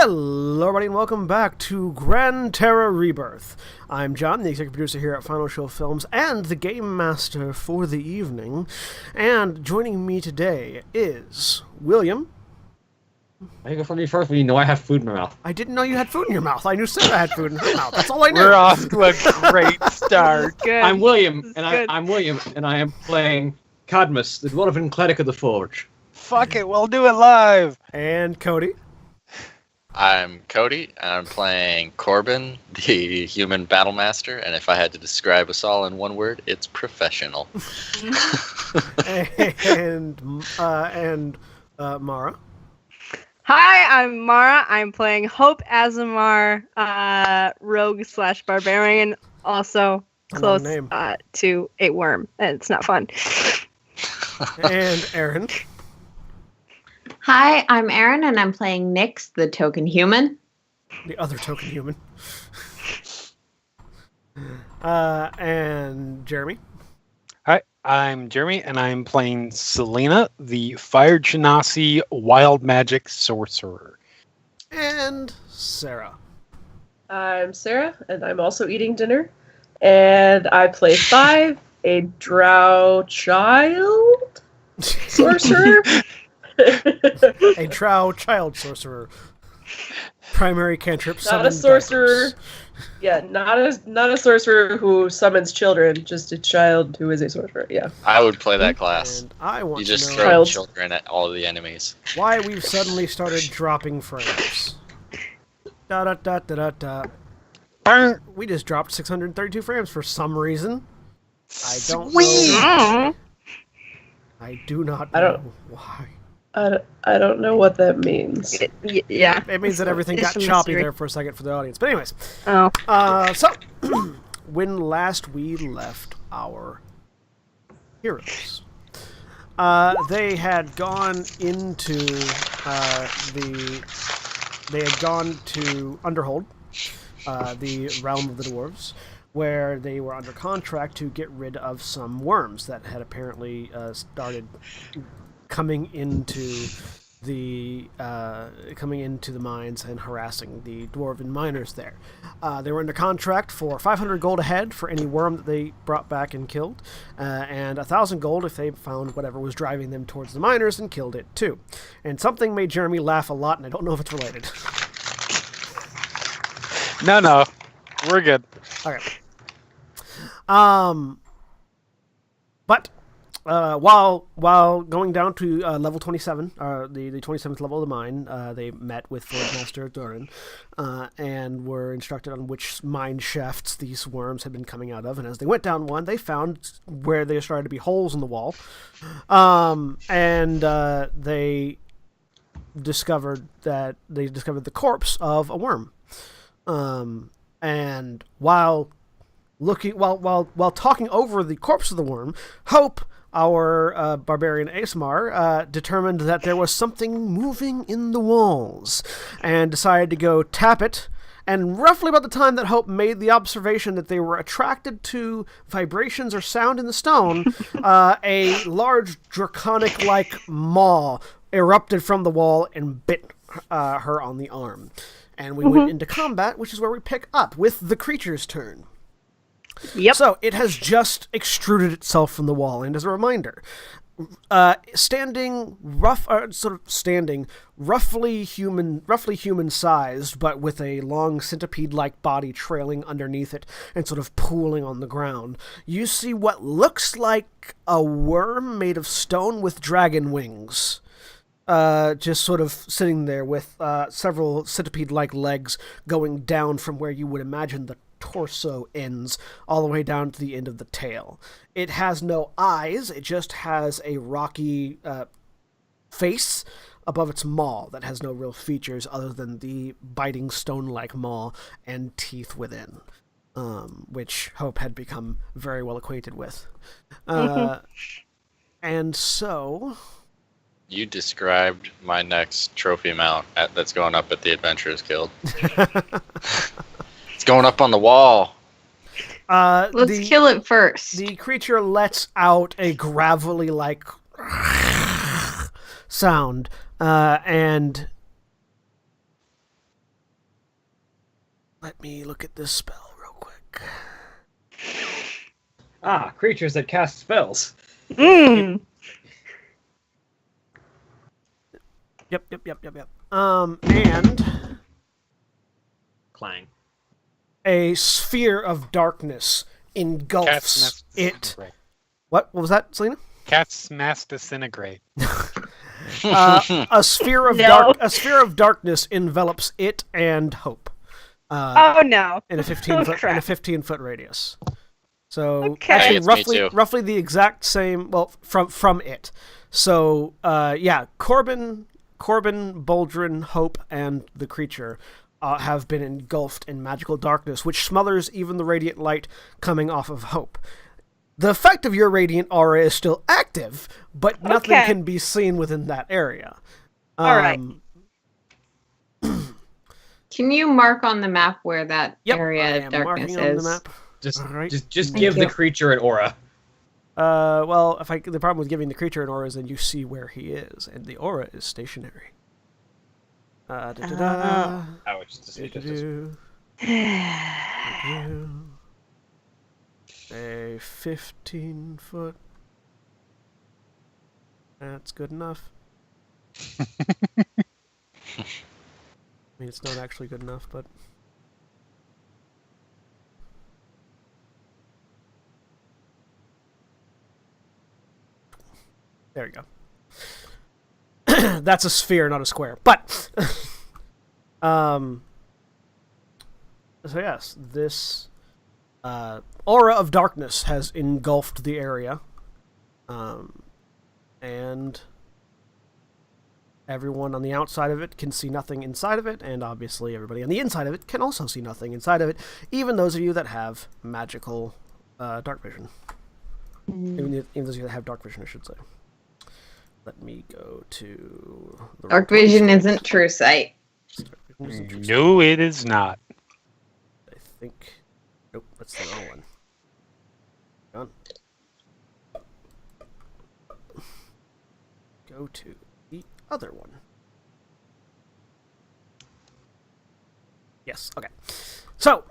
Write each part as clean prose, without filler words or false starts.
Hello, everybody, and welcome back to Gran Terra Rebirth. I'm John, the executive producer here at Final Show Films, and the game master for the evening. And joining me today is William. I go for me first when you know I have food in my mouth. I didn't know you had food in your mouth. I knew Sarah had food in her mouth. That's all I knew. We're off to a great start. Good. I'm William, and Good. I'm William, and I am playing Cadmus, the dwarven cleric of the Forge. Fuck it, we'll do it live. And Cody. I'm Cody, and I'm playing Corbin, the human battle master, and if I had to describe us all in one word, it's professional. and Mara. Hi, I'm Mara. I'm playing Hope Azamar, rogue / barbarian, also close name. to a worm, and it's not fun. And Aaron. Hi, I'm Erin, and I'm playing Nyx, the token human. The other token human. And Jeremy. Hi, I'm Jeremy, and I'm playing Selena, the Fire Genasi wild magic sorcerer. And Sarah. I'm Sarah, and I'm also eating dinner. And I play 5, a drow child sorcerer. A drow child sorcerer. Primary cantrip. Not a sorcerer. Yeah, not a sorcerer who summons children, just a child who is a sorcerer. Yeah. I would play that class. And I want You to just know throw children at all of the enemies. why we've suddenly started dropping frames. Da da da da da da. We just dropped 632 frames for some reason. I don't know. I do not know why. I don't know what that means. Yeah. It means that everything got It's a choppy mystery. there for a second for the audience. But anyways, Oh. so when last we left our heroes, they had gone into they had gone to Underhold, the realm of the dwarves, where they were under contract to get rid of some worms that had apparently started coming into the mines and harassing the dwarven miners there. They were under contract for 500 gold a head for any worm that they brought back and killed, and 1,000 gold if they found whatever was driving them towards the miners and killed it too. And something made Jeremy laugh a lot, and I don't know if it's related. No, we're good. Okay. But while going down to level 27, the 27th level of the mine, they met with Forge Master Durin, and were instructed on which mine shafts these worms had been coming out of. And as they went down one, they found where there started to be holes in the wall, and they discovered the corpse of a worm. And while talking over the corpse of the worm, Hope, our barbarian Aesmar, determined that there was something moving in the walls and decided to go tap it. And roughly about the time that Hope made the observation that they were attracted to vibrations or sound in the stone, a large draconic-like maw erupted from the wall and bit her on the arm. And we went into combat, which is where we pick up with the creature's turn. Yep. So it has just extruded itself from the wall, and as a reminder, standing roughly human-sized, but with a long centipede-like body trailing underneath it and sort of pooling on the ground, you see what looks like a worm made of stone with dragon wings. Just sort of sitting there with several centipede-like legs going down from where you would imagine the torso ends all the way down to the end of the tail. It has no eyes, it just has a rocky face above its maw that has no real features other than the biting stone-like maw and teeth within, which Hope had become very well acquainted with. And so... You described my next trophy mount that's going up at the Adventurers Guild. It's going up on the wall. Let's kill it first. The creature lets out a gravelly-like sound, and Let me look at this spell real quick. Creatures that cast spells. Mm. Yep. And Clang. a sphere of darkness engulfs it. What was that, Selena? Cats mass disintegrate. A sphere of No. a sphere of darkness envelops it and Hope. Oh no! In a 15 foot crap. 15-foot radius. So Okay. actually, It's me too. roughly the exact same. Well, from it. So Corbin, Boldrin, Hope, and the creature have been engulfed in magical darkness, which smothers even the radiant light coming off of Hope. The effect of your radiant aura is still active, but nothing Okay. can be seen within that area. All right. Can you mark on the map where that Yep, I area am of darkness marking on is? the map. Just, All right. just Thank give the you. creature an aura. Well, the problem with giving the creature an aura is then you see where he is, and the aura is stationary. Da-da-da. Ouch. Do-do-do. A 15-foot. That's good enough. I mean, it's not actually good enough, but... There you go. That's a sphere, not a square. But... So yes, this... aura of darkness has engulfed the area. And... everyone on the outside of it can see nothing inside of it, and obviously everybody on the inside of it can also see nothing inside of it, even those of you that have magical dark vision. Even those of you that have dark vision, I should say. Let me go to... the Dark vision isn't true sight. No, it is not. I think... Nope, that's the wrong one. Done. Go to the other one. Yes, okay. So,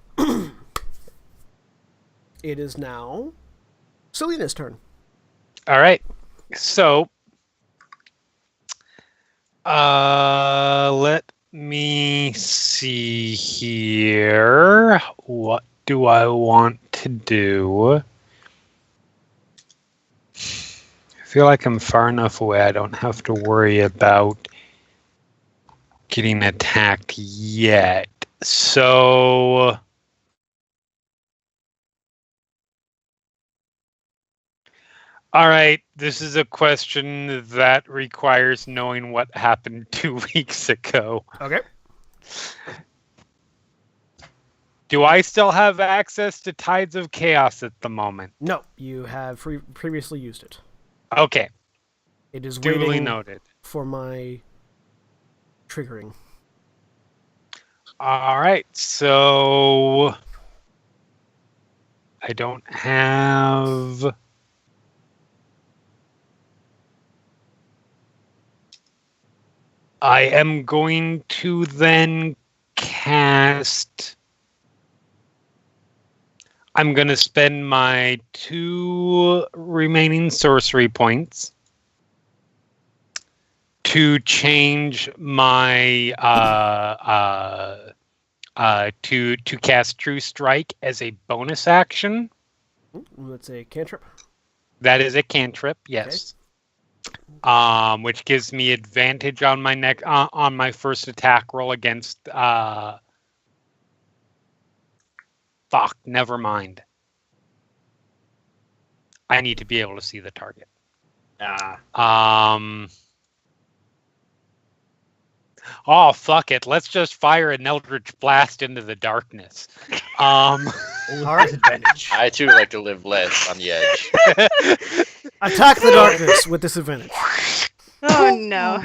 it is now Selena's turn. All right. So, let me see here. What do I want to do? I feel like I'm far enough away I don't have to worry about getting attacked yet. So... all right, this is a question that requires knowing what happened 2 weeks ago. Okay. Do I still have access to Tides of Chaos at the moment? No, you have previously used it. Okay, It is duly waiting noted. for my triggering. All right, so I don't have... I am going to then cast... I'm going to spend my 2 remaining sorcery points to change my to cast True Strike as a bonus action. Ooh, that's a cantrip. That is a cantrip, yes. Okay. Which gives me advantage on my on my first attack roll against fuck, never mind. I need to be able to see the target. Oh, fuck it. Let's just fire an Eldritch Blast into the darkness. All right. Advantage. I too like to live less on the edge. Attack the darkness with disadvantage. Oh no!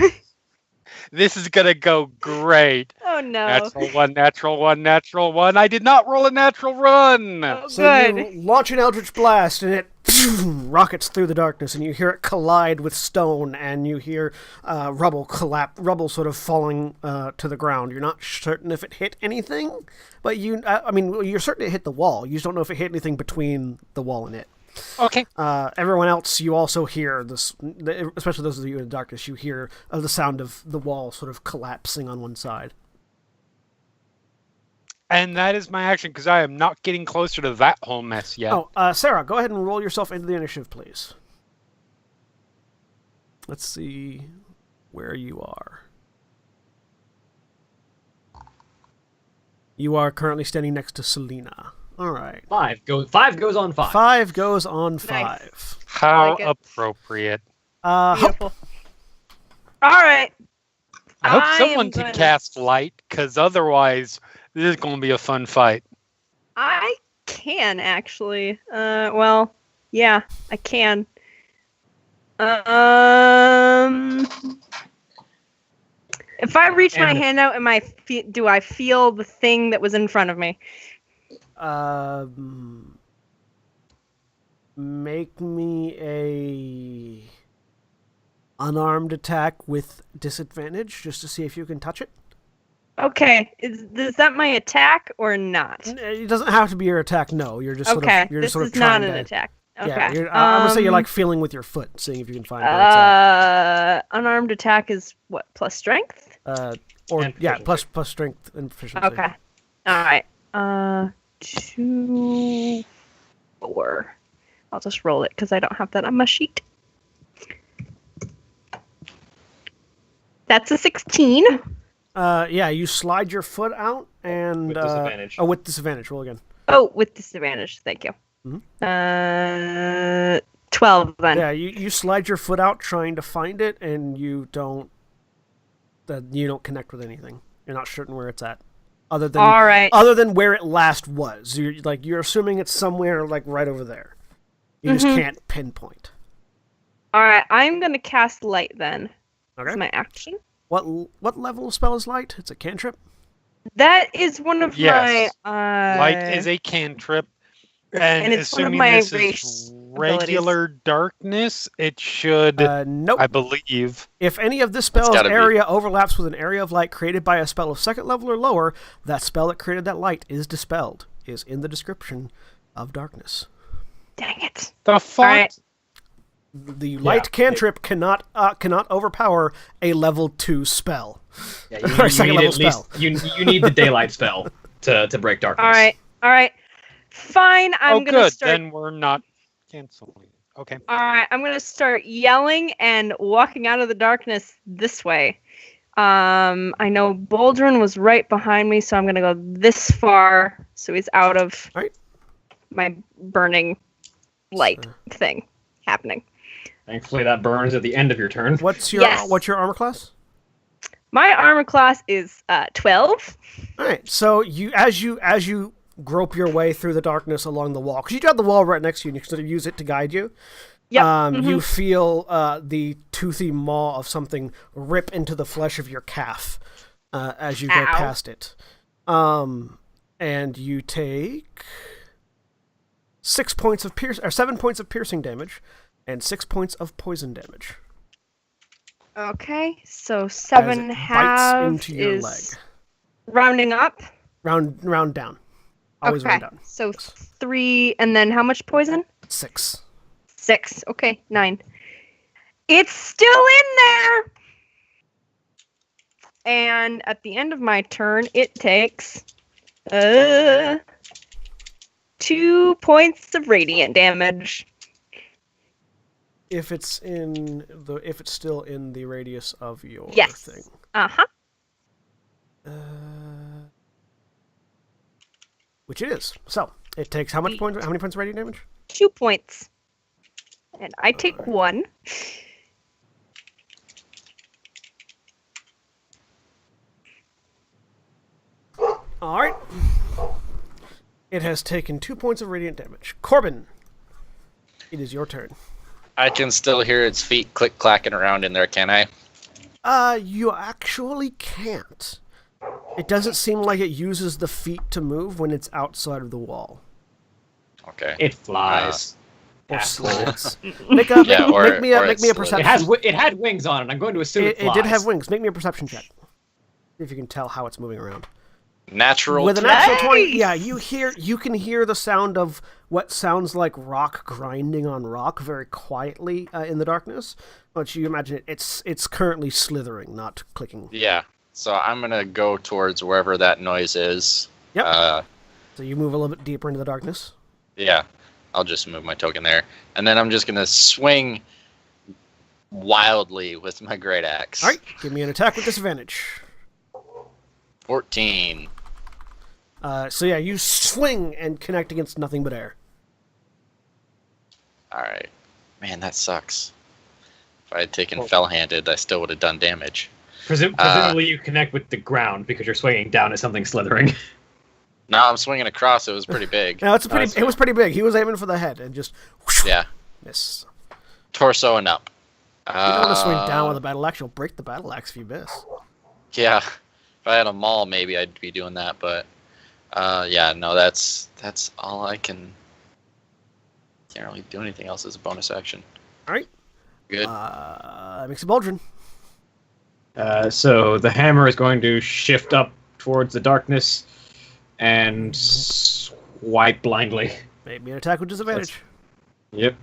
This is going to go great. Oh Oh no. Natural one, natural one, natural one. I did not roll a natural run. Oh, So good. you launch an Eldritch Blast, and it rockets through the darkness, and you hear it collide with stone, and you hear rubble sort of falling to the ground. You're not certain if it hit anything, but you're certain it hit the wall. You just don't know if it hit anything between the wall and it. Okay. Everyone else, you also hear this, especially those of you in the darkness, you hear the sound of the wall sort of collapsing on one side. And that is my action, because I am not getting closer to that whole mess yet. Oh, Sarah, go ahead and roll yourself into the initiative, please. Let's see where you are. You are currently standing next to Selena. All right. 5 goes on 5. 5 goes on 5. Nice. How like it. appropriate. Hope. Beautiful. All right. I hope I someone am can gonna- cast light, because otherwise this is going to be a fun fight. I can actually. Well, yeah, I can. If I reach my And- hand out, do I feel the thing that was in front of me? Make me a unarmed attack with disadvantage, just to see if you can touch it. Okay, is that my attack or not? It doesn't have to be your attack. No, you're just sort Okay, of, you're just this sort of is not trying an to, attack. Okay. Yeah, I'm gonna say you're like feeling with your foot, seeing if you can find where it's at. Unarmed attack is what, plus strength? Or And yeah, proficiency. plus strength and proficiency. Okay. All right. 2, 4. I'll just roll it because I don't have that on my sheet. That's a 16. Yeah, you slide your foot out and With disadvantage. with disadvantage. Roll again. Oh, with disadvantage. Thank you. Mhm. 12 then. Yeah, you slide your foot out trying to find it, and you don't connect with anything. You're not certain where it's at, other than where it last was. You're assuming it's somewhere like right over there. You just can't pinpoint. All right. I'm gonna cast light then. Okay. That's my action. What level of spell is light? It's a cantrip. That is one of Yes. my. Light is a cantrip. And it's one of assuming my this race is regular darkness, it should, Nope. I believe. If any of this spell's gotta be. area overlaps with an area of light created by a spell of second level or lower, that spell that created that light is dispelled. Is in the description of darkness. Dang it. The fuck? All right. The light cantrip cannot overpower a level 2 spell. Yeah, Or second level spell. You need the daylight spell to break darkness. All right. Fine. I'm Oh, gonna good. start. Then we're not canceling. Okay. All right. I'm gonna start yelling and walking out of the darkness this way. I know Boldrin was right behind me, so I'm gonna go this far, so he's out of All right. my burning light thing happening. Thankfully, that burns at the end of your turn. What's your Yes. armor class? My armor class is 12. All right. So as you grope your way through the darkness along the wall, because you got the wall right next to you, and you can sort of use it to guide you. Yep. You feel the toothy maw of something rip into the flesh of your calf as you go Ow. past it. And you take 7 points of piercing damage and 6 points of poison damage. Okay, so As 7 it halves bites into your is leg. rounding up. Round down. Always Okay, round down. so 3, and then how much poison? 6. 6. Okay, 9. It's still in there. And at the end of my turn, it takes 2 points of radiant damage. If it's still in the radius of your Yes. thing. Uh-huh. Which it is. So it takes how many points of radiant damage? 2 points. And I take 1. All right. It has taken 2 points of radiant damage. Corbin, it is your turn. I can still hear its feet click-clacking around in there, can I? You actually can't. It doesn't seem like it uses the feet to move when it's outside of the wall. Okay. It flies. Or Asshole. slants. Make me a it perception. It had wings on it. I'm going to assume it It flies. did have wings. Make me a perception check. See if you can tell how it's moving around. Natural. With a 20. natural 20, yeah, you can hear the sound of what sounds like rock grinding on rock very quietly in the darkness. But you imagine it's currently slithering, not clicking. Yeah. So I'm gonna go towards wherever that noise is. Yep. So you move a little bit deeper into the darkness. Yeah. I'll just move my token there, and then I'm just gonna swing wildly with my great axe. All right, give me an attack with disadvantage. 14. So yeah, you swing and connect against nothing but air. All right. Man, that sucks. If I had taken fell-handed, I still would have done damage. Presumably you connect with the ground because you're swinging down at something slithering. No, I'm swinging across. It was pretty big. No, it was pretty big. He was aiming for the head and just whoosh, Yeah. miss. Torso and up. You don't want to swing down with a battle axe. You'll break the battle axe if you miss. Yeah. If I had a maul, maybe I'd be doing that, but yeah, no, that's all I can. Can't really do anything else as a bonus action. All right. Good. That makes a Baldrin. So the hammer is going to shift up towards the darkness and swipe blindly. Make me an attack with disadvantage. Yep.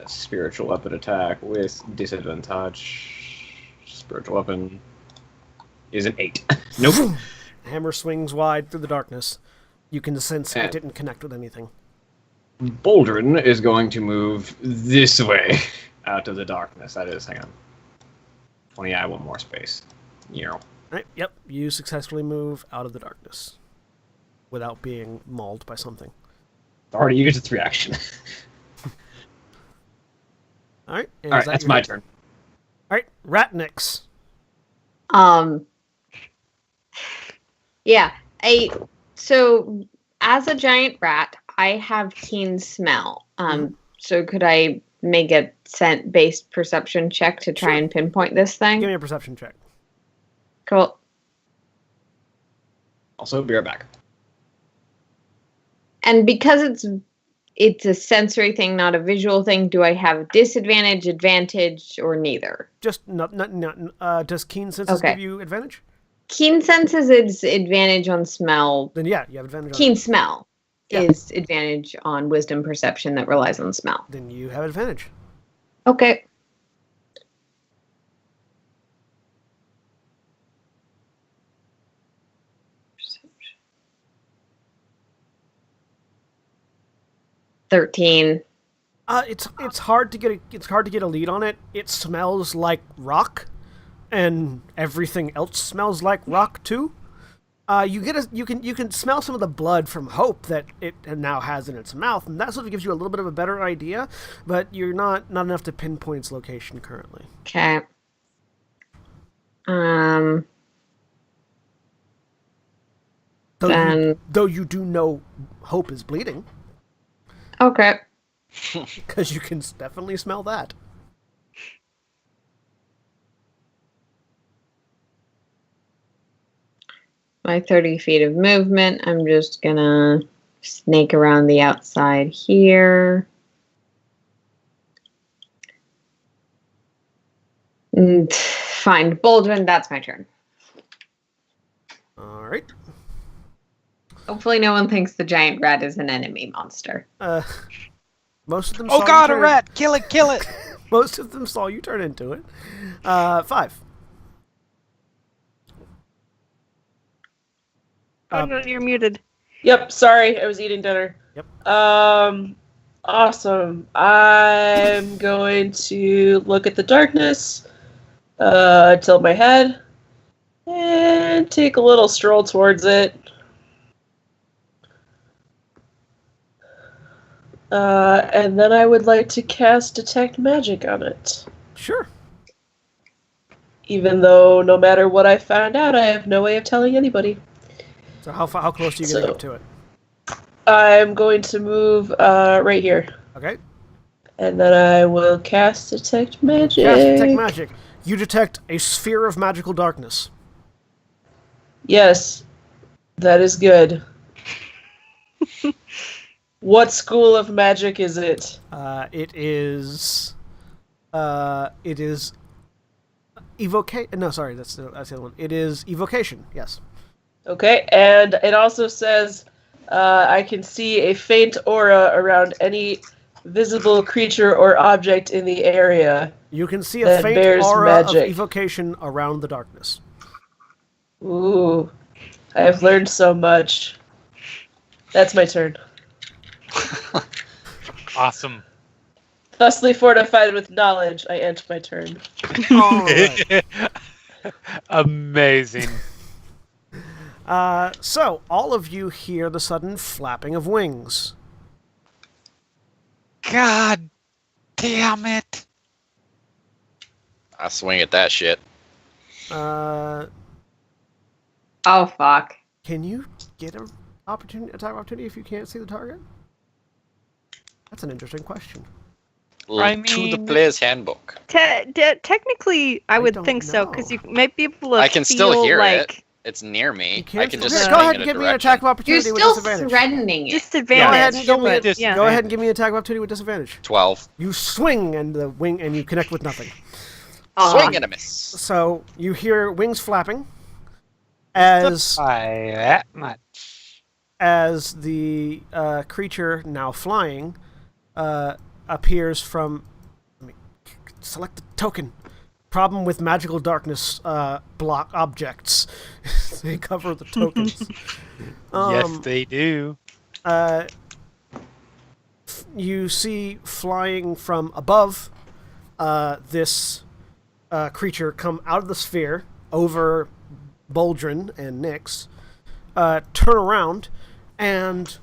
Spiritual weapon attack with disadvantage. Spiritual weapon is an 8. Nope. Hammer swings wide through the darkness. You can sense it didn't connect with anything. Baldrin is going to move this way out of the darkness. That is, hang on. 20, I want more space. All right, yep, you successfully move out of the darkness without being mauled by something. Already used its reaction. All right, All right, that's my turn. All right, Ratnix. Yeah. So as a giant rat, I have keen smell. So could I make a scent-based perception check to try and pinpoint this thing? Give me a perception check. Cool. Also, be right back. And because it's a sensory thing, not a visual thing, do I have disadvantage, advantage, or neither? Just not does keen senses give you advantage? Keen senses is advantage on smell. Then yeah, you have advantage. Keen smell is advantage on wisdom perception that relies on smell. Then you have advantage. Okay. Perception. 13. It's hard to get a lead on it. It smells like rock, and everything else smells like rock too. You can smell some of the blood from Hope that it now has in its mouth, and that sort of gives you a little bit of a better idea. But you're not enough to pinpoint its location currently. Okay. Though you do know Hope is bleeding. Okay. Because you can definitely smell that. My 30 feet of movement, I'm just gonna snake around the outside here. Fine. Baldwin, that's my turn. All right. Hopefully no one thinks the giant rat is an enemy monster. Most of them. Oh God, a rat! Kill it! Kill it! Most of them saw you turn into it. 5. Oh no, you're muted. Yep, sorry, I was eating dinner. Yep. Awesome. I'm going to look at the darkness, tilt my head, and take a little stroll towards it. And then I would like to cast Detect Magic on it. Sure. Even though no matter what I find out, I have no way of telling anybody. So how close are you getting up to it? I'm going to move right here. Okay. And then I will cast Detect Magic. Cast Detect Magic. You detect a sphere of magical darkness. Yes, that is good. What school of magic is it? It is evocation. No, sorry, that's the other one. It is evocation. Yes. Okay, and it also says I can see a faint aura around any visible creature or object in the area. You can see a That faint bears aura magic. of evocation around the darkness. Ooh, I have learned so much. That's my turn. Awesome. Thusly fortified with knowledge, I end my turn. All right. Amazing. So, all of you hear the sudden flapping of wings. God damn it. I swing at that shit. Uh, Oh, fuck. can you get an attack opportunity if you can't see the target? That's an interesting question. I To the mean- player's handbook. Technically, I would don't think so, know. because you might be able to I can still feel hear like it. It's near me. You can't I can just Here, swing go ahead in and a give me an direction. attack of You're opportunity with still disadvantage. threatening it. disadvantage. Go ahead and give me Just- yeah. Go ahead and give me an attack of opportunity with disadvantage. 12. You swing and the wing and you connect with nothing. Swing and a miss. So you hear wings flapping as By that much. the creature now flying appears from. Let me select the token. Problem with magical darkness block objects. They cover the tokens. Yes, they do. You see flying from above this creature come out of the sphere over Boldrin and Nyx, turn around and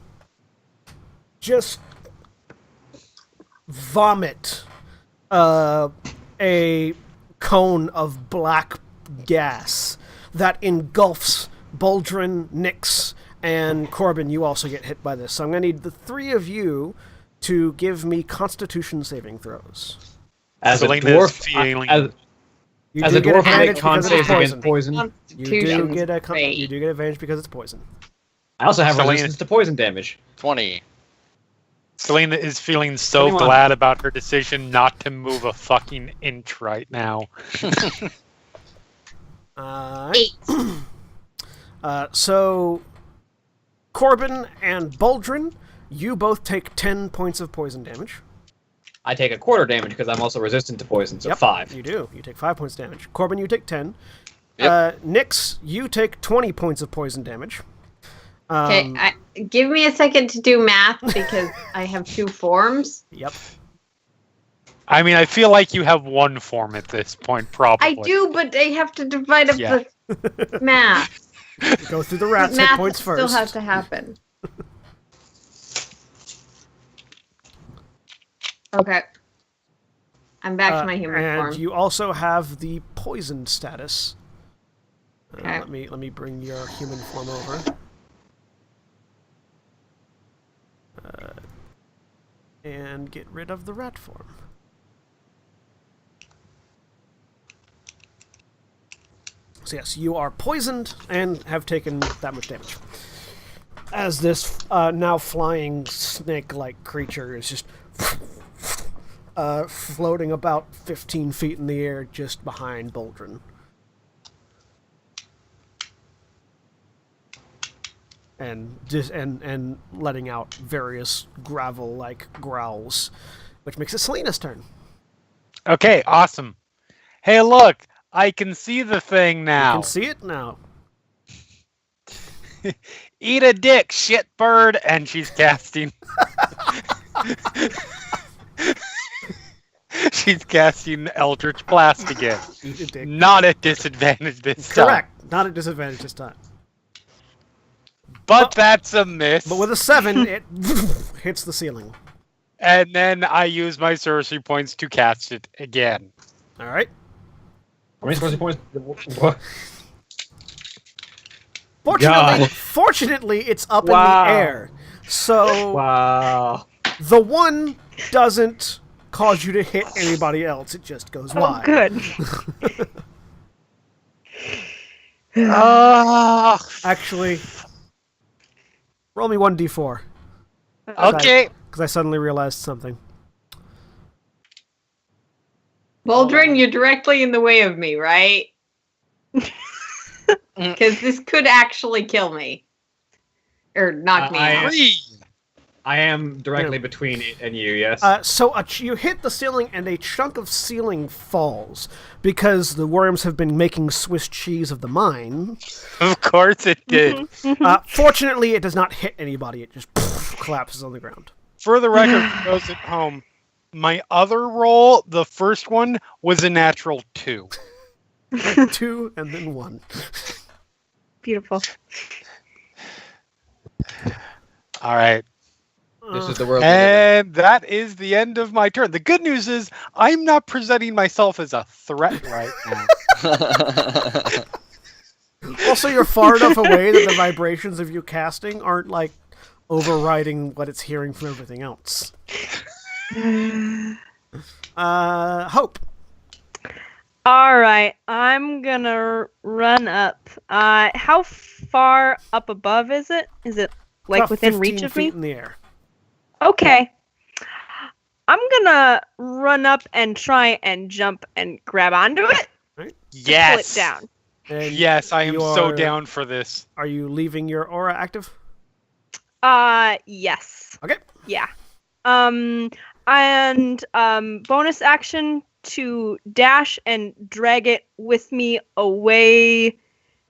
just vomit a cone of black gas that engulfs Boldrin, Nyx, and Corbin. You also get hit by this. So I'm going to need the three of you to give me Constitution saving throws. As a Selena is dwarf, feeling- You as do a get dwarf, I advantage make con because it's saves against poison. poison. You do Constitution's get great. you do get advantage because it's poison. I also have Selena- resistance to poison damage. 20. Selena is feeling so 21. glad about her decision not to move a fucking inch right now. 8. So Corbin and Boldrin, you both take 10 points of poison damage. I take a quarter damage because I'm also resistant to poison, so Yep, 5. You do. You take 5 points damage. Corbin, you take 10. Yep. Nyx, you take 20 points of poison damage. Okay, give me a second to do math because I have 2 forms. Yep. I mean, I feel like you have one form at this point, probably. I do, but I have to divide up Yeah. the math. Go through the rat's hit Math points still first. has to happen. Okay. I'm back to my human and form. you also have the poison status. Okay. Let me bring your human form over. And get rid of the rat form. So yes, you are poisoned and have taken that much damage. As this now flying snake-like creature is just floating about 15 feet in the air just behind Boldrin. And letting out various gravel-like growls, which makes it Selena's turn. Okay, awesome. Hey, look, I can see the thing You now. can see it now. Eat a dick, shit bird, and she's casting. She's casting Eldritch Blast again. Eat a dick. Not at disadvantage this time. Correct. Not at disadvantage this time. But that's a miss. But with a 7, it hits the ceiling. And then I use my sorcery points to cast it again. All right. How many sorcery points? What? Fortunately, it's up Wow. in the air. So Wow. the one doesn't cause you to hit anybody else. It just goes Oh, wide. good. Actually, roll me 1d4. Okay. Because I suddenly realized something. Boldrin, you're directly in the way of me, right? Because this could actually kill me. Or knock me out. I am directly between it and you, yes. So you hit the ceiling, and a chunk of ceiling falls because the worms have been making Swiss cheese of the mine. Of course it did. Fortunately, it does not hit anybody. It just collapses on the ground. For the record, for those at home, my other roll, the first one, was a natural 2. 2 and then 1. Beautiful. All right. This is the world. And that is the end of my turn. The good news is I'm not presenting myself as a threat right now. Also, you're far enough away that the vibrations of you casting aren't, like, overriding what it's hearing from everything else. Hope. All right, I'm gonna run up. How far up above is it? Is it like About within 15 reach of me? feet in the air. Okay. I'm gonna run up and try and jump and grab onto it. Yes. Pull it down. And Yes, I am you so are- down for this. Are you leaving your aura active? Yes. Okay. Yeah. And bonus action to dash and drag it with me away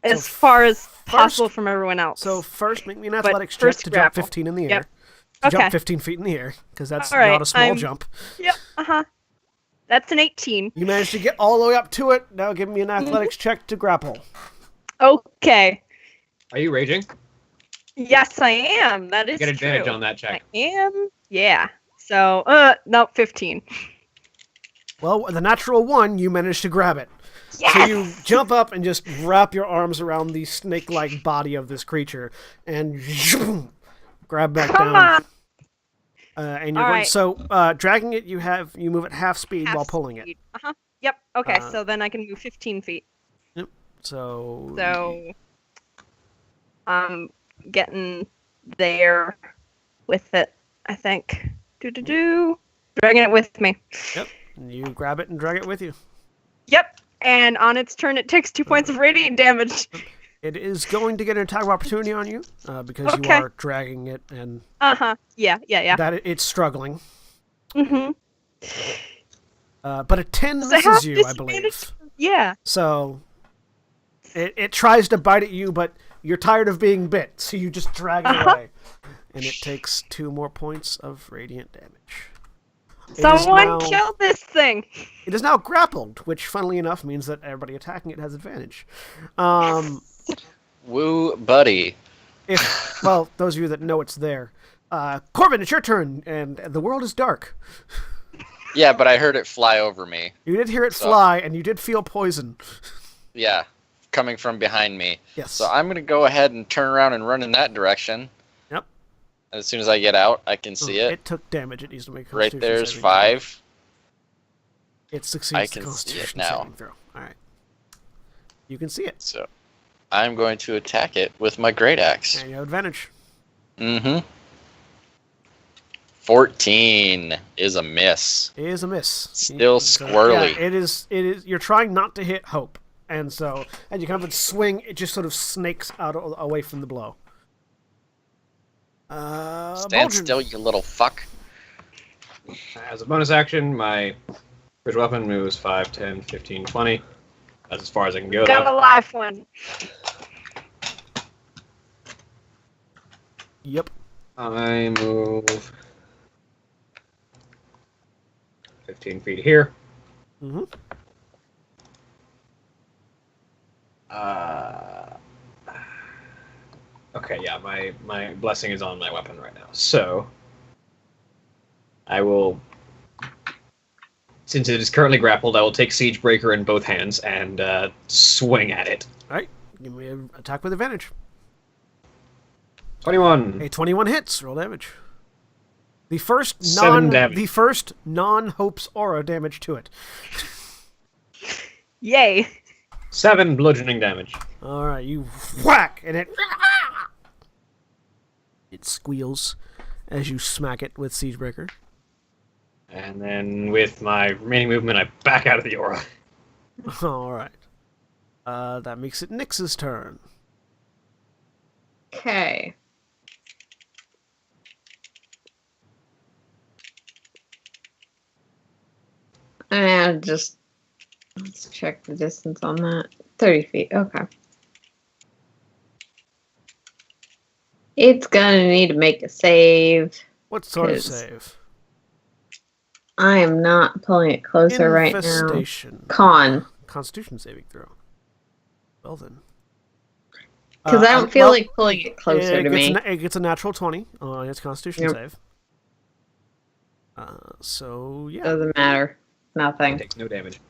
as So far as first- possible from everyone else. So first, make me an But athletics check first to grapple. jump 15 in the air. Yep. To Okay. jump 15 feet in the air, because that's All right, not a small I'm- jump. Yep. That's an 18. You managed to get all the way up to it. Now give me an athletics check to grapple. Okay. Are you raging? Yes, I am. That is Get advantage true. on that I check. am. Yeah. So, no, 15. Well, with a natural 1, you managed to grab it. Yes! So you jump up and just wrap your arms around the snake-like body of this creature and grab back Come down. on. And you're All going, right. so dragging it, you move at half speed while pulling it. Uh-huh. Yep. Okay, Uh, so then I can move 15 feet. So So I'm getting there with it, I think. Dragging it with me. yep, you grab it and drag it with you. Yep. And on its turn, it takes 2 points of radiant damage. It is going to get an attack of opportunity on you because you Okay. are dragging it and Yeah. that it's struggling. Mm-hmm. But a 10 Does it have misses you, I disadvantage? believe. Yeah. So it tries to bite at you, but you're tired of being bit, so you just drag it away. And it takes 2 more points of radiant damage. It is Someone now- kill this thing. It is now grappled, which, funnily enough, means that everybody attacking it has advantage. Woo, buddy. Well, those of you that know it's there. Corbin, it's your turn, and the world is dark. Yeah, but I heard it fly over me. You did hear it So- fly, and you did feel poison. Yeah, coming from behind me. Yes. So I'm going to go ahead and turn around and run in that direction. Yep. As soon as I get out, I can see it. It took damage. It needs to make a Right Constitution there's saving throw. 5. It succeeds I the can see it Constitution now. saving throw. All right. You can see it, So I'm going to attack it with my great axe. and you have advantage. Mm-hmm. 14 is a miss. It is a miss. Still squirrely. Yeah, it is. You're trying not to hit Hope, and so as you come up and swing, it just sort of snakes out away from the blow. Stand Boldrin. still, you little fuck. As a bonus action, my first weapon moves 5, 10, 15, 20. That's as far as I can go. Got a Though. life one. Yep. I move 15 feet here. Mm-hmm. Okay, yeah, my blessing is on my weapon right now. So I will, since it is currently grappled, I will take Siege Breaker in both hands and swing at it. All right. Give me an attack with advantage. 21. A 21 hits. Roll damage. The first 7 damage. the first non-Hope's aura damage to it. Yay. 7 bludgeoning damage. All right, you whack, and it squeals as you smack it with Siegebreaker. And then with my remaining movement, I back out of the aura. All right. That makes it Nyx's turn. Okay. And just let's check the distance on that. 30 feet. Okay. It's gonna need to make a save. What sort of 'Cause save? I am not pulling it closer right now. Infestation. Con. Constitution saving throw. Well then. Because I don't feel like pulling it closer it to me. It gets a natural 20 on its Constitution Yep. save. So yeah. Doesn't matter. It Nothing. takes no damage.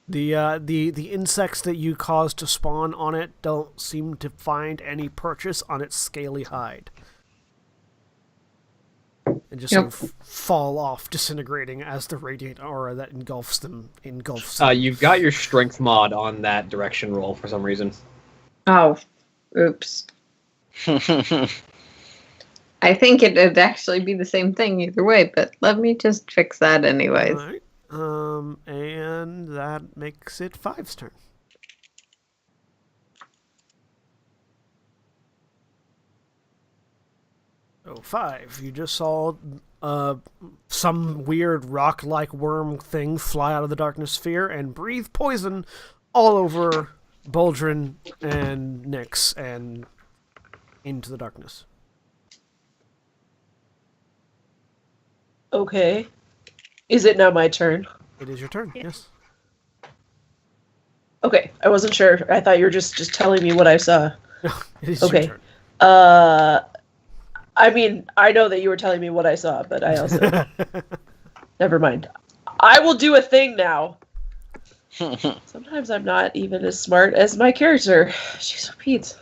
The insects that you caused to spawn on it don't seem to find any purchase on its scaly hide. And just sort of fall off, disintegrating as the radiant aura that engulfs them. You've got your strength mod on that direction roll for some reason. Oh, oops. I think it'd actually be the same thing either way, but let me just fix that anyways. All right. And that makes it 5's turn. So 5, you just saw some weird rock-like worm thing fly out of the darkness sphere and breathe poison all over Boldrin and Nyx and into the darkness. Okay. Is it now my turn? It is your turn, yes. Okay, I wasn't sure. I thought you were just telling me what I saw. No, it is Okay. your turn. I mean, I know that you were telling me what I saw, but I also... Never mind. I will do a thing now. Sometimes I'm not even as smart as my character. Jeez, Pete.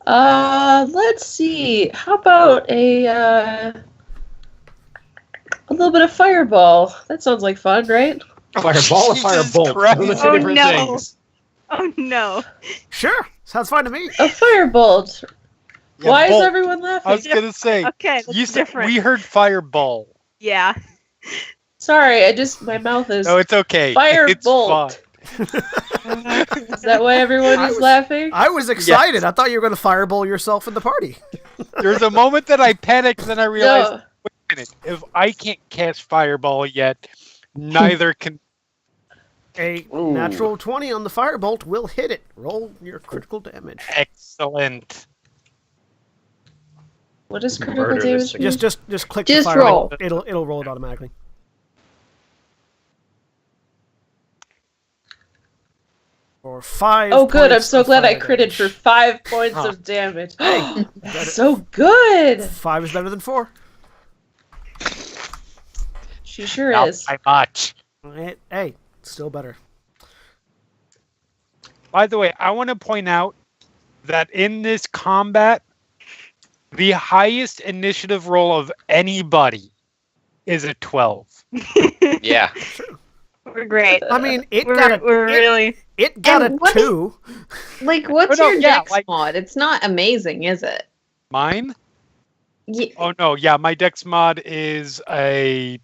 Let's see. How about a little bit of fireball? That sounds like fun, right? Fireball or Jesus firebolt? Christ. Those are two Oh, different no. things. Oh no. Sure, sounds fine to me. A firebolt. Yeah, Why bolt. is everyone I laughing? was gonna say, Okay, that's you said different. we heard fireball. Yeah. Sorry, my mouth is... No, it's okay. It's Firebolt. fine. Is that why everyone I is was- laughing? I was excited. I thought you were going to fireball yourself in the party. There's a moment that I panicked, then I realized, No. wait a minute, if I can't cast fireball yet, neither can. A Ooh. natural 20 on the firebolt will hit it. Roll your critical damage. Excellent. What is critical Murder this damage? thing. Just click Just the firebolt. roll. It'll roll it automatically. For 5 Oh, good. I'm points so of glad I fire critted for damage. 5 points Huh. of damage. Hey, That's so good. 5 is better than 4. She sure Not is. by much. Hey, still better. By the way, I want to point out that in this combat, the highest initiative roll of anybody is a 12. Yeah. We're great. I mean, it We're got really it got And a what is- 2. Like, what's Oh, no, your yeah, dex like- mod? It's not amazing, is it? Mine? Ye- Oh no, yeah, my dex mod is a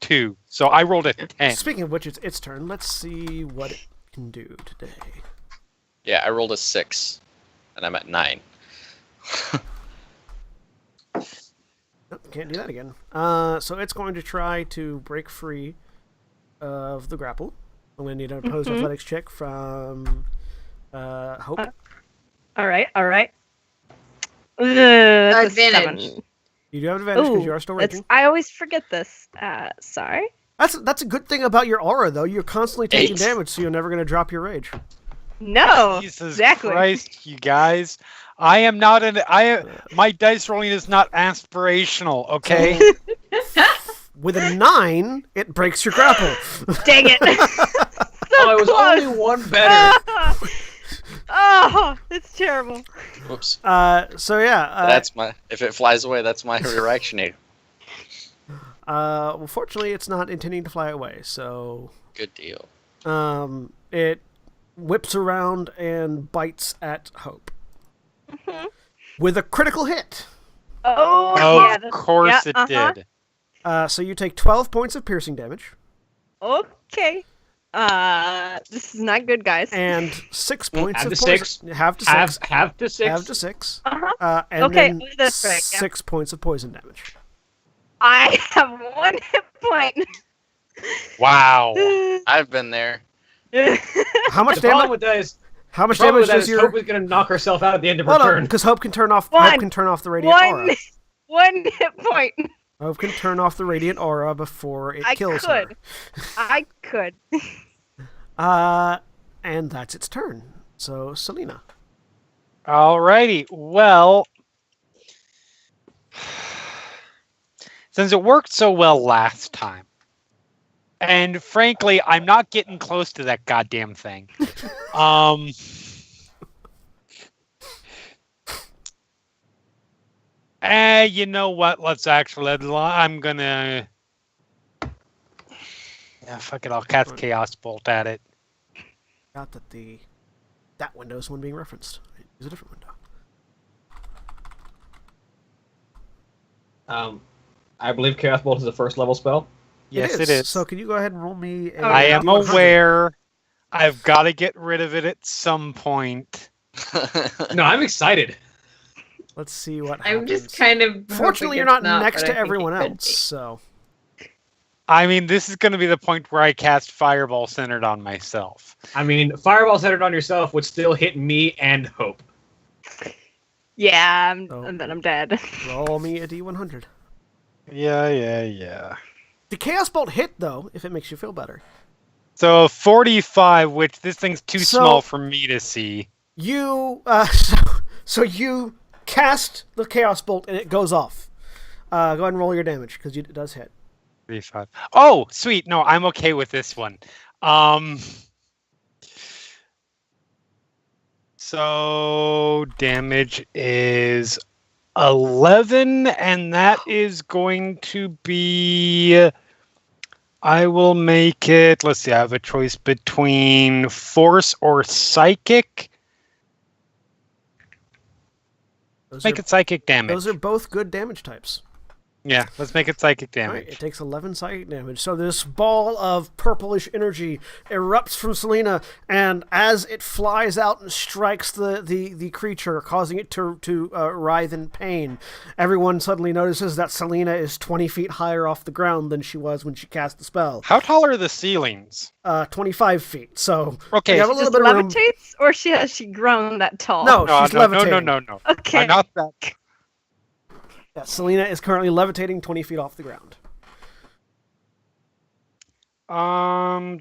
2. So I rolled a 10. Speaking of which, it's its turn. Let's see what it can do today. Yeah, I rolled a 6, and I'm at 9. Nope, can't do that again. So it's going to try to break free of the grapple. I'm going to need an opposed athletics check from Hope. all right. That's a Advantage. 7. You do have an advantage because Ooh, you are still that's, raging. I always forget this. Sorry. That's a good thing about your aura, though. You're constantly taking 8. damage, so you're never going to drop your rage. No. Jesus exactly. Christ, you guys. I am not my dice rolling is not aspirational, okay? With a 9, it breaks your grapple. Dang it. Oh, it was only one better. Oh, it's terrible. Whoops. So yeah. That's my. If it flies away, that's my reactionator. Well, fortunately, it's not intending to fly away, so Good deal. it whips around and bites at Hope with a critical hit. Oh, yeah. Of course it did. So you take 12 points of piercing damage Okay. This is not good, guys. and 6 points Half of to poison. six. Half to six. Half to six. Half to 6. Uh-huh. And Okay, then that's right, yeah. 6 points of poison damage. I have 1 hit point. Wow. I've been there. How much The problem damage? with that is, How much the problem damage with that does is your? Hope is going to knock herself out at the end of her Hold on, turn. because Hope can turn off. One. Hope can turn off the radiant aura. 1 hit point. Hope can turn off the radiant aura before it I kills could. her. I could. And that's its turn. So Selena. Alrighty. Well, since it worked so well last time, and frankly, I'm not getting close to that goddamn thing. You know what? I'm gonna. Yeah, fuck it. I'll cast Chaos Bolt at it. Got that that window is one being referenced. Use a different window. I believe Chaos Bolt is a first level spell. Yes, it is. So can you go ahead and roll me a I am D100? aware. I've got to get rid of it at some point. No, I'm excited. Let's see what happens. I'm just kind of. Fortunately, you're hoping not it's next but to I think everyone it could else, be. so I mean, this is going to be the point where I cast Fireball centered on myself. I mean, Fireball centered on yourself would still hit me and Hope. Yeah, Oh. and then I'm dead. roll me a D100. Yeah. The Chaos Bolt hit, though, if it makes you feel better. So 45, which this thing's too So- small for me to see. You, so you cast the Chaos Bolt and it goes off. Go ahead and roll your damage, because it does hit. 35. Oh, sweet. No, I'm okay with this one. So damage is 11, and that is going to be. I will make it. Let's see. I have a choice between Force or Psychic. Make it Psychic damage. Those are both good damage types. Yeah, let's make it Psychic All right, damage. it takes 11 psychic damage. So this ball of purplish energy erupts from Selena, and as it flies out and strikes the creature, causing it to writhe in pain, everyone suddenly notices that Selena is 20 feet higher off the ground than she was when she cast the spell. How tall are the ceilings? 25 feet. So Okay. we have a Just little bit of room. levitates, or has she grown that tall? No, No, she's no, levitating. no. Okay. I'm not that. Yeah, Selena is currently levitating 20 feet off the ground. One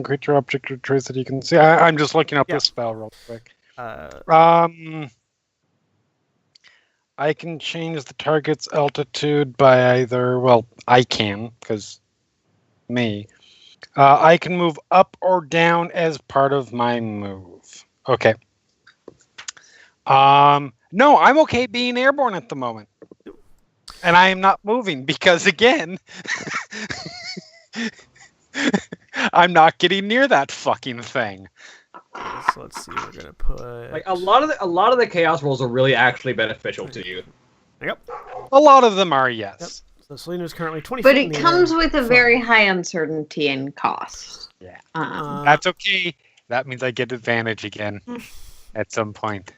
creature, object, or trace that you can see. I'm just looking up Yeah. this spell real quick. Uh, I can change the target's altitude by either. Well, I can because me. I can move up or down as part of my move. Okay. No, I'm okay being airborne at the moment. And I am not moving because, again, I'm not getting near that fucking thing. so let's see. We're gonna put Like a lot of the chaos rolls are really actually beneficial to you. Yep. A lot of them are, yes. So Selena's currently 20 But feet. in it the comes air. with a very high uncertainty and cost. Yeah. Uh, That's okay. That means I get advantage again at some point.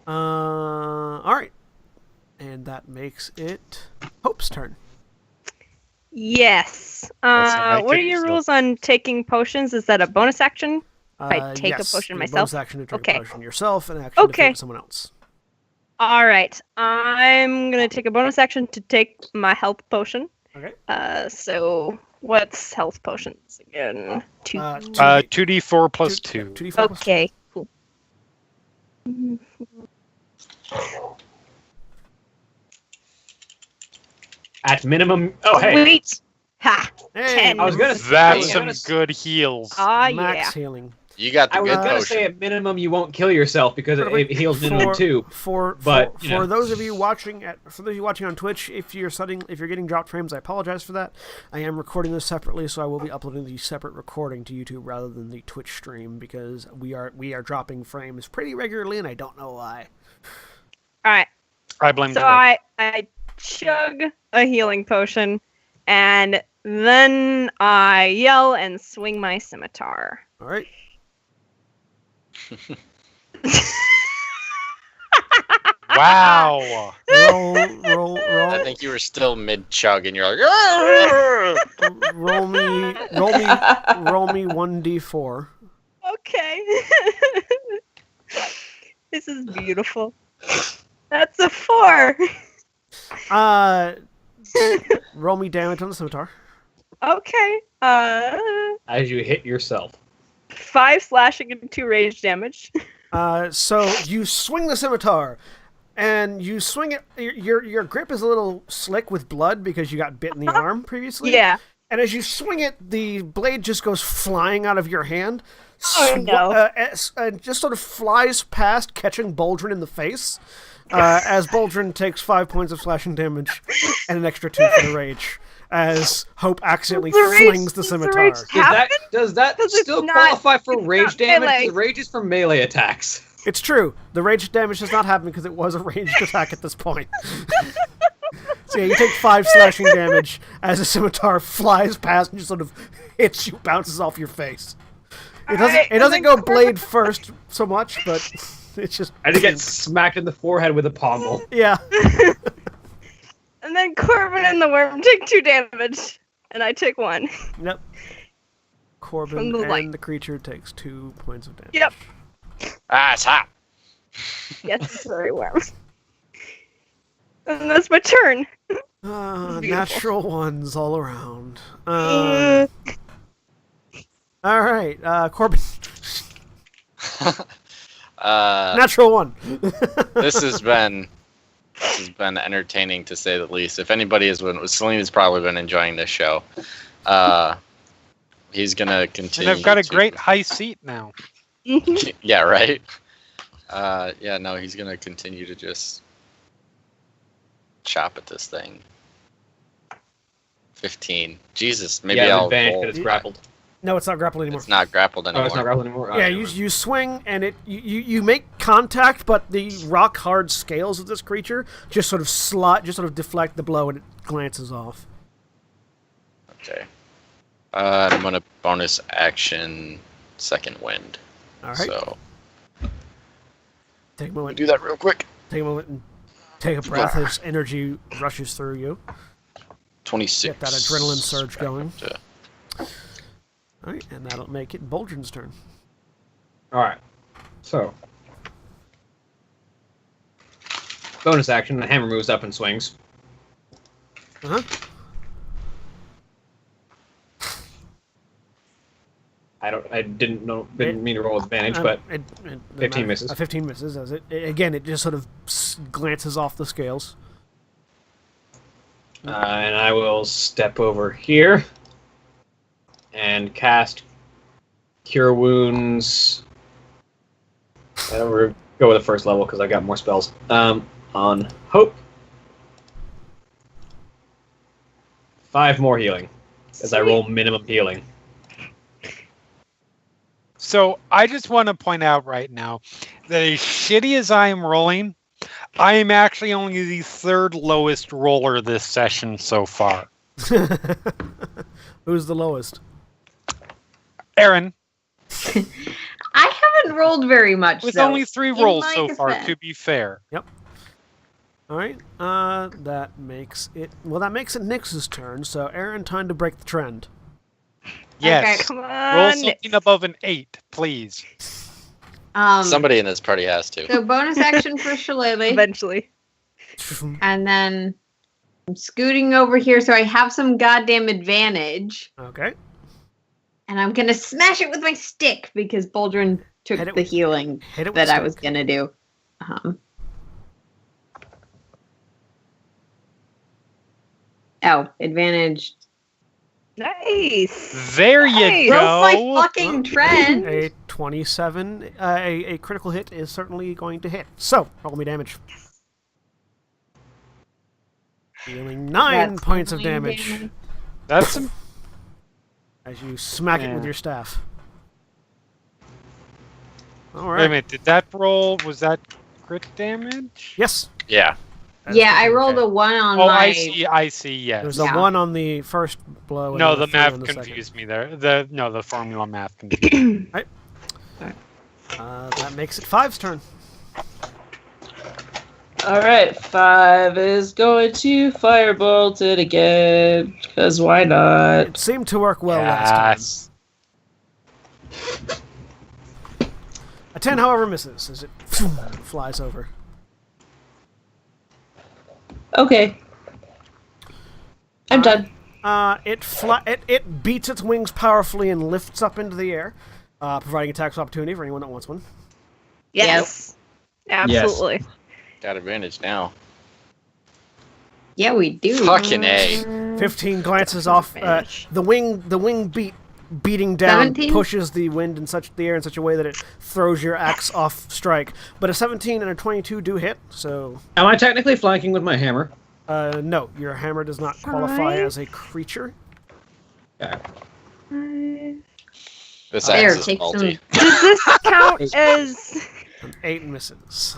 all right. And that makes it Hope's turn. Yes. I What are take your so- rules on taking potions? Is that a bonus action? I take a Yes, potion you have a myself? Bonus action to take Okay. a potion yourself, and action to Okay. take someone else. All right. I'm gonna take a bonus action to take my health potion. Okay. So what's health potions again? Two. 2d4 plus 2. 2d4 plus Okay. Cool. At minimum. Oh, hey. Sweet. Ha. Hey, 10. I was gonna. That's I was some gonna- good heals. Ah, max yeah. healing. You got the I was good gonna potion. say at minimum you won't kill yourself because it heals minimum 2. For those of you watching on Twitch, if you're getting dropped frames, I apologize for that. I am recording this separately, so I will be uploading the separate recording to YouTube rather than the Twitch stream because we are dropping frames pretty regularly, and I don't know why. All right. I blame So the I chug a healing potion, and then I yell and swing my scimitar. All right. Wow. Roll. I think you were still mid-chug, and you're like, roll me 1d4. Okay. This is beautiful. That's a 4. Roll me damage on the scimitar. Okay. As you hit yourself. 5 slashing and 2 rage damage. So you swing the scimitar, and you swing it. Your grip is a little slick with blood because you got bit in the arm previously. Yeah. And as you swing it, the blade just goes flying out of your hand. Oh, no. And just sort of flies past, catching Boldrin in the face. As Boldrin takes 5 points of slashing damage and an extra 2 for the rage. As Hope accidentally flings the scimitar. Does that still qualify for rage damage? The rage is for melee attacks. It's true. The rage damage does not happen because it was a ranged attack at this point. So yeah, you take 5 slashing damage as the scimitar flies past and just sort of hits you, bounces off your face. It doesn't go blade first so much, but it's just... And you get smacked in the forehead with a pommel. Yeah. And then Corbin and the worm take 2 damage, and I take 1. Yep. Corbin and the creature takes 2 points of damage. Yep. ah, it's hot. Yes, it's very warm. And that's my turn. Natural ones all around. All right, Corbin. Natural 1. This has been entertaining to say the least. If anybody has been, Selena's probably been enjoying this show. He's gonna continue. And I've got a great high seat now. Yeah, right. He's gonna continue to just chop at this thing. 15. Jesus, maybe I'll advantage roll. because it's grappled. No, it's not grappled anymore. It's not grappled anymore. Oh, it's not grappled anymore? Yeah, you swing, and you make contact, but the rock-hard scales of this creature just sort of deflect the blow, and it glances off. Okay. I'm gonna bonus action second wind. All right. So Take a moment. do that real quick. Take a moment and take a breath as energy rushes through you. 26. Get that adrenaline surge going. Yeah. All right, and that'll make it Boldrin's turn. Alright. So. Bonus action, the hammer moves up and swings. Uh-huh. I didn't mean to roll with advantage, but 15 misses. 15 misses, as again, it just sort of glances off the scales. And I will step over here and cast Cure Wounds. We'll go with the first level because I got more spells. On Hope. 5 more healing as I roll minimum healing. So I just want to point out right now that as shitty as I am rolling, I am actually only the 3rd lowest roller this session so far. Who's the lowest? Aaron. I haven't rolled very much. With though, only 3 in rolls my so far, defense. to be fair. Yep. All right. That makes it Nyx's turn. So Aaron, time to break the trend. Yes. Okay. Come Roll on. something above an 8, please. Somebody in this party has to. So bonus action for Shillelagh, Eventually. and then I'm scooting over here so I have some goddamn advantage. Okay. And I'm gonna smash it with my stick because Boldrin took Hit it the with- healing Hit it with that I stick. was gonna do. Advantage. Nice. There you Nice. go. Broke my fucking trend. A 27. A critical hit is certainly going to hit. So, roll me damage. Dealing 9 That's points of nine damage That's some. as you smack it with Yeah. your staff. All Wait a right. minute. Did that roll? Was that crit damage? Yes. Yeah. That's Yeah, I okay. rolled a 1 on Oh, my. I see. I see. Yes. There's Yeah. a 1 on the first blow. And No, then a the 3 on math the second. confused me there. The formula math confused me. That makes it 5's turn. All right, 5 is going to firebolt it again, because why not? It seemed to work well last Yes. time. A 10, however, misses as it flies over. Okay. I'm done. It beats its wings powerfully and lifts up into the air, providing attacks opportunity for anyone that wants one. Yes. Absolutely. Got advantage now. Yeah, we do. Fucking A. 15 glances off. The wing beating down 17? pushes the wind in the air in such a way that it throws your axe off strike. But a 17 and a 22 do hit. So Am I technically flanking with my hammer? no, your hammer does not qualify 5? as a creature. Yeah. This There, axe is take multi. Does this count as? An 8 misses.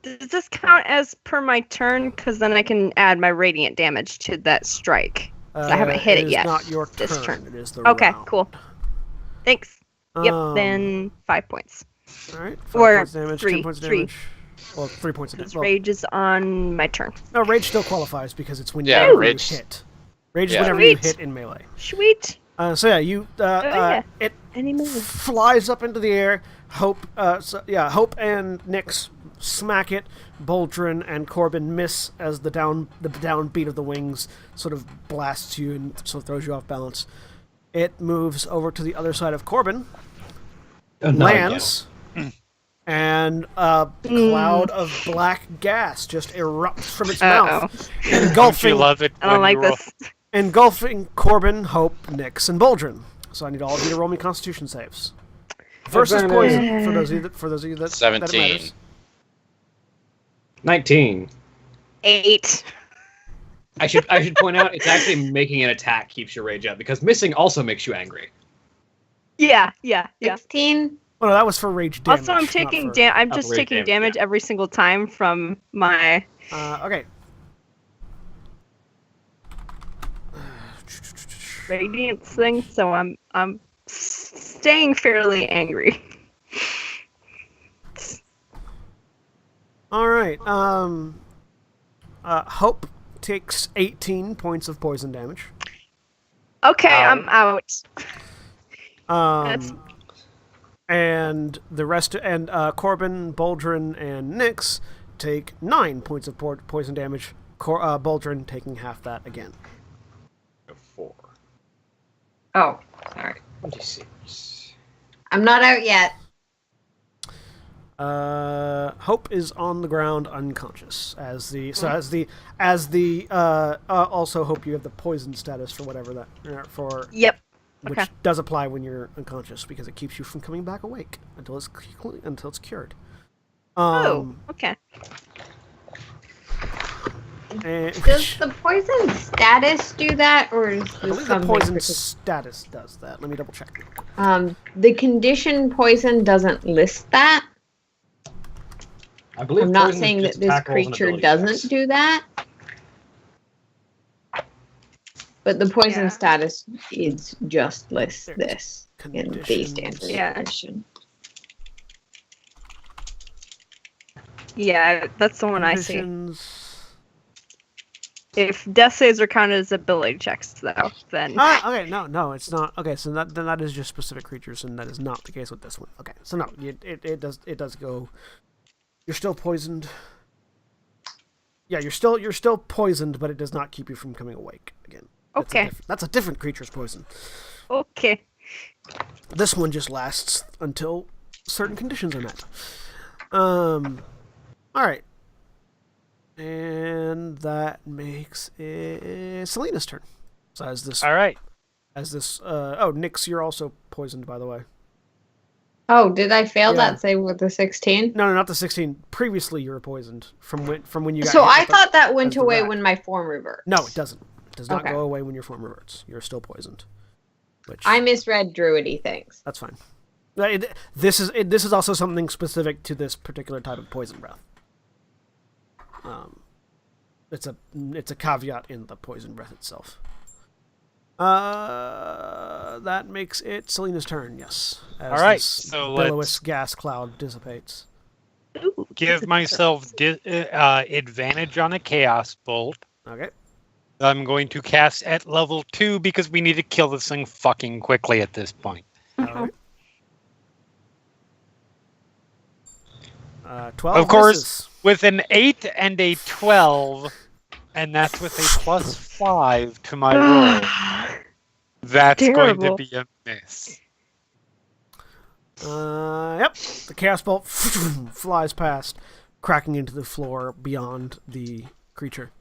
Does this count as per my turn? Because then I can add my radiant damage to that strike. I haven't hit it is yet not your turn. this turn. It is the Okay, round. cool. Thanks. Yep. Um, Then 5 points. All right. 5 or points damage. 10 points of 3. damage. Well, 3 points of Because damage. Well, rage is on my turn. no, rage still qualifies because it's when Yeah, you rage- hit. Rage is Yeah. whenever you Sweet. hit in melee. Sweet. So yeah, you yeah. it Any move. flies up into the air. Hope and Nyx smack it. Boldrin and Corbin miss as the downbeat of the wings sort of blasts you and sort of throws you off balance. It moves over to the other side of Corbin, Oh, no, lands, and a cloud of black gas just erupts from its mouth, Don't you engulfing love it? I don't when like you roll- this. engulfing Corbin, Hope, Nyx, and Boldrin. So I need all of you to roll me Constitution saves. Versus poison for those of you that that it 17. matters. 19. 8. I should point out it's actually making an attack keeps your rage up because missing also makes you angry. Yeah. 16. Oh no, that was for rage damage. Also, I'm not taking for- I'm not just rage taking damage, damage yeah. every single time from my Okay. radiance thing, so I'm staying fairly angry. All right. Hope takes 18 points of poison damage. Okay, Ow. I'm out. That's... And the rest, and Corbin, Boldrin, and Nyx take 9 points of poison damage. Boldrin taking half that again. 4. Oh, sorry. 26. I'm not out yet. Hope is on the ground unconscious also Hope you have the poison status for whatever that for Yep. which Okay. does apply when you're unconscious because it keeps you from coming back awake until it's cured. Okay. And, Does the poison status do that, or is I this believe the something poison partic- status does that. Let me double check. The condition poison doesn't list that. I believe I'm not poison is saying just that this attack rolls and creature ability doesn't checks. do that. But the poison Yeah. status is just lists There's this in the conditions. standard Yeah. edition. Yeah, that's the one I see. Conditions. If death saves are counted as ability checks, though, then Okay, no, it's not. Okay, so then that is just specific creatures, and that is not the case with this one. Okay, so no, it does go. You're still poisoned. Yeah, you're still poisoned, but it does not keep you from coming awake again. Okay. That's a different creature's poison. okay. This one just lasts until certain conditions are met. All right. And that makes it Selena's turn. So All right. Nyx, you're also poisoned, by the way. Oh, did I fail Yeah. that save with the 16? No, not the 16. Previously, you were poisoned from when you got So hit I with the- thought that as went the away rat. when my form reversed. No, it doesn't. It does not Okay. go away when your form reverts. You're still poisoned. Which I misread druidy things. that's fine. This is also something specific to this particular type of poison breath. It's a caveat in the poison breath itself. That makes it Selena's turn. Yes. As All right, this so billows gas cloud dissipates. give myself advantage on a chaos bolt. Okay. I'm going to cast at level 2 because we need to kill this thing fucking quickly at this point. All right. 12 Of course, misses. with an 8 and a 12, and that's with a +5 to my roll. That's going to Terrible. be a miss. Yep. The chaos bolt flies past, cracking into the floor beyond the creature.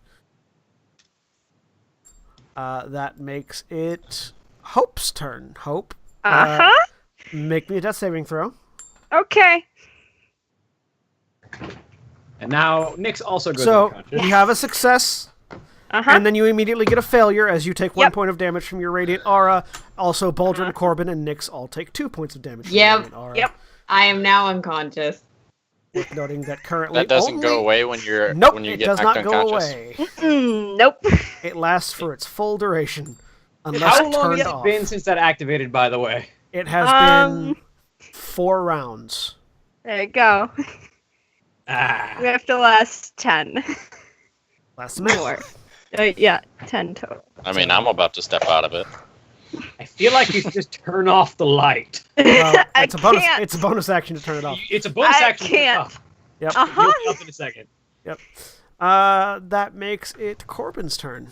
That makes it Hope's turn. Hope, make me a death saving throw. Okay. And now Nyx also goes So unconscious. you have a success, and then you immediately get a failure as you take 1 Yep. point of damage from your radiant aura. Also, Baldrin, Corbin, and Nyx all take 2 points of damage from Yep. your radiant aura. Yep. I am now unconscious. Worth noting that currently That doesn't go only- away when you're Nope, when you it get does knocked not go unconscious. away. Nope. It lasts for its full duration, unless How it's long turned has it off. been since that activated, by the way? It has been Um, 4 rounds. There you go. Ah. We have to last 10 Last minute. more. Yeah, 10 total. I mean, I'm about to step out of it. I feel like you should just turn off the light. Well, I it's a bonus. can't. It's a bonus action to turn it off. It's a bonus I action. can't. Yep. You'll be up in a second. Yep. That makes it Corbin's turn,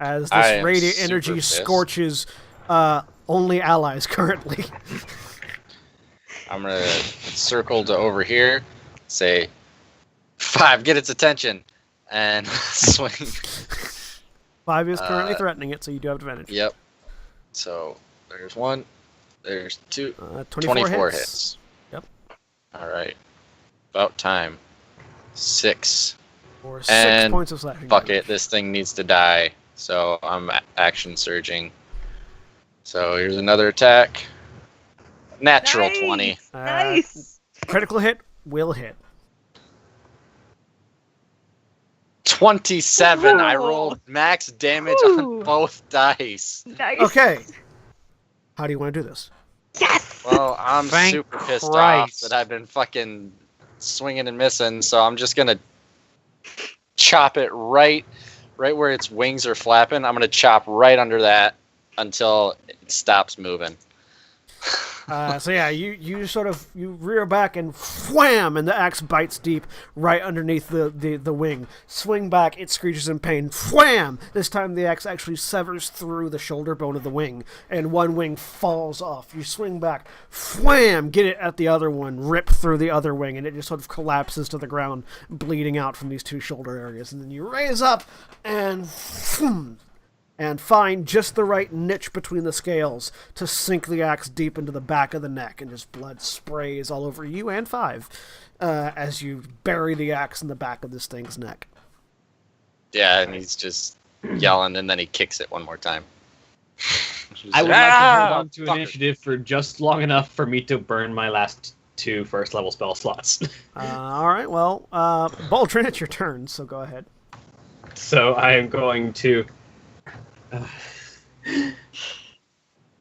as I this am radiant super energy pissed. scorches only allies currently. I'm gonna circle to over here, say 5, get its attention, and swing. 5 is currently threatening it, so you do have advantage. Yep. So there's 1, there's 2, 24 24 hits. hits. Yep. All right. About time. 6. For 6 And points of slashing. Fuck damage. it, this thing needs to die. So I'm action surging. So here's another attack. Natural Nice. 20. Nice. Critical hit will hit. 27. I Ooh. rolled max damage Ooh. on both dice. Nice. Okay. How do you want to do this? Yes. Well, I'm Thank super pissed off Christ. that I've been fucking swinging and missing, so I'm just gonna chop it right where its wings are flapping. I'm gonna chop right under that until it stops moving. So yeah, you sort of you rear back and wham, and the axe bites deep right underneath the wing. Swing back, it screeches in pain. Wham! This time the axe actually severs through the shoulder bone of the wing, and one wing falls off. You swing back, wham! Get it at the other one, rip through the other wing, and it just sort of collapses to the ground, bleeding out from these 2 shoulder areas. And then you raise up and find just the right niche between the scales to sink the axe deep into the back of the neck, and just blood sprays all over you and 5 as you bury the axe in the back of this thing's neck. Yeah, and he's just yelling, and then he kicks it one more time. I would like to hold on to fucker. initiative for just long enough for me to burn my last 2 first level spell slots. All right, well, Baldrin, it's your turn, so go ahead. So I am going to.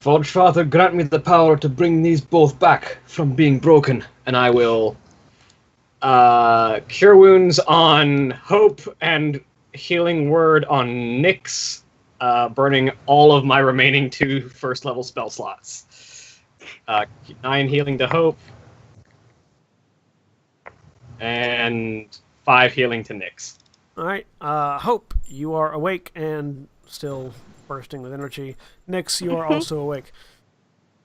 Forge Father, grant me the power to bring these both back from being broken, and I will cure wounds on Hope and healing word on Nyx, burning all of my remaining 2 first level spell slots. 9 healing to Hope, and 5 healing to Nyx. All right, Hope, you are awake and still bursting with energy. Nyx, you are also awake.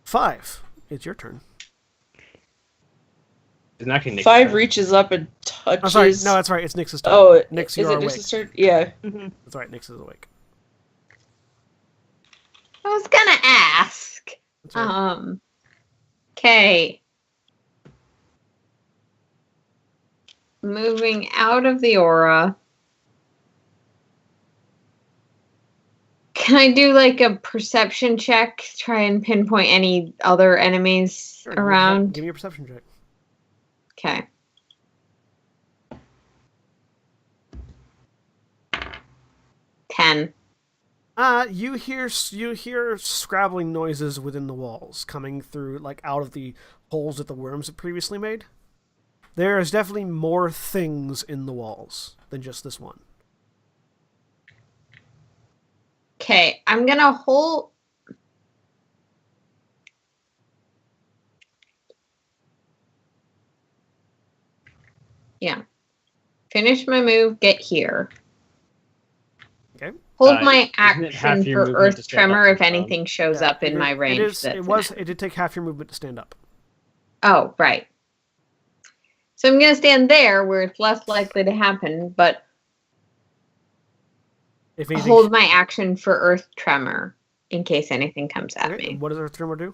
5, it's your turn. Isn't actually Nyx's 5 turn. reaches up and touches. Oh, sorry, no, that's right, it's Nyx's turn. Oh, Nyx, is you are it awake. Nyx's turn? Yeah. That's right, Nyx is awake. I was gonna ask. That's right. Okay. moving out of the aura. Can I do like a perception check? Try and pinpoint any other enemies Sure, around? Give me a perception check. Okay. Ten. You hear scrabbling noises within the walls coming through, like out of the holes that the worms had previously made. There is definitely more things in the walls than just this one. Okay, I'm gonna hold. Yeah. Finish my move, get here. Okay. Hold my isn't it half action your for movement to Earth stand up Tremor and if down? anything shows Yeah, up in my range. It did take half your movement to stand up. Oh, right. So I'm gonna stand there where it's less likely to happen, but If anything, hold my action for Earth Tremor in case anything comes at okay, me. what does Earth Tremor do?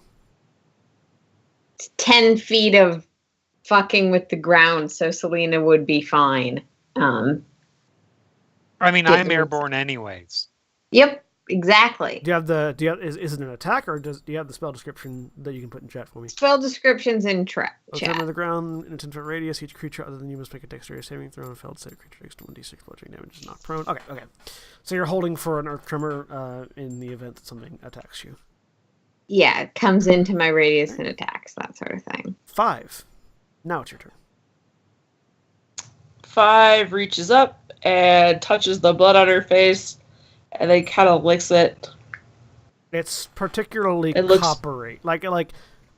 It's 10 feet of fucking with the ground, so Selena would be fine. I mean, Get I'm me- airborne anyways. Yep, exactly. Is it an attack, or do you have the spell description that you can put in chat for me? Spell descriptions in Earth chat. Tremor on the ground in a 10-foot radius. Each creature other than you must make a dexterity saving throw and failed save. Creature takes 1d6 bludgeoning damage, is knocked prone. Okay. So you're holding for an Earth Tremor in the event that something attacks you. Yeah, it comes into my radius and attacks, that sort of thing. 5. Now it's your turn. 5 reaches up and touches the blood on her face, and then kind of licks it. It's particularly It looks- coppery, like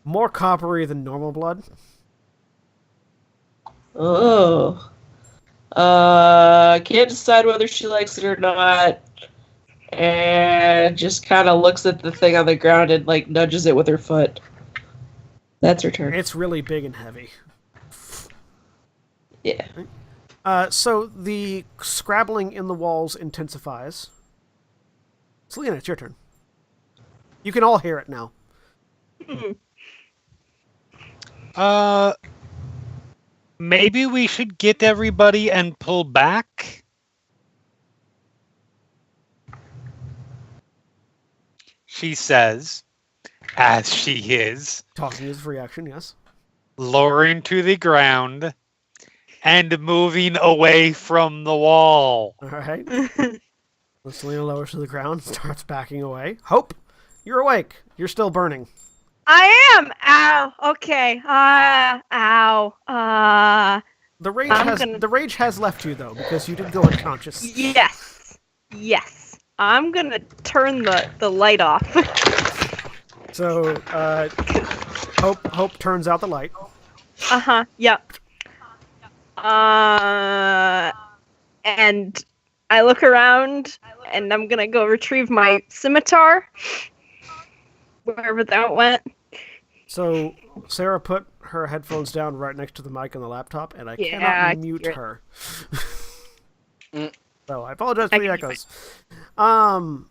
more coppery than normal blood. Oh. Can't decide whether she likes it or not. And just kind of looks at the thing on the ground and like nudges it with her foot. That's her turn. It's really big and heavy. Yeah. So the scrabbling in the walls intensifies. Selena, it's your turn. You can all hear it now. Maybe we should get everybody and pull back. She says, as she is, Tossing is free action, yes. lowering to the ground and moving away from the wall. All right. Selena lowers to the ground, starts backing away. Hope, you're awake. You're still burning. I am. Ow. Okay. Ow. The I'm rage has left you though, because you did go unconscious. Yes. I'm gonna turn the light off. So Hope turns out the light. Yep. And I look around, and I'm gonna go retrieve my scimitar, wherever that went. So Sarah put her headphones down right next to the mic on the laptop, and I Yeah, cannot I mute hear it. her. Mm. So I apologize for I the can hear echoes. All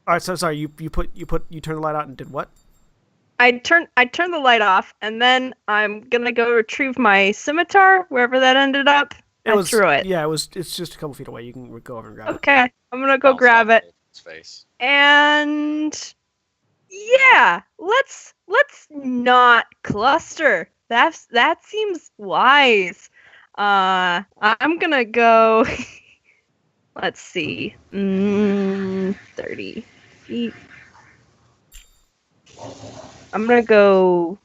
right. So sorry. You turned the light out and did what? I turned the light off, and then I'm gonna go retrieve my scimitar, wherever that ended up. I threw it. Yeah, it's just a couple feet away. You can go over and grab it. Okay, I'm gonna go grab it. His face. And yeah, let's not cluster. That seems wise. I'm gonna go. Let's see. 30 feet. I'm gonna go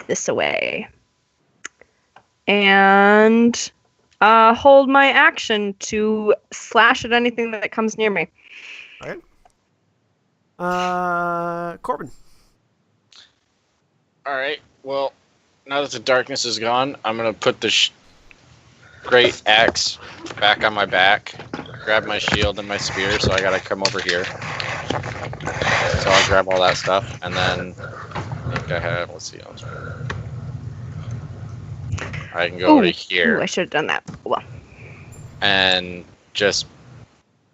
this away. And hold my action to slash at anything that comes near me. All right. Corbin. All right. Well, now that the darkness is gone, I'm gonna put the great axe back on my back, grab my shield and my spear. So I gotta come over here. So I'll grab all that stuff, and then I think I have. Let's see. I can go over here. Ooh, I should have done that. Well, And just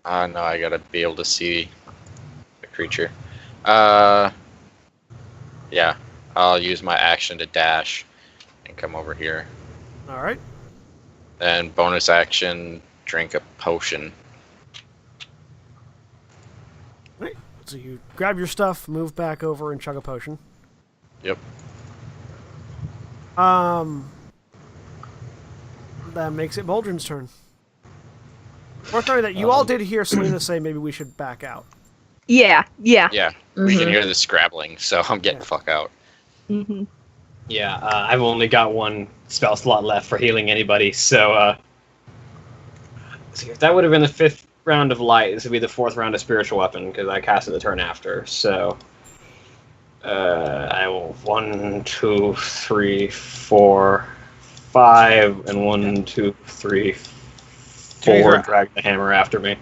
no, I gotta be able to see the creature. Yeah, I'll use my action to dash and come over here. All right. And bonus action, drink a potion. Right. So you grab your stuff, move back over, and chug a potion. Yep. That makes it Boldrin's turn. Worth noting that you all did hear Selena say maybe we should back out. Yeah. Yeah, we can Mhm. hear the scrabbling, so I'm getting the fuck out. Mm-hmm. Yeah, I've only got one spell slot left for healing anybody, so see, if that would have been the 5th round of light, this would be the 4th round of spiritual weapon, because I cast it the turn after, so I will 1, 2, 3, 4, 5, and 1, 2, 3, 4 drag the hammer after me.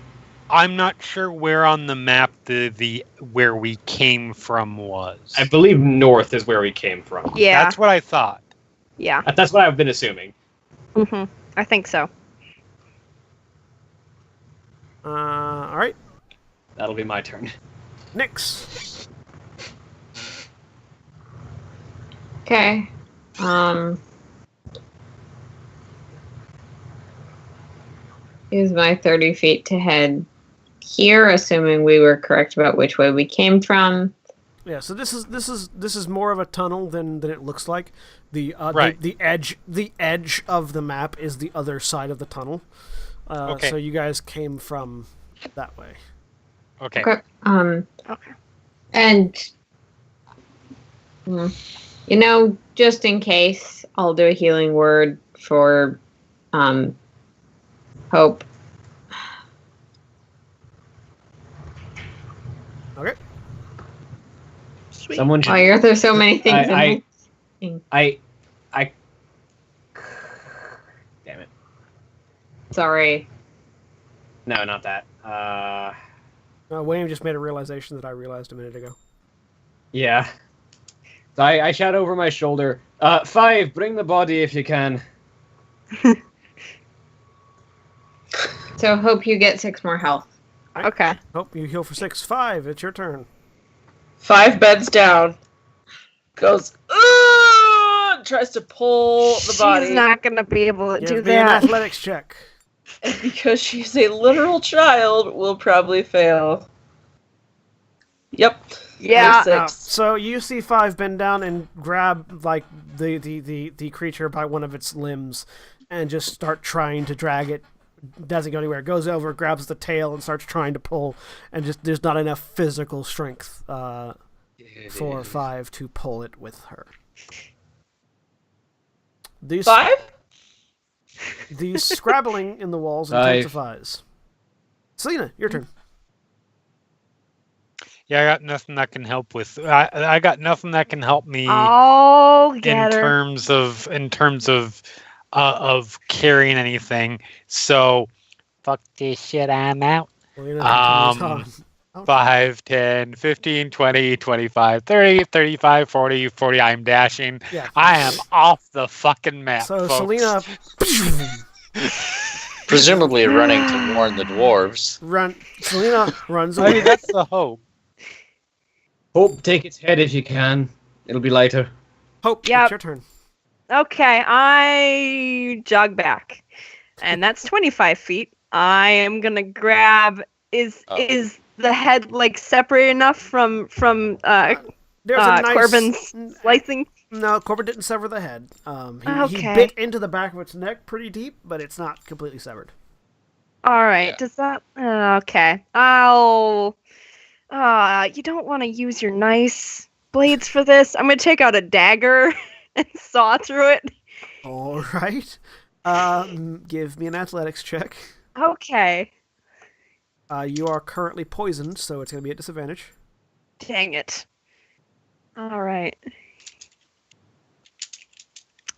I'm not sure where on the map the where we came from was. I believe north is where we came from. Yeah. That's what I thought. Yeah. That's what I've been assuming. Mm-hmm. I think so. All right. That'll be my turn. Nyx. Okay. Use my 30 feet to head here, assuming we were correct about which way we came from. Yeah. So this is more of a tunnel than it looks like. Right. The edge of the map is the other side of the tunnel. Okay. So you guys came from that way. Okay. Okay. Okay. And just in case, I'll do a healing word for Hope. Okay. Sweet. Someone should. Oh, there's so many things I- in I. Damn it. Sorry. No, not that. William just made a realization that I realized a minute ago. Yeah. So I shout over my shoulder. 5, bring the body if you can. So Hope you get 6 more health. Okay. Hope you heal for 6. 5. It's your turn. 5 beds down. Goes, "Ugh!" Tries to pull the body. She's not gonna be able to do Give me an that. athletics check. And because she's a literal child, will probably fail. Yep. Yeah. Six. So you see 5 bend down and grab like the creature by one of its limbs, and just start trying to drag it. Doesn't go anywhere. Goes over, grabs the tail, and starts trying to pull. And just there's not enough physical strength for 5 to pull it with her. These 5? the scrabbling in the walls 5. intensifies. Selena, your turn. Yeah, I got nothing that can help with. I got nothing that can help me Oh, in get her. terms of carrying anything. So, fuck this shit. I'm out. Selena continues on. 5, 10, 15, 20, 25, 30, 35, 40, 40. I'm dashing. Yeah. I am off the fucking map. So folks. Selena Presumably running to warn the dwarves. Selena runs I away. mean, that's the hope. Hope, take its head if you can. It'll be lighter. Hope, Yep. it's your turn. Okay, I jog back, and that's 25 feet. I am gonna grab. Is the head like separate enough from There's a nice Corbin's slicing? No, Corbin didn't sever the head. He Okay. bit into the back of its neck pretty deep, but it's not completely severed. All right. Yeah. Does that? Okay. I'll. You don't want to use your nice blades for this. I'm gonna take out a dagger and saw through it. All right. Give me an athletics check. Okay. You are currently poisoned, so it's going to be at disadvantage. Dang it. All right.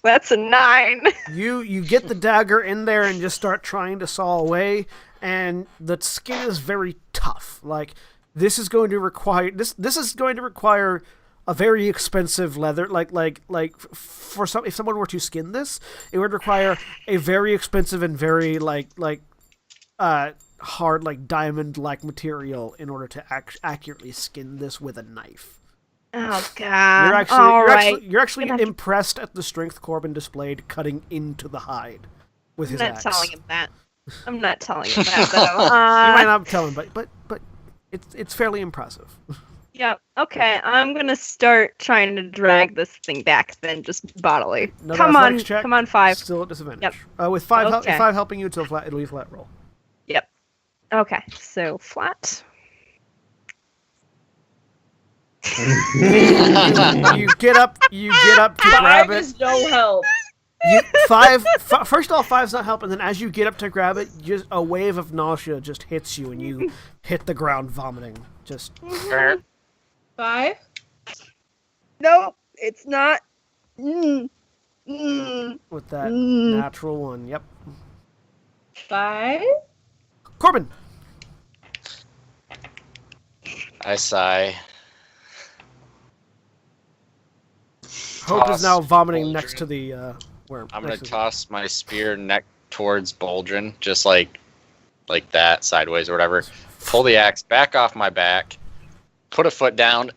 That's a 9. You get the dagger in there and just start trying to saw away, and the skin is very tough. Like this is going to require a very expensive leather. For some, if someone were to skin this, it would require a very expensive and very hard, like diamond-like material in order to accurately skin this with a knife. Oh God! You're actually Gonna have to- impressed at the strength Corbin displayed cutting into the hide. with I'm his not axe. telling him that. I'm not telling him that though. You might not tell him, but it's fairly impressive. Yeah. Okay. I'm gonna start trying to drag this thing back then, just bodily. Another Come on, athletics check, come on, 5. Still at disadvantage. Yep. With 5 Okay. 5 helping you, it'll be a flat roll. Yep. Okay. So flat. You get up to grab 5 it. is no help. First off, 5's not helping. Then as you get up to grab it, just a wave of nausea just hits you, and you hit the ground vomiting. Just 5? No, it's not. Mm. Mm. with that Mm. natural 1. Yep. 5? Corbin. I sigh. Hope is Toss now vomiting Boldrin. next to the worm. I'm gonna next to the- toss my spear neck towards Boldrin, just like that, sideways or whatever. Pull the axe back off my back, put a foot down,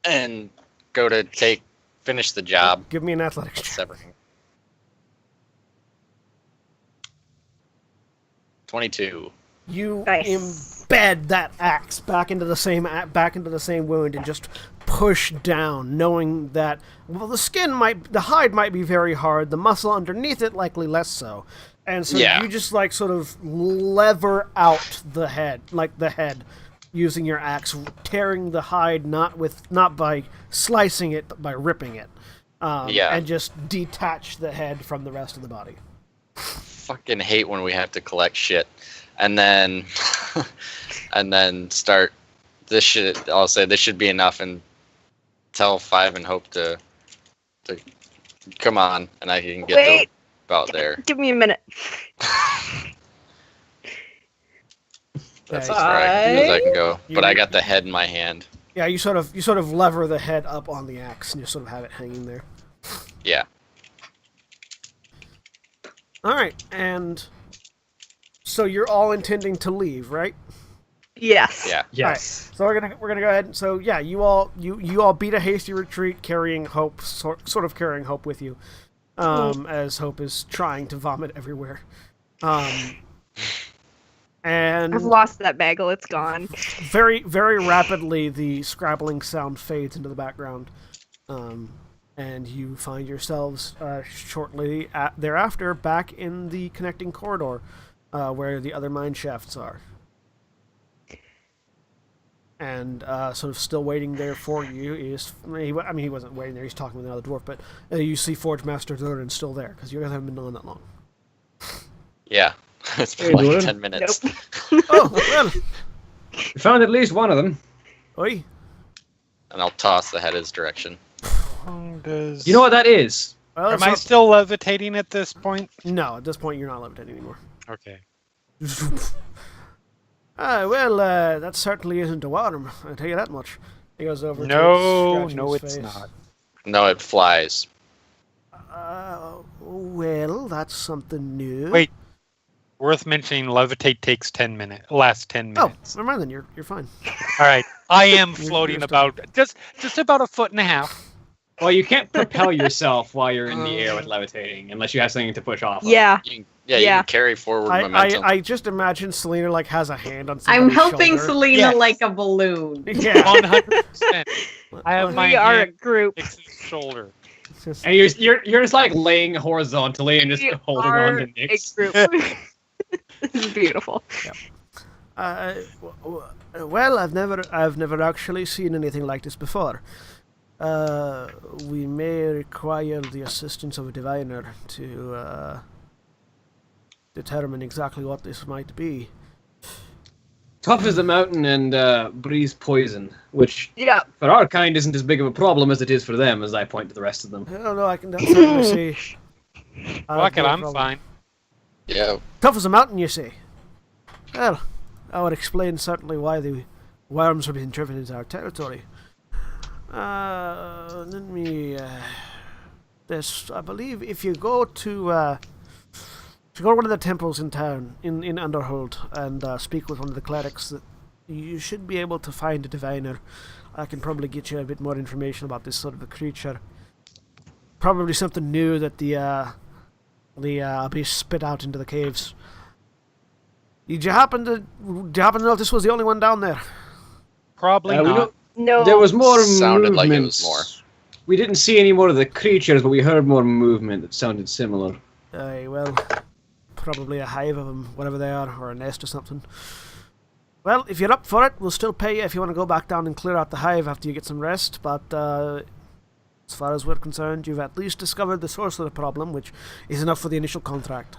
and go to finish the job. Give me an athletics check. Severing. 22. You Nice. embed that axe back into the same wound and just push down, knowing that the hide might be very hard, the muscle underneath it likely less so, and so Yeah. you just like sort of lever out the head, using your axe, tearing the hide not by slicing it but by ripping it, and just detach the head from the rest of the body. Fucking hate when we have to collect shit, and then start. I'll say this should be enough, and tell 5 and Hope to come on, and I can get Wait. about there. Give me a minute. That's Yeah, as far as I can go. You- But I got the head in my hand. Yeah, you sort of lever the head up on the axe and you sort of have it hanging there. Yeah. All right, and so you're all intending to leave, right? Yes. Yeah. Yes. So we're gonna go ahead. So yeah, you all beat a hasty retreat, carrying Hope, sort of carrying Hope with you, as Hope is trying to vomit everywhere. And I've lost that bagel. It's gone. very very rapidly the scrabbling sound fades into the background, and you find yourselves shortly thereafter back in the connecting corridor, where the other mine shafts are. And sort of still waiting there for you is... he wasn't waiting there, he's talking with another dwarf, but you see Forge Master Thorin still there, because you guys haven't been on that long. Yeah. It's been Hey, like Dylan. 10 minutes. Oh, well, We found at least one of them. oi. And I'll toss the head his direction. You know what that is? Well, Am it's I not- still levitating at this point? No, at this point you're not levitating anymore. Okay. That certainly isn't a worm, I'll tell you that much. He goes over No, to it, no, scratching his it's face. not. No, it flies. Well, that's something new. Wait. Worth mentioning, levitate takes 10 minutes. Last 10 Oh, minutes. never mind then, you're fine. All right. I am You're floating still- about just about a foot and a half. Well, you can't propel yourself while you're in the air with levitating, unless you have something to push off of. Yeah. You Yeah. can carry forward momentum. I just imagine Selena like has a hand on I'm somebody's helping shoulder. Selena Yes. like a balloon. Yeah. 100%. I have my We are a hand group. next to his shoulder. It's just- And you're just like laying horizontally and just We holding are on to a Nyx. group. This is beautiful. Well, I've never actually seen anything like this before. We may require the assistance of a diviner to determine exactly what this might be. Tough as a mountain and breathes poison, which Yeah. for our kind isn't as big of a problem as it is for them, as I point to the rest of them. I don't know. I can certainly see. Fuck it, no I'm problem. fine. Yeah. Tough as a mountain, you see. Well, I would explain certainly why the worms are being driven into our territory. Let me. There's, I believe, if you go to one of the temples in town, in Underhold, and speak with one of the clerics, that you should be able to find a diviner. I can probably get you a bit more information about this sort of a creature. Probably something new that the be spit out into the caves. Did you happen to know if this was the only one down there? Probably We not. don't- No. There was more Sounded movement. like it was more. We didn't see any more of the creatures, but we heard more movement that sounded similar. Aye, well, probably a hive of them, whatever they are, or a nest or something. Well, if you're up for it, we'll still pay you if you want to go back down and clear out the hive after you get some rest, but as far as we're concerned, you've at least discovered the source of the problem, which is enough for the initial contract.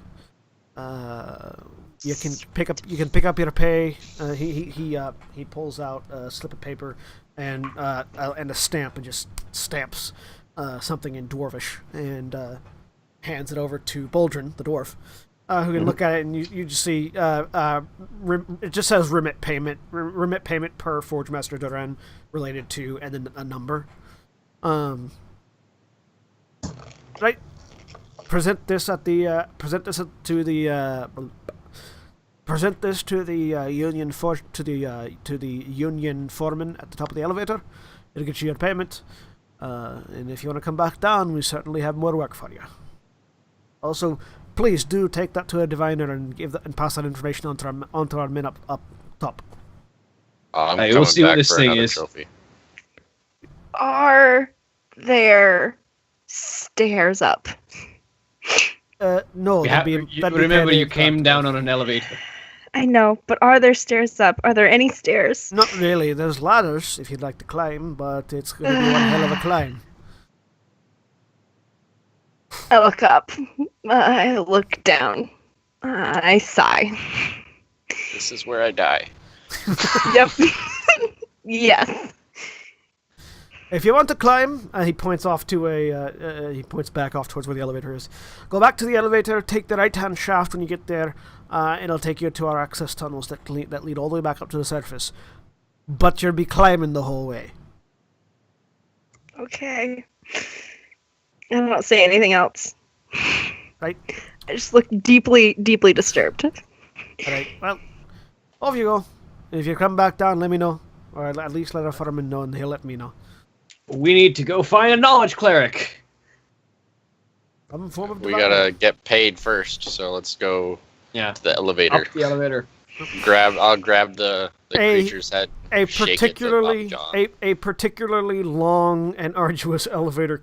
You can pick up your pay. He pulls out a slip of paper and a stamp and just stamps something in Dwarvish and hands it over to Boldrin, the dwarf, who can look at it, and you just see it just says remit payment per Forge Master Duran related to, and then a number. Right. Present this to the union foreman at the top of the elevator. It'll get you your payment. And if you want to come back down, we certainly have more work for you. Also, please do take that to a diviner and pass that information onto our men up top. I'm Hey, coming we'll see what back this for thing another is. trophy. Are there stairs up? No, that'd be remember, you payday came for- down on an elevator. I know, but are there stairs up? Are there any stairs? Not really. There's ladders if you'd like to climb, but it's going to be one hell of a climb. I look up. I look down. I sigh. This is where I die. Yep. Yes. If you want to climb, he points off to he points back off towards where the elevator is. Go back to the elevator, take the right-hand shaft when you get there. It'll take you to our access tunnels that lead all the way back up to the surface. But you'll be climbing the whole way. Okay. I don't say anything else. Right? I just look deeply, deeply disturbed. Alright, well, off you go. If you come back down, let me know. Or at least let our fireman know, and he'll let me know. We need to go find a knowledge cleric. Some form of We diviner. gotta get paid first, so let's go Yeah. to the elevator. Up the elevator. I'll grab the creature's head. A shake it to particularly Papa John. a particularly long and arduous elevator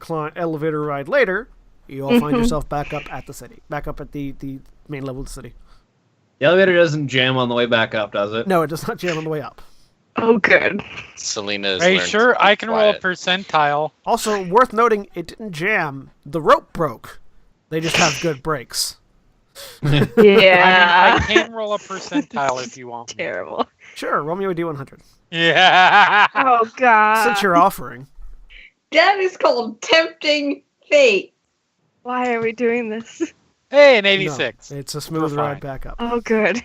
ride later, you all find yourself back up at the city, back up at the main level of the city. The elevator doesn't jam on the way back up, does it? No, it does not jam on the way up. Oh, good. Selena. Are you sure I can roll a percentile? Also, worth noting, it didn't jam. The rope broke. They just have good brakes. Yeah. I can roll a percentile if you want. Terrible. Sure, roll me a D100. Yeah. Oh, God. Since you're offering. That is called tempting fate. Why are we doing this? Hey, an No, 86. it's a smooth We're ride fine. back up. Oh, good.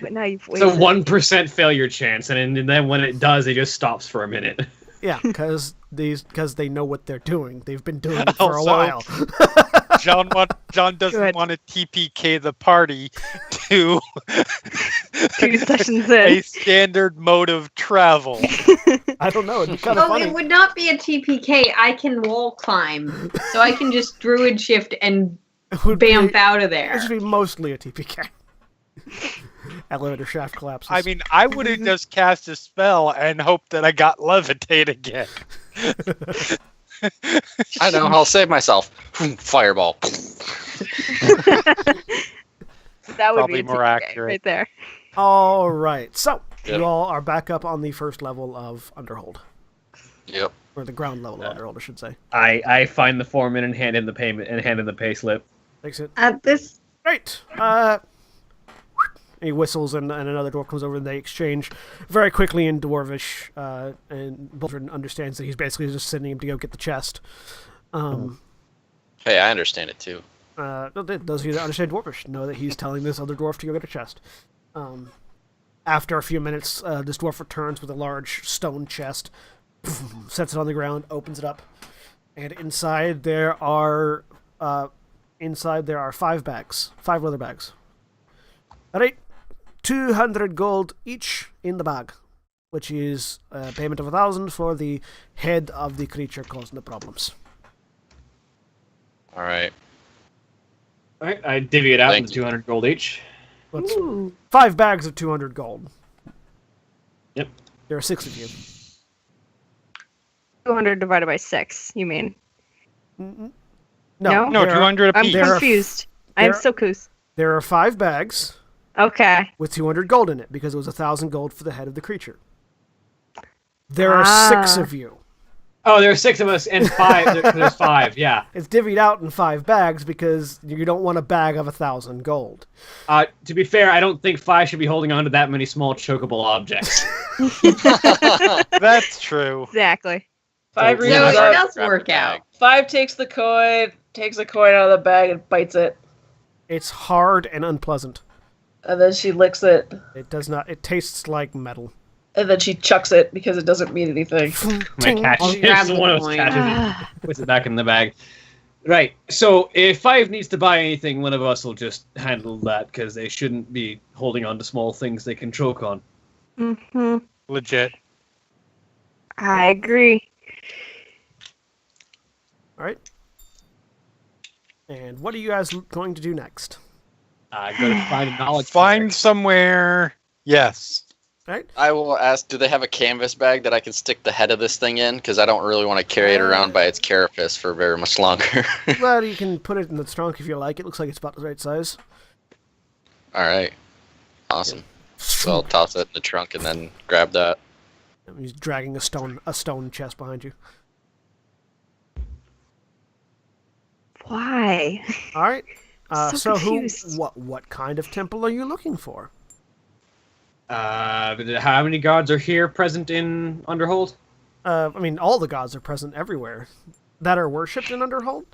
But now you've It's a wasted. 1% failure chance, and then when it does, it just stops for a minute. Yeah, because they know what they're doing. They've been doing it for a Also- while. John doesn't Good. want to TPK the party to 2 sessions a in. standard mode of travel. I don't know. It'd be kind of Oh, funny. it would not be a TPK. I can wall climb, so I can just druid shift and It would be- bamf out of there. It should be mostly a TPK. Elevator shaft collapses. I mean, I would have just cast a spell and hoped that I got levitate again. I know. I'll save myself. Fireball. That would Probably be a more TPK accurate. right there. All right. So Yep. you all are back up on the first level of Underhold, Yep. or the ground level of Underhold, I should say. I find the foreman and hand him the payment and hand him the pay slip. Takes it. At this, Right. He whistles, and another dwarf comes over, and they exchange very quickly in Dwarvish. And Boldrin understands that he's basically just sending him to go get the chest. Hey, I understand it too. Those of you that understand Dwarvish know that he's telling this other dwarf to go get a chest. After a few minutes, this dwarf returns with a large stone chest, sets it on the ground, opens it up, and inside there are 5 bags, 5 leather bags. All right, 200 gold each in the bag, which is a payment of 1,000 for the head of the creature causing the problems. All right. All right, I divvy it out Thank into you. 200 gold each. What's Ooh. 5 bags of 200 gold? Yep. There are 6 of you. 200 divided by 6, you mean? No, No? No, there are- 200 I'm apiece. There are- confused. I am there- so confused. There are 5 bags Okay. with 200 gold in it because it was 1,000 gold for the head of the creature. There are 6 of you. Oh, there are 6 of us and 5. There's 5. Yeah. It's divvied out in 5 bags because you don't want a bag of 1,000 gold. To be fair, I don't think 5 should be holding on to that many small chokeable objects. That's true. Exactly. 5 So So reasons it Grab does the work bag. out. 5 takes the coin out of the bag and bites it. It's hard and unpleasant. And then she licks it. It does not. It tastes like metal. And then she chucks it because it doesn't mean anything. My cat I'll grab the one of those coin. catches it, puts it back in the bag. Right. So if 5 needs to buy anything, one of us will just handle that because they shouldn't be holding on to small things they can choke on. Mm-hmm. Legit. I agree. All right. And what are you guys going to do next? Go to find a knowledge. Find somewhere. Yes. Right. I will ask, do they have a canvas bag that I can stick the head of this thing in? Because I don't really want to carry it around by its carapace for very much longer. Well, you can put it in the trunk if you like. It looks like it's about the right size. All right. Awesome. So I'll toss it in the trunk and then grab that. He's dragging a stone chest behind you. Why? All right. So So confused. what kind of temple are you looking for? How many guards are here present in Underhold? I mean, all the gods are present everywhere that are worshipped in Underhold.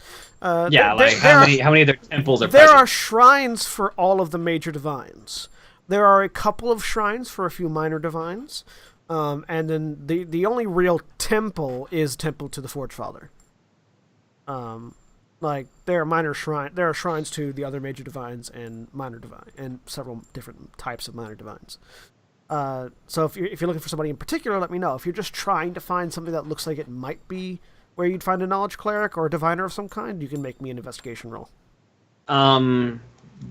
Yeah, there- like there how are- many of their temples are There present? are shrines for all of the major divines. There are a couple of shrines for a few minor divines, and then the only real temple is temple to the Forge Father. Like there are shrines to the other major divines and minor divine, and several different types of minor divines. So if you're looking for somebody in particular, let me know. If you're just trying to find something that looks like it might be where you'd find a knowledge cleric or a diviner of some kind, you can make me an investigation roll.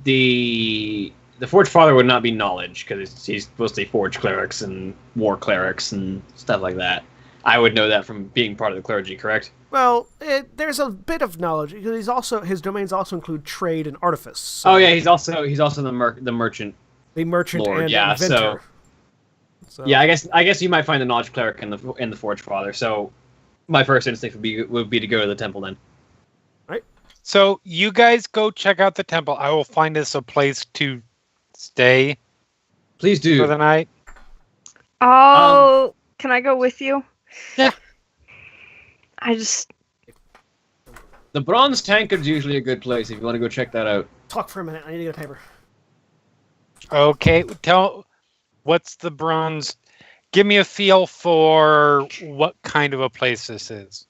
The Forge Father would not be knowledge because he's mostly Forge clerics and war clerics and stuff like that. I would know that from being part of the clergy, correct? Well, there's a bit of knowledge because his domains also include trade and artifice. So Oh yeah, he's also the merchant. the merchant Lord, and yeah, inventor. So, Yeah, I guess you might find the knowledge cleric in the Forge Father. So my first instinct would be to go to the temple then. So you guys go check out the temple. I will find us a place to stay Please do. for the night. Oh, can I go with you? Yeah. The Bronze Tankard's usually a good place if you want to go check that out. talk for a minute. I need to get a paper. Okay, what's the bronze? Give me a feel for what kind of a place this is.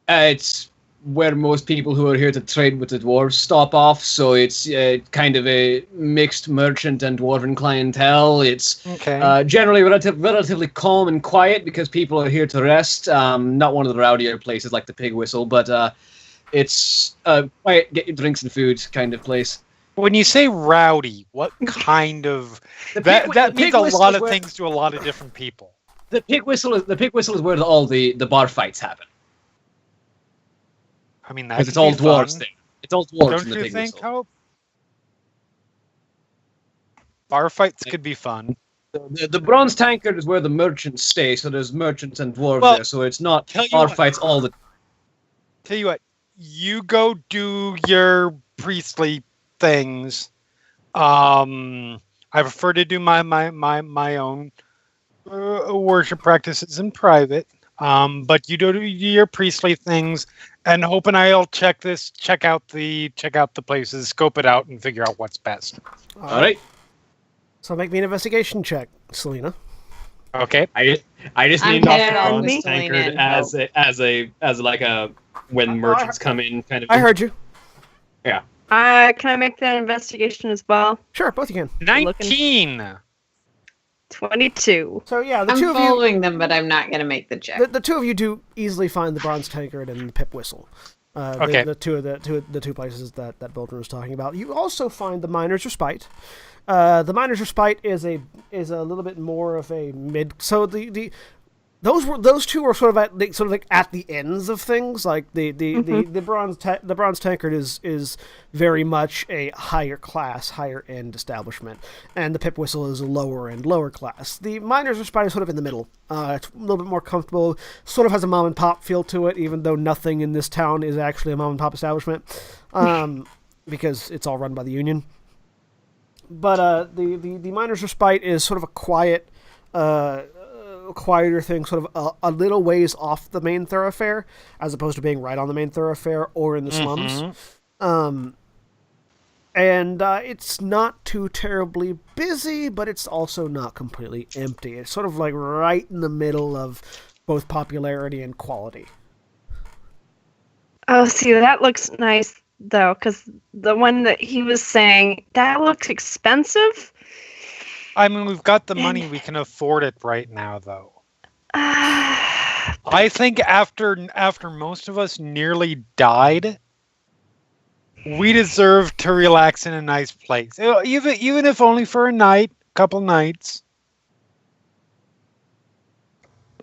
It's where most people who are here to trade with the dwarves stop off, so it's kind of a mixed merchant and dwarven clientele. It's Okay. generally relatively calm and quiet because people are here to rest. Not one of the rowdier places like the Pig Whistle, but it's a quiet, get your drinks and food kind of place. When you say rowdy, what kind of that means a lot of things to a lot of different people. The Pig Whistle is where all the bar fights happen. I mean, that Because it's could all be dwarves fun. thing. It's all dwarves Don't in the you Pig think, Whistle. Hope? Bar fights could be fun. The Bronze Tankard is where the merchants stay, so there's merchants and dwarves Well, there, so it's not tell you bar what. fights all the Tell you what, you go do your priestly things. I prefer to do my own worship practices in private. But you do your priestly things, and Hope and I'll check out the places, scope it out, and figure out what's best. All right. So make me an investigation check, Selena. Okay. I just I'm named off the headed on Bronze me. Tankard Selena. as like a when merchants come in kind of. I heard you. Can I make that investigation as well? Sure, both you can. 19. 22. So yeah, the I'm two of you. following them, but I'm not going to make the check. The two of you do easily find the Bronze Tankard and the Pip Whistle. Okay. The two places that Boldrin was talking about. You also find the Miner's Respite. The Miner's Respite is a little bit more of a mid. So those two were sort of like at the ends of things. Like the bronze tankard is very much a higher class, higher end establishment, and the Pip Whistle is a lower end, lower class. The Miner's Respite is sort of in the middle. It's a little bit more comfortable. Sort of has a mom and pop feel to it, even though nothing in this town is actually a mom and pop establishment, because it's all run by the union. But the Miner's Respite is sort of a quiet. Quieter thing, sort of a little ways off the main thoroughfare, as opposed to being right on the main thoroughfare or in the slums. And it's not too terribly busy, but it's also not completely empty. It's sort of like right in the middle of both popularity and quality. Oh, see, that looks nice, though, because the one that he was saying, that looks expensive. I mean, we've got the money. We can afford it right now, though. I think after most of us nearly died, we deserve to relax in a nice place. Even if only for a night, couple nights.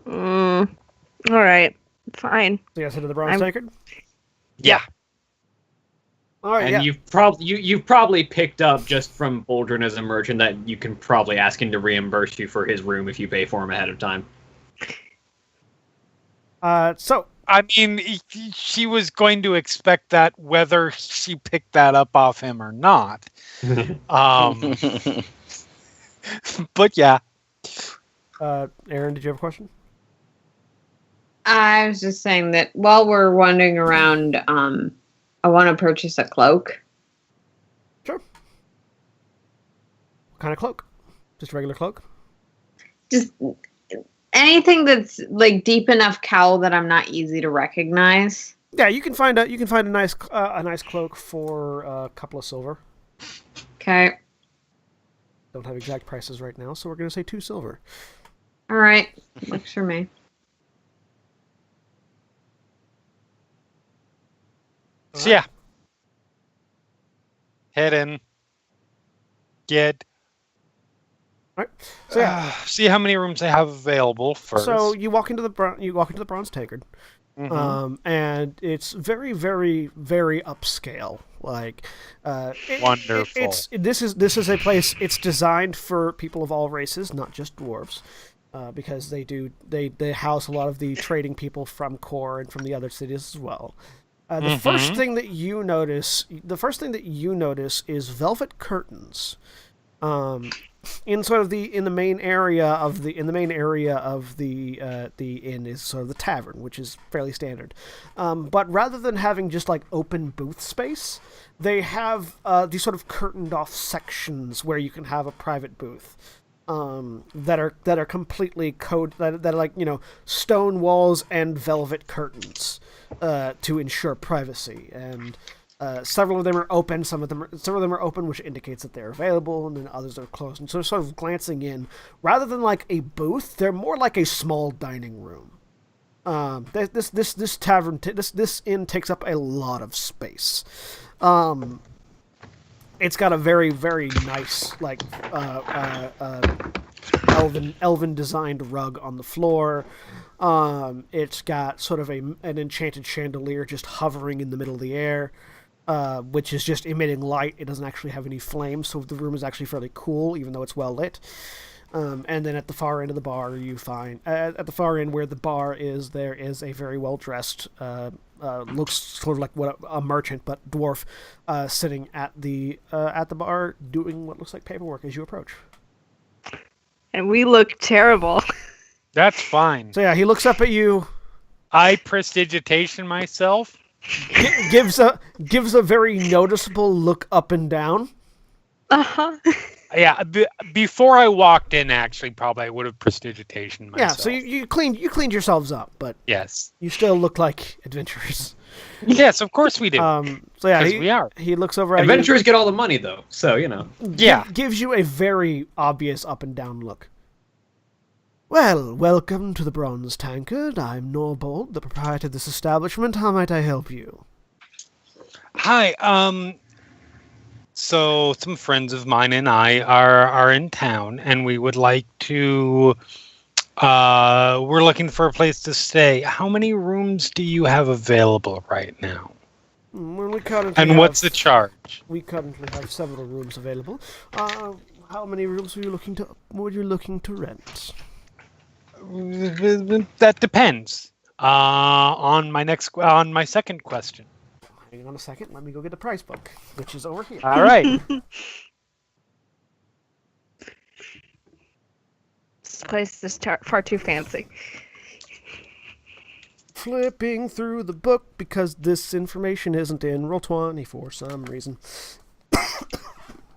All right. Fine. So you guys head to the Bronze Tankard? Yeah. All right, And you've probably picked up just from Boldrin as a merchant that you can probably ask him to reimburse you for his room if you pay for him ahead of time. So I mean, she was going to expect that whether she picked that up off him or not. But yeah. Aaron, did you have a question? I was just saying that while we're wandering around, I want to purchase a cloak. Sure. What kind of cloak? Just a regular cloak? Just anything that's like deep enough cowl that I'm not easy to recognize. Yeah, you can find a nice cloak for a couple of silver. Okay. Don't have exact prices right now, so we're going to say 2 silver. All right. Works for me. So yeah. Head in. Get. All right. So yeah. See how many rooms they have available first. So you walk into the Bronze Tankard, and it's very, very, very upscale. Like, wonderful. This is a place. It's designed for people of all races, not just dwarves, because they house a lot of the trading people from Core and from the other cities as well. The first thing that you notice is velvet curtains. In the main area of the inn is sort of the tavern, which is fairly standard. But rather than having just like open booth space, they have these sort of curtained off sections where you can have a private booth. That are completely that are like, stone walls and velvet curtains to ensure privacy, and several of them are open. Some of them are open, which indicates that they're available, and then others are closed. And so, sort of glancing in, rather than like a booth, they're more like a small dining room. This inn takes up a lot of space. It's got a very, very nice, like, elven designed rug on the floor. It's got sort of an enchanted chandelier just hovering in the middle of the air, which is just emitting light. It doesn't actually have any flames, so the room is actually fairly cool, even though it's well lit. And then at the far end of the bar, you find at the far end where the bar is, there is a very well dressed, looks sort of like what a merchant but dwarf, sitting at the bar doing what looks like paperwork as you approach. And we look terrible. That's fine. So yeah, he looks up at you. I prestidigitation myself. Gives a very noticeable look up and down. Yeah, before I walked in, actually, probably I would have prestidigitation myself. Yeah, so you cleaned yourselves up, but yes, you still look like adventurers. Yes, of course we do. So yeah, we are. He looks over at you. Adventurers get all the money, though, so Yeah, gives you a very obvious up and down look. Well, welcome to the Bronze Tankard. I'm Norbold, the proprietor of this establishment. How might I help you? Hi. So some friends of mine and I are in town, and we would like to. We're looking for a place to stay. How many rooms do you have available right now? We currently And what's the have- charge? We currently have several rooms available. How many rooms were you looking to rent? That depends. On my second question. Hang on a second. Let me go get the price book, which is over here. All right. This place is far too fancy. Flipping through the book because this information isn't in Roll20 for some reason.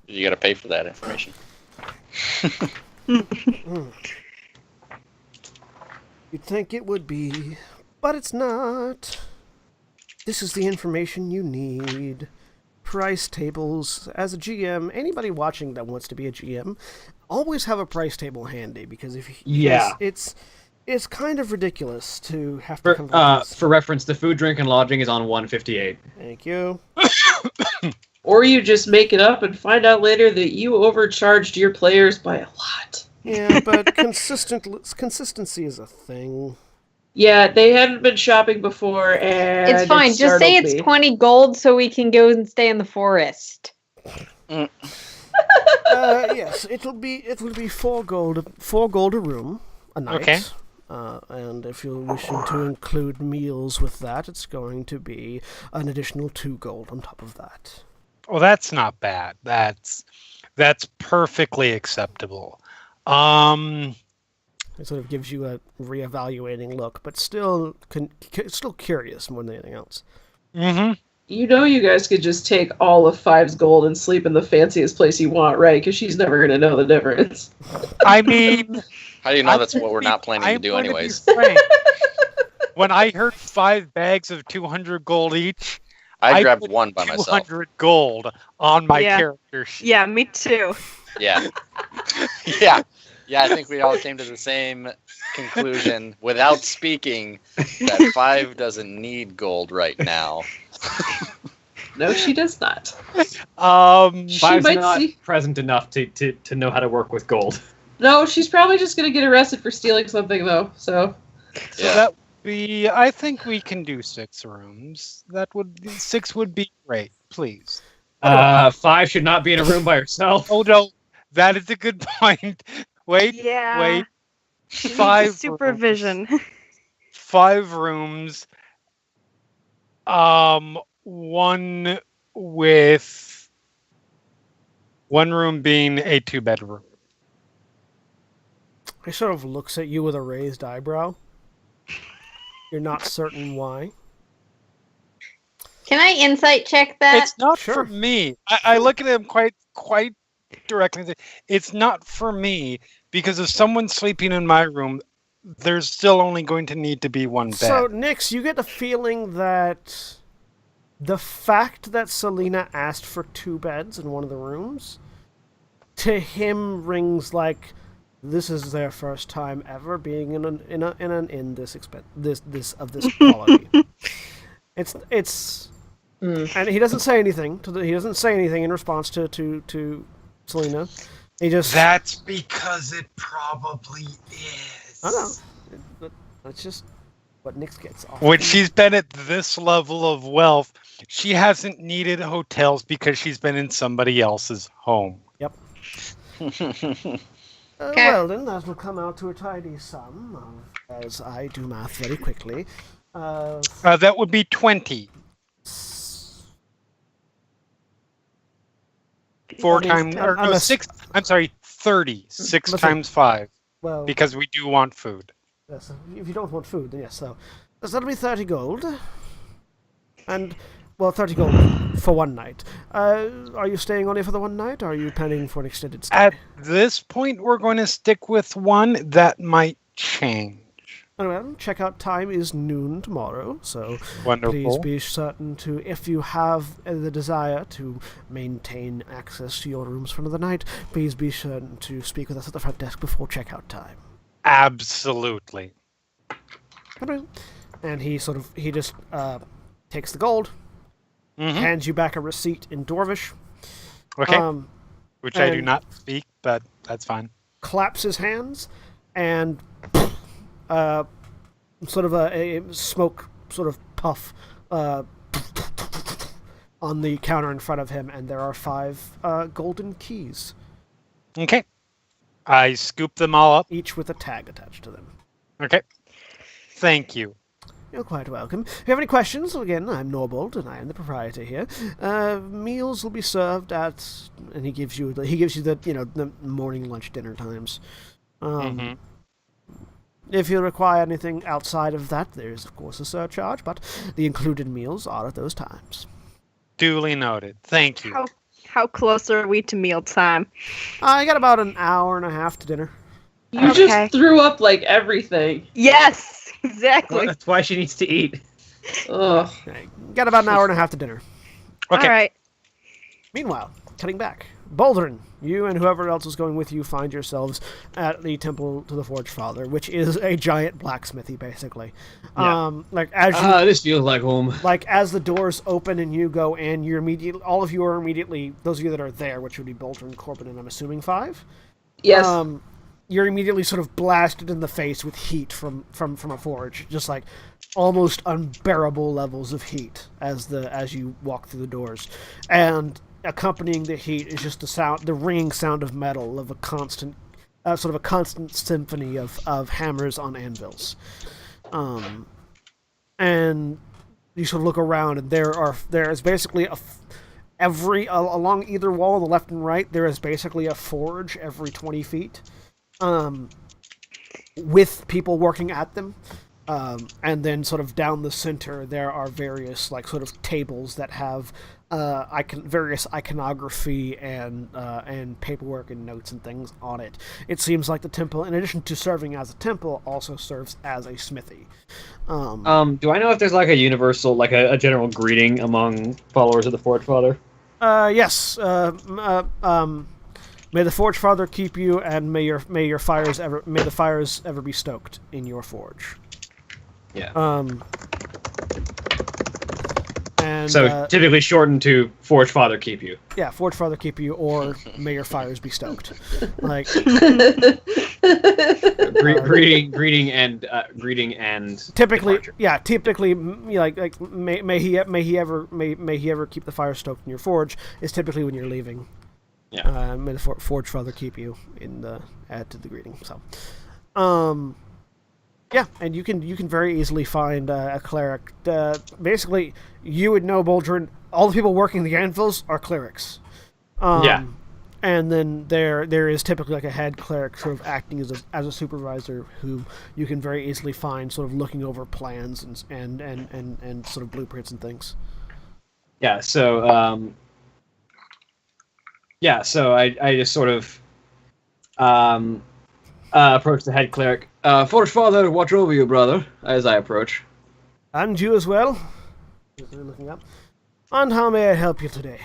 You got to pay for that information. You'd think it would be, but it's not. This is the information you need. Price tables. As a GM, anybody watching that wants to be a GM, always have a price table handy because Yeah. it's kind of ridiculous to have to convert this. For reference, the food, drink, and lodging is on 158. Thank you. Or you just make it up and find out later that you overcharged your players by a lot. Yeah, but consistency is a thing. Yeah, they hadn't been shopping before, and It's fine. Just say startled it's me. 20 gold so we can go and stay in the forest. Yes, it will be 4 gold a room a night. Okay. And if you're wishing to include meals with that, it's going to be an additional 2 gold on top of that. Well, that's not bad. That's perfectly acceptable. It sort of gives you a reevaluating look, but still still curious more than anything else. Mm-hmm. You know you guys could just take all of Five's gold and sleep in the fanciest place you want, right? Because she's never going to know the difference. I mean, How do you know that's what we're not planning to do I'm gonna be anyways? frank. When I heard 5 bags of 200 gold each, I grabbed put one by myself. 200 gold on my Yeah. character sheet. Yeah, me too. Yeah. Yeah. Yeah, I think we all came to the same conclusion without speaking that 5 doesn't need gold right now. No, she does not. Five's might not see- present enough to know how to work with gold. No, she's probably just going to get arrested for stealing something, though. So, So Yeah. that would be. I think we can do 6 rooms. 6 would be great. Please. 5 should not be in a room by herself. Oh no, that is a good point. Wait, Yeah. wait. She needs 5 supervision. Rooms. 5 rooms. One with 1 room being a 2-bedroom. He sort of looks at you with a raised eyebrow. You're not certain why. Can I insight check that? It's not Sure. for me. I look at him quite directly and say, it's not for me, because if someone's sleeping in my room, there's still only going to need to be 1 bed. So, Nix, you get the feeling that the fact that Selena asked for 2 beds in one of the rooms, to him rings like this is their first time ever being in an inn this quality. It's and he doesn't say anything he doesn't say anything in response to Selena. He just That's because it probably is. I know. That's just what Nix gets off. When she's been at this level of wealth, she hasn't needed hotels because she's been in somebody else's home. Yep. Okay. Well then, that will come out to a tidy sum, as I do math very quickly. That would be 20. 4 times, or no, unless- 6. I'm sorry, 30. 6 Listen. times 5, Well, because we do want food. yes, if you don't want food, then yes. So that'll be 30 gold, and 30 gold for 1 night. Are you staying only for the 1 night, or are you planning for an extended stay? At this point, we're going to stick with 1. That might change. Well, checkout time is noon tomorrow, so Wonderful. please be certain to, if you have the desire to maintain access to your rooms for another night, please be certain to speak with us at the front desk before checkout time. Absolutely. And he just takes the gold, hands you back a receipt in Dwarvish. Okay. Which I do and- not speak, but that's fine. Claps his hands, and sort of a smoke sort of puff on the counter in front of him, and there are 5 golden keys, Okay. I scoop them all up. each with a tag attached to them. Okay. Thank you. You're quite welcome. If you have any questions, again, I'm Norbold, and I am the proprietor here. Meals will be served at, and he gives you the the morning, lunch, dinner times. If you require anything outside of that, there is of course a surcharge, but the included meals are at those times. Duly noted. Thank you. How close are we to mealtime? I got about an hour and a half to dinner. You Okay. just threw up like everything. Yes, exactly. That's why she needs to eat. Ugh. Okay, got about an hour and a half to dinner. Okay. All right. Meanwhile, cutting back, Baldrin, you and whoever else is going with you find yourselves at the Temple to the Forge Father, which is a giant blacksmithy, basically. Yeah. As This feels like home. as the doors open and you go in, all of you are immediately, those of you that are there, which would be Baldrin, Corbin, and I'm assuming 5. Yes. You're immediately sort of blasted in the face with heat from a forge, just like almost unbearable levels of heat as you walk through the doors, and accompanying the heat is just the ringing sound of metal, of a constant symphony of hammers on anvils, and you sort of look around, and there is basically along either wall on the left and right there is basically a forge every 20 feet. With people working at them, and then sort of down the center there are various like sort of tables that have various iconography and paperwork and notes and things on it. It seems like the temple, in addition to serving as a temple, also serves as a smithy. Do I know if there's like a universal, like a general greeting among followers of the Forge Father? Yes. May the Forge Father keep you, and may the fires ever be stoked in your forge. Yeah. And So typically shortened to Forge Father keep you. yeah, Forge Father keep you, or may your fires be stoked. Like Greeting and typically, departure. yeah, typically, like may he ever keep the fire stoked in your forge is typically when you're leaving. Yeah. May the Forge Father keep you in the add to the greeting. So, yeah, and you can very easily find a cleric. Basically, you would know, Baldrin, all the people working the anvils are clerics. Yeah. And then there is typically like a head cleric sort of acting as a supervisor who you can very easily find sort of looking over plans and sort of blueprints and things. Yeah. So I just sort of approach the head cleric. Forge Father, watch over you, brother, as I approach. And you as well. Looking up. And how may I help you today?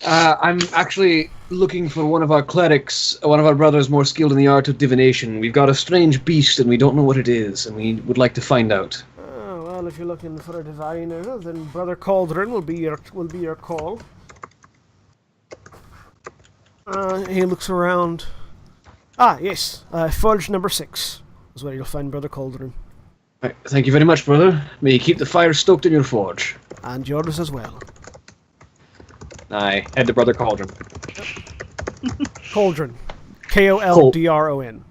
I'm actually looking for one of our clerics, one of our brothers more skilled in the art of divination. We've got a strange beast and we don't know what it is, and we would like to find out. Oh, well, if you're looking for a diviner, then Brother Cauldron will be your call. He looks around. Ah, yes. Forge number 6 is where you'll find Brother Cauldron. Right, thank you very much, brother. May you keep the fire stoked in your forge. And yours as well. I head to Brother Cauldron. Cauldron. Koldron.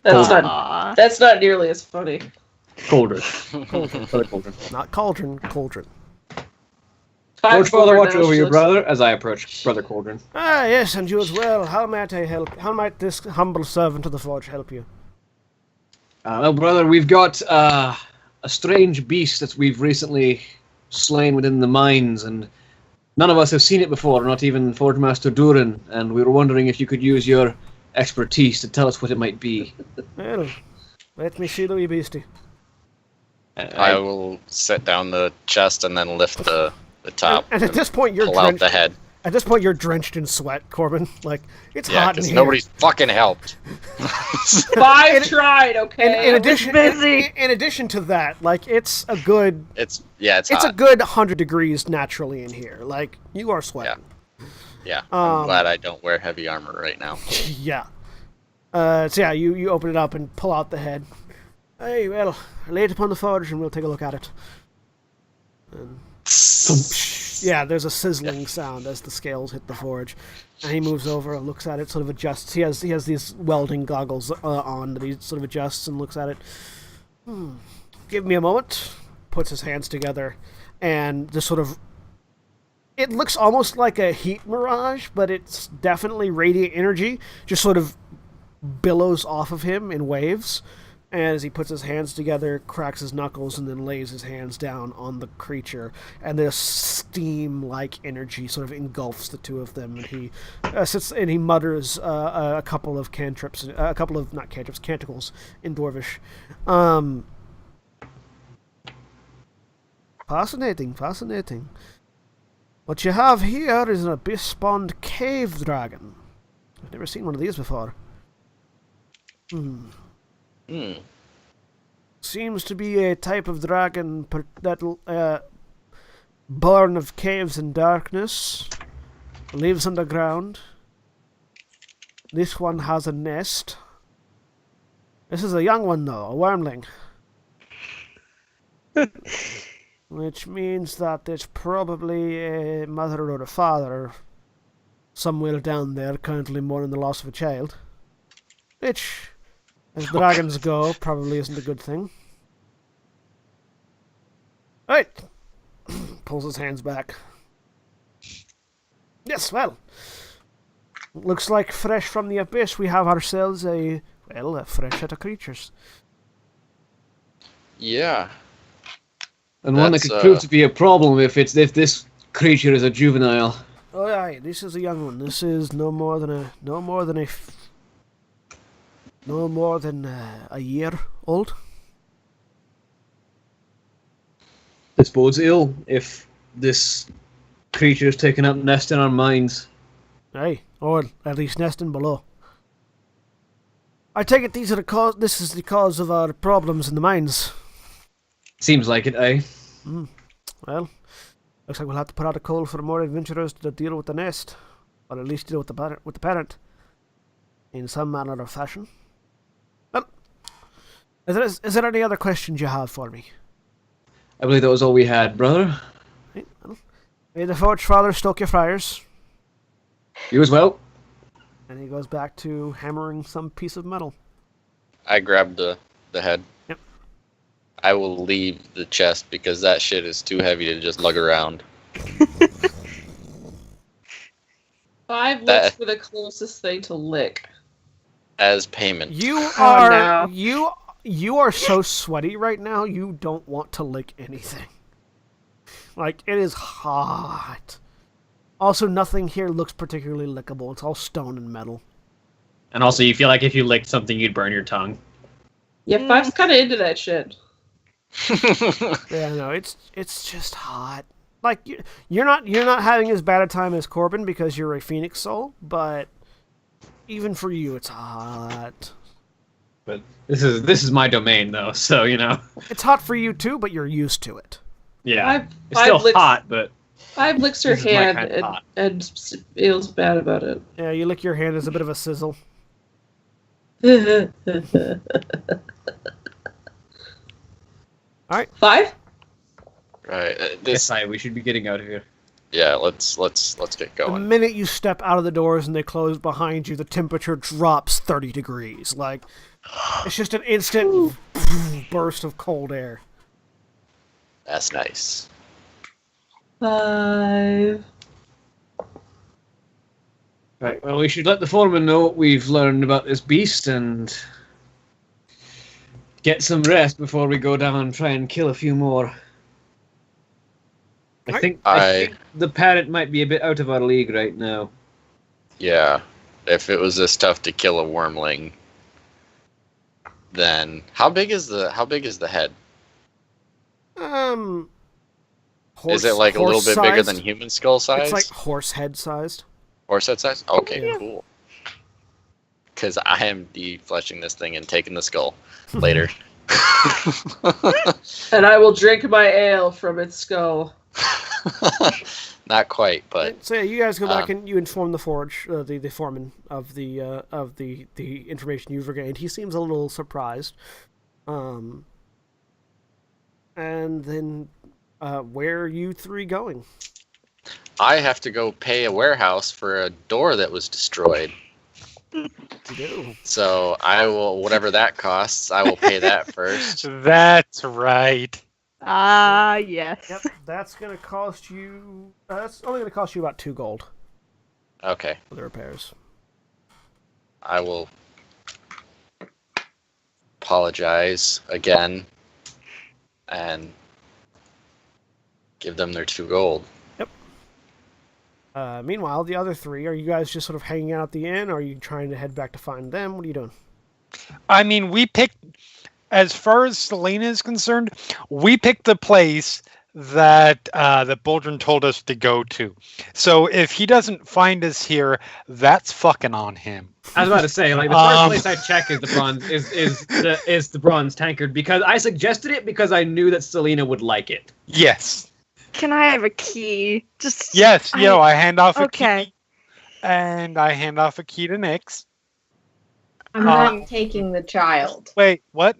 That's not nearly as funny. Cauldron. Brother Cauldron. Not Cauldron, Cauldron. Forge Father, watch over you, Looks- brother, as I approach Brother Cauldron. Ah, yes, and you as well. How might I help? How might this humble servant of the Forge help you? Well, brother, we've got a strange beast that we've recently slain within the mines, and none of us have seen it before, not even Forge Master Durin, and we were wondering if you could use your expertise to tell us what it might be. Well, let me see the wee beastie. I will set down the chest and then lift the top And at this point, you're pull out drenched. the head. At this point, you're drenched in sweat, Corbin. Like, it's Yeah, hot in because here. nobody's fucking helped. 5 tried, okay? In I was addition, busy. in addition to that, like, it's a good... It's It's hot. a good 100 degrees naturally in here. Like, you are sweating. Yeah, I'm glad I don't wear heavy armor right now. Yeah. So yeah, you open it up and pull out the head. Hey, well, lay it upon the forge and we'll take a look at it. And yeah, there's a sizzling sound as the scales hit the forge. And he moves over and looks at it, sort of adjusts. He has these welding goggles on that he sort of adjusts and looks at it. Give me a moment. Puts his hands together and just sort of... It looks almost like a heat mirage, but it's definitely radiant energy. Just sort of billows off of him in waves. And as he puts his hands together, cracks his knuckles, and then lays his hands down on the creature. And this steam-like energy sort of engulfs the two of them. And he sits and he mutters a couple of cantrips, not cantrips, canticles in Dwarvish. Fascinating. What you have here is an abyss-spawned cave dragon. I've never seen one of these before. Seems to be a type of dragon that born of caves and darkness, lives underground. This one has a nest. This is a young one, though, a wormling. Which means that there's probably a mother or a father somewhere down there currently mourning the loss of a child. Which, as dragons go, probably isn't a good thing. Right. Pulls his hands back. Yes, well. Looks like fresh from the abyss we have ourselves a fresh set of creatures. Yeah. And one that could prove to be a problem if this creature is a juvenile. Oh aye, this is a young one. This is no more than a year old. This bodes ill if this creature has taken up nest in our minds. Aye, or at least nesting below. I take it this is the cause of our problems in the mines. Seems like it, eh? Well, looks like we'll have to put out a call for more adventurers to deal with the nest, or at least deal with the parent, in some manner or fashion. Well, is there any other questions you have for me? I believe that was all we had, brother. Right, well, may the Forge Father stoke your fires. You as well. And he goes back to hammering some piece of metal. I grabbed the head. Yep. I will leave the chest because that shit is too heavy to just lug around. 5 licks for the closest thing to lick. As payment. You are so sweaty right now, you don't want to lick anything. Like, it is hot. Also, nothing here looks particularly lickable. It's all stone and metal. And also, you feel like if you licked something, you'd burn your tongue. Yeah, 5's kind of into that shit. Yeah, no, it's just hot. Like, you're not having as bad a time as Corbin because you're a Phoenix soul, but even for you, it's hot. But this is my domain, though, so, you know. It's hot for you, too, but you're used to it. Yeah, it's still hot, but... 5 licks her This is my hand kind of hot. and feels bad about it. Yeah, you lick your hand as a bit of a sizzle. Alright. 5? Right. We should be getting out of here. Yeah, let's get The going. minute you step out of the doors and they close behind you, the temperature drops 30 degrees. Like, it's just an instant burst of cold air. That's nice. 5. Right, well, we should let the foreman know what we've learned about this beast and get some rest before we go down and try and kill a few more. I think the parrot might be a bit out of our league right now. Yeah. If it was this tough to kill a wormling, then how big is the head? Is it like a little bit bigger than horse-sized. human skull size? It's like horse head sized. Horse head size? Okay, Yeah. cool. Because I am defleshing this thing and taking the skull later. And I will drink my ale from its skull. Not quite, but So yeah, you guys go back and you inform the forge, the foreman of the information you've regained. He seems a little surprised. And then, where are you three going? I have to go pay a warehouse for a door that was destroyed. You do. So I will, whatever that costs, I will pay that first. That's right. Ah, yes. Yep, that's gonna cost you. That's only gonna cost you about 2 gold Okay, for the repairs. I will apologize again and give them their 2 gold. Meanwhile, the other 3, are you guys just sort of hanging out at the inn? Or are you trying to head back to find them? What are you doing? I mean, we picked, as far as Selena is concerned, we picked the place that that Boldrin told us to go to. So if he doesn't find us here, that's fucking on him. I was about to say, like, the first place I check is the bronze is the bronze tankard, because I suggested it because I knew that Selena would like it. Yes. Can I have a key? Just Yes, I hand off a Okay. key. And I hand off a key to Nyx. I'm not taking the child. Wait, what?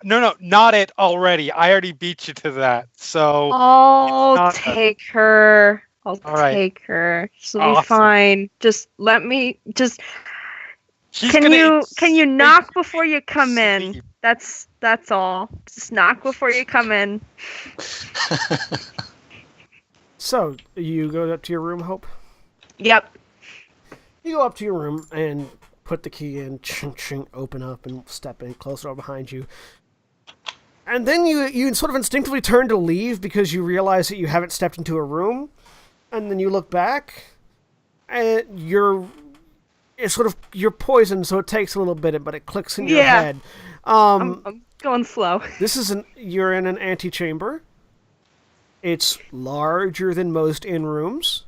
No, not it already. I already beat you to that. So I'll not- take her. I'll All right. take her. She'll be Awesome. fine. Just let me. Just she's can gonna you eat knock before you come in? sleep. That's all. Just knock before you come in. So you go up to your room, Hope. Yep. You go up to your room and put the key in, chink, chink, open up and step in closer behind you. And then you sort of instinctively turn to leave because you realize that you haven't stepped into a room. And then you look back and you're poisoned, so it takes a little bit, but it clicks in your Yeah. head. I'm going slow. You're in an antechamber. It's larger than most inn rooms.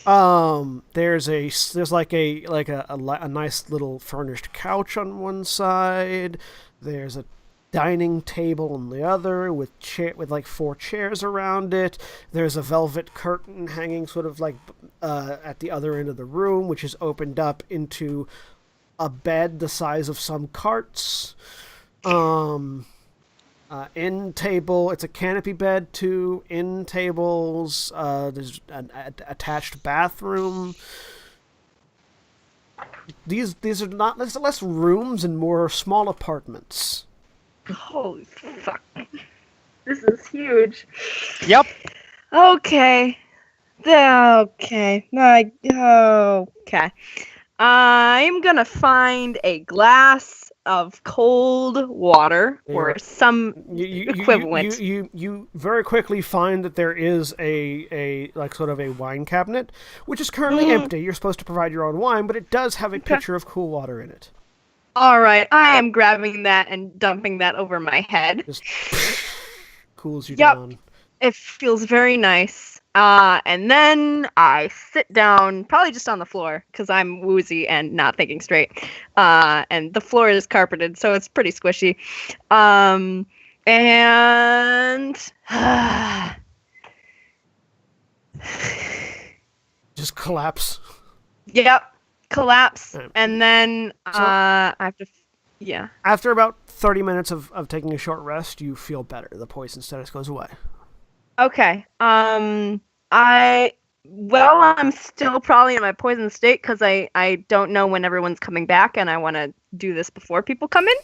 There's like a nice little furnished couch on one side. There's a dining table on the other with like 4 chairs around it. There's a velvet curtain hanging sort of like at the other end of the room, which is opened up into a bed the size of some carts. End table, it's a canopy bed too. End tables, there's an attached bathroom. These are not less rooms and more small apartments. Holy fuck. This is huge. Yep. Okay. Okay. Okay. I'm gonna find a glass of cold water or some equivalent. You very quickly find that there is a like sort of a wine cabinet, which is currently empty. You're supposed to provide your own wine, but it does have a pitcher of cool water in it. All right, I am grabbing that and dumping that over my head. Just cools you Yep. down. It feels very nice. And then I sit down, probably just on the floor, because I'm woozy and not thinking straight. And the floor is carpeted, so it's pretty squishy. And Just collapse. yep, collapse. Alright. And then I have to, yeah. After about 30 minutes of taking a short rest, you feel better. The poison status goes away. Okay. I'm still probably in my poison state because I don't know when everyone's coming back, and I want to do this before people come in.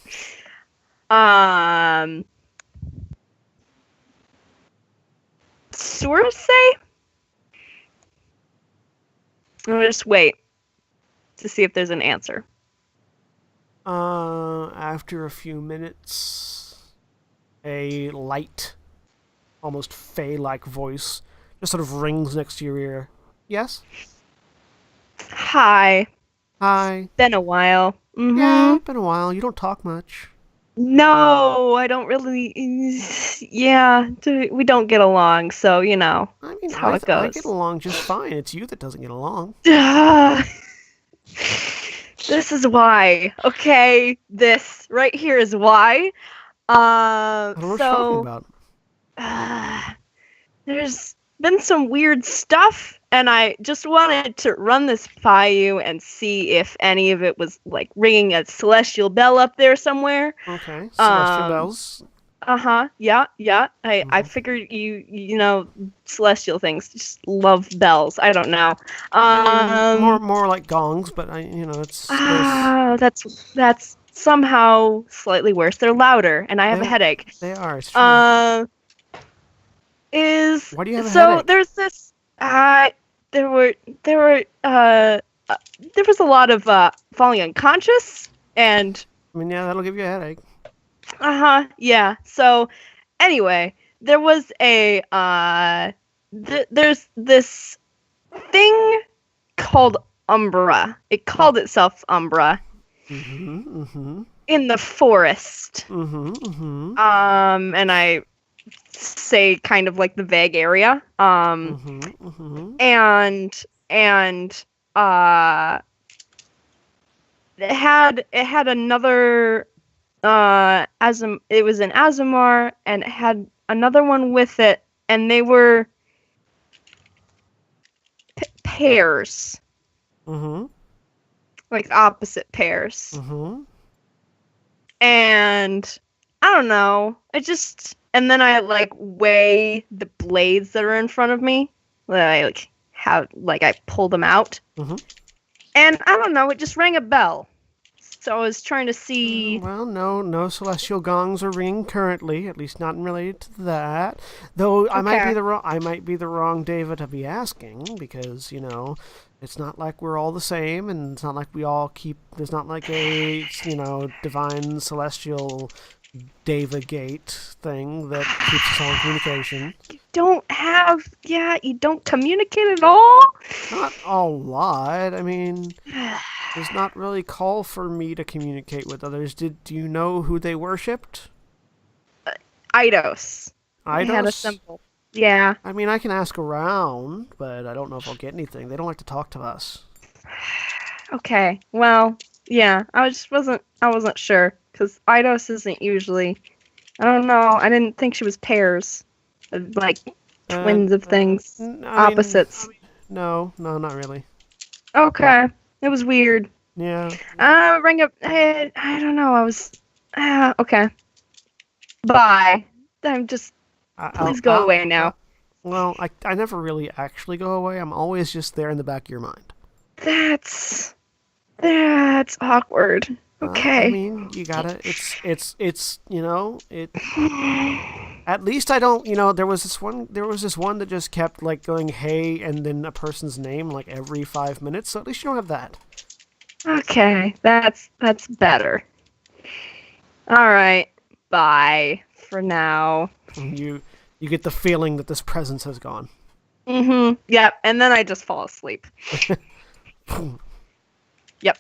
Say? I'm gonna just wait to see if there's an answer. After a few minutes, a light, almost fey-like voice just sort of rings next to your ear. Yes? Hi. Hi. Been a while. Yeah, been a while. You don't talk much. No, I don't really. Yeah, we don't get along, so I mean, that's how it I goes. get along just fine. It's you that doesn't get along. This is why. Okay, this right here is why. I don't know what you're talking about. There's been some weird stuff, and I just wanted to run this by you and see if any of it was like ringing a celestial bell up there somewhere. Okay, celestial bells. Yeah. I figured you celestial things just love bells. I don't know. More like gongs, but it's. That's somehow slightly worse. They're louder, and I have a headache. They are. It's true. Why do you have a headache? There's this. There was a lot of falling unconscious, and I mean, yeah, that'll give you a headache. yeah. So anyway, there was a there's this thing called Umbra. It called itself Umbra. In the forest. And I say kind of like the vague area. And it had another it was an Azamar, and it had another one with it, and they were pairs. Like opposite pairs. And I don't know. And then I like weigh the blades that are in front of me. I I pull them out. And I don't know, it just rang a bell. So I was trying to see. Well, no celestial gongs are ringing currently, at least not related to that. Though I might be the wrong David to be asking, because it's not like we're all the same, and it's not like we all keep. There's not like a divine celestial Deva Gate thing that keeps us all in communication. You don't communicate at all? Not a lot. I mean, there's not really call for me to communicate with others. Do you know who they worshipped? Eidos. Eidos? They had a symbol. Yeah. I mean, I can ask around, but I don't know if I'll get anything. They don't like to talk to us. Okay. Well, yeah. I wasn't sure, because Eidos isn't usually. I don't know. I didn't think she was pairs, like twins of things, opposites. No, not really. Okay. It was weird. Yeah. Ring up. I don't know. I was. Okay. Bye. I'm just. Please go away now. Well, I never really actually go away. I'm always just there in the back of your mind. That's awkward. Okay. I mean, you gotta. It's At least I don't. There was this one that just kept like going hey and then a person's name like every 5 minutes. So at least you don't have that. Okay, that's better. All right. Bye for now. You get the feeling that this presence has gone. Yep. And then I just fall asleep. Yep.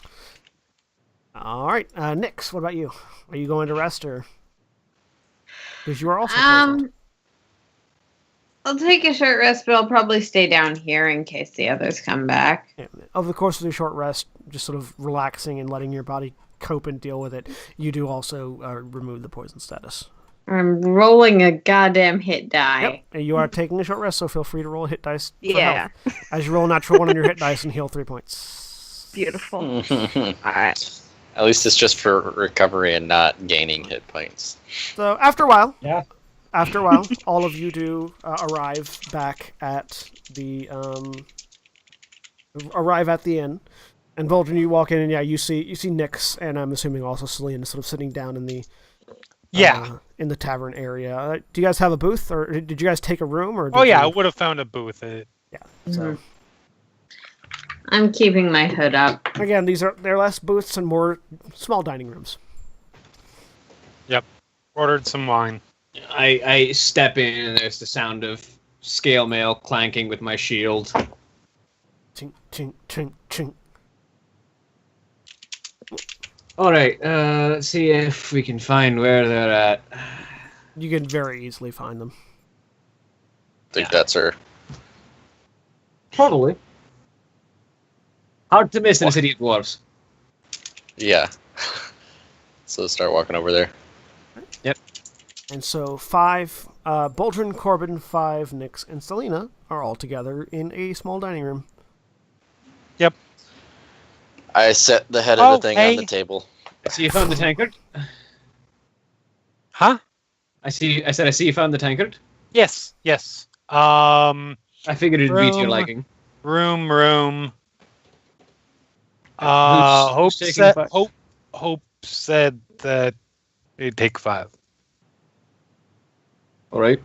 All right, Nix. What about you? Are you going to rest or? Because you are also. Poisoned. I'll take a short rest, but I'll probably stay down here in case the others come back. Yeah, over the course of your short rest, just sort of relaxing and letting your body cope and deal with it, you do also remove the poison status. I'm rolling a goddamn hit die. Yep, and you are taking a short rest, so feel free to roll a hit dice for health. As you roll a natural 1 on your hit dice and heal 3 points. Beautiful. All right. At least it's just for recovery and not gaining hit points. So after a while, all of you do arrive back at the inn. And Vol'jin, you walk in and you see Nyx, and I'm assuming also Celine sort of sitting down in the in the tavern area. Do you guys have a booth, or did you guys take a room? Or I would have found a booth. So I'm keeping my hood up. Again, they're less booths and more small dining rooms. Yep. Ordered some wine. I step in and there's the sound of scale mail clanking with my shield. Chink, chink, chink, chink. All right. Let's see if we can find where they're at. You can very easily find them. think that's her. Probably. Hard to miss in a city of dwarves. Yeah. So start walking over there. And so 5, Boldrin, Corbin, 5, Nyx, and Selena are all together in a small dining room. I set the head of the thing on the table. So you found the tankard? Huh? I see you found the tankard. Yes. I figured it'd be to your Room. liking. Room. Who's taking 5? Hope said that it'd take 5. All right.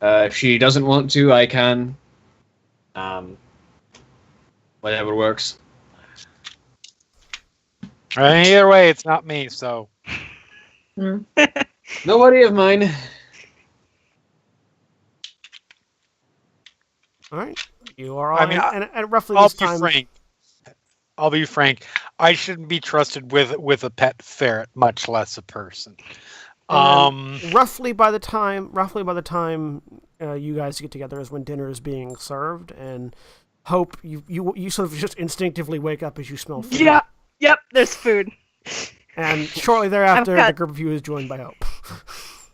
If she doesn't want to, I can. Whatever works. Either way, it's not me, so. Hmm. No worry of mine. All right. You are all I mean, and at roughly I'll this be time. frank. I shouldn't be trusted with a pet ferret, much less a person. Roughly by the time you guys get together is when dinner is being served, and Hope, you sort of just instinctively wake up as you smell food. Yeah. Yep. There's food. And shortly thereafter, got- the group of you is joined by Hope.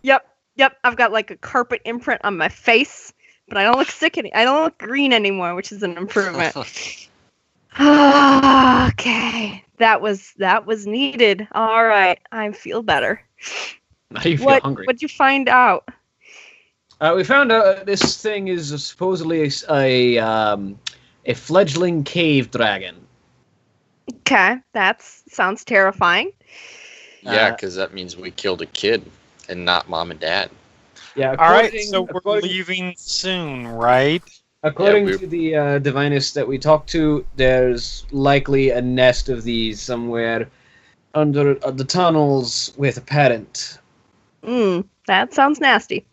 Yep. I've got like a carpet imprint on my face, but I don't look sick I don't look green anymore, which is an improvement. Okay. That was needed. All right. I feel better. Now you feel hungry. What'd you find out? We found out this thing is supposedly a fledgling cave dragon. Okay. That sounds terrifying. Yeah, because that means we killed a kid and not mom and dad. Yeah. All right, so we're leaving soon, right? According Yeah, to the divinist that we talked to, there's likely a nest of these somewhere under the tunnels with a parent. That sounds nasty.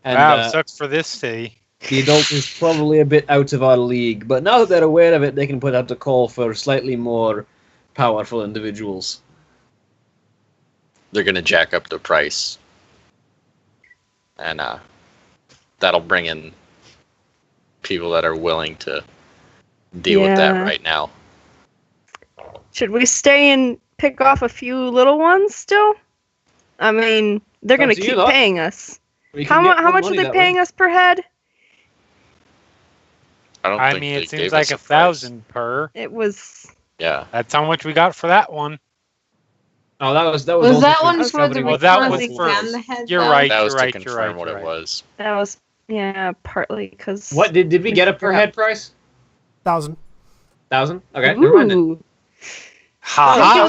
And Wow, sucks for this city. the adult is probably a bit out of our league, but now that they're aware of it, they can put out the call for slightly more powerful individuals. They're gonna jack up the price, and that'll bring in people that are willing to deal with that Yeah. right now. Should we stay and pick off a few little ones still? I mean, they're Up going to to you keep lot. paying us. We can How get much more are money they that paying way. us per head? I It they seems gave like us a 1,000 per. It was... price. Yeah, That's how much we got for that one. Oh, that was Was only that for one for the discovering Well, that ritual was exam first. the head? You're though? right. that was you're to right, confirm you're right, what you're it right. was. That was... Yeah, partly because... What did we get a per head price? 1,000. 1,000. Okay, never mind. Then. Ooh. Ha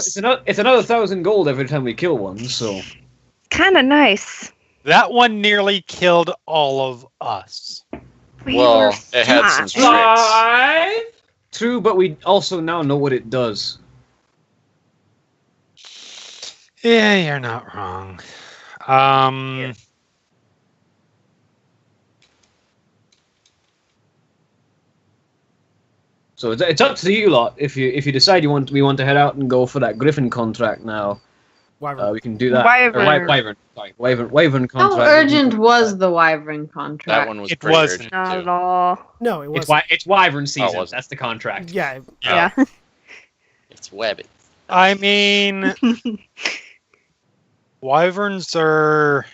It's another 1,000 gold every time we kill one. So Kind of nice. That one nearly killed all of us. We Well, were it had some fine. tricks. 5. true, but we also now know what it does. Yeah, you're not wrong. So it's up to you lot. If you decide we want to head out and go for that Griffin contract now, Wyvern. we can do that. Wyvern. Or Wyvern. Sorry, Wyvern contract. How urgent was the Wyvern contract? That one was It pretty wasn't. urgent Not too. at all. No, it It's wasn't. it's Wyvern season. wasn't. That's the contract. Yeah, Yeah. It's webbing. I mean, wyverns are.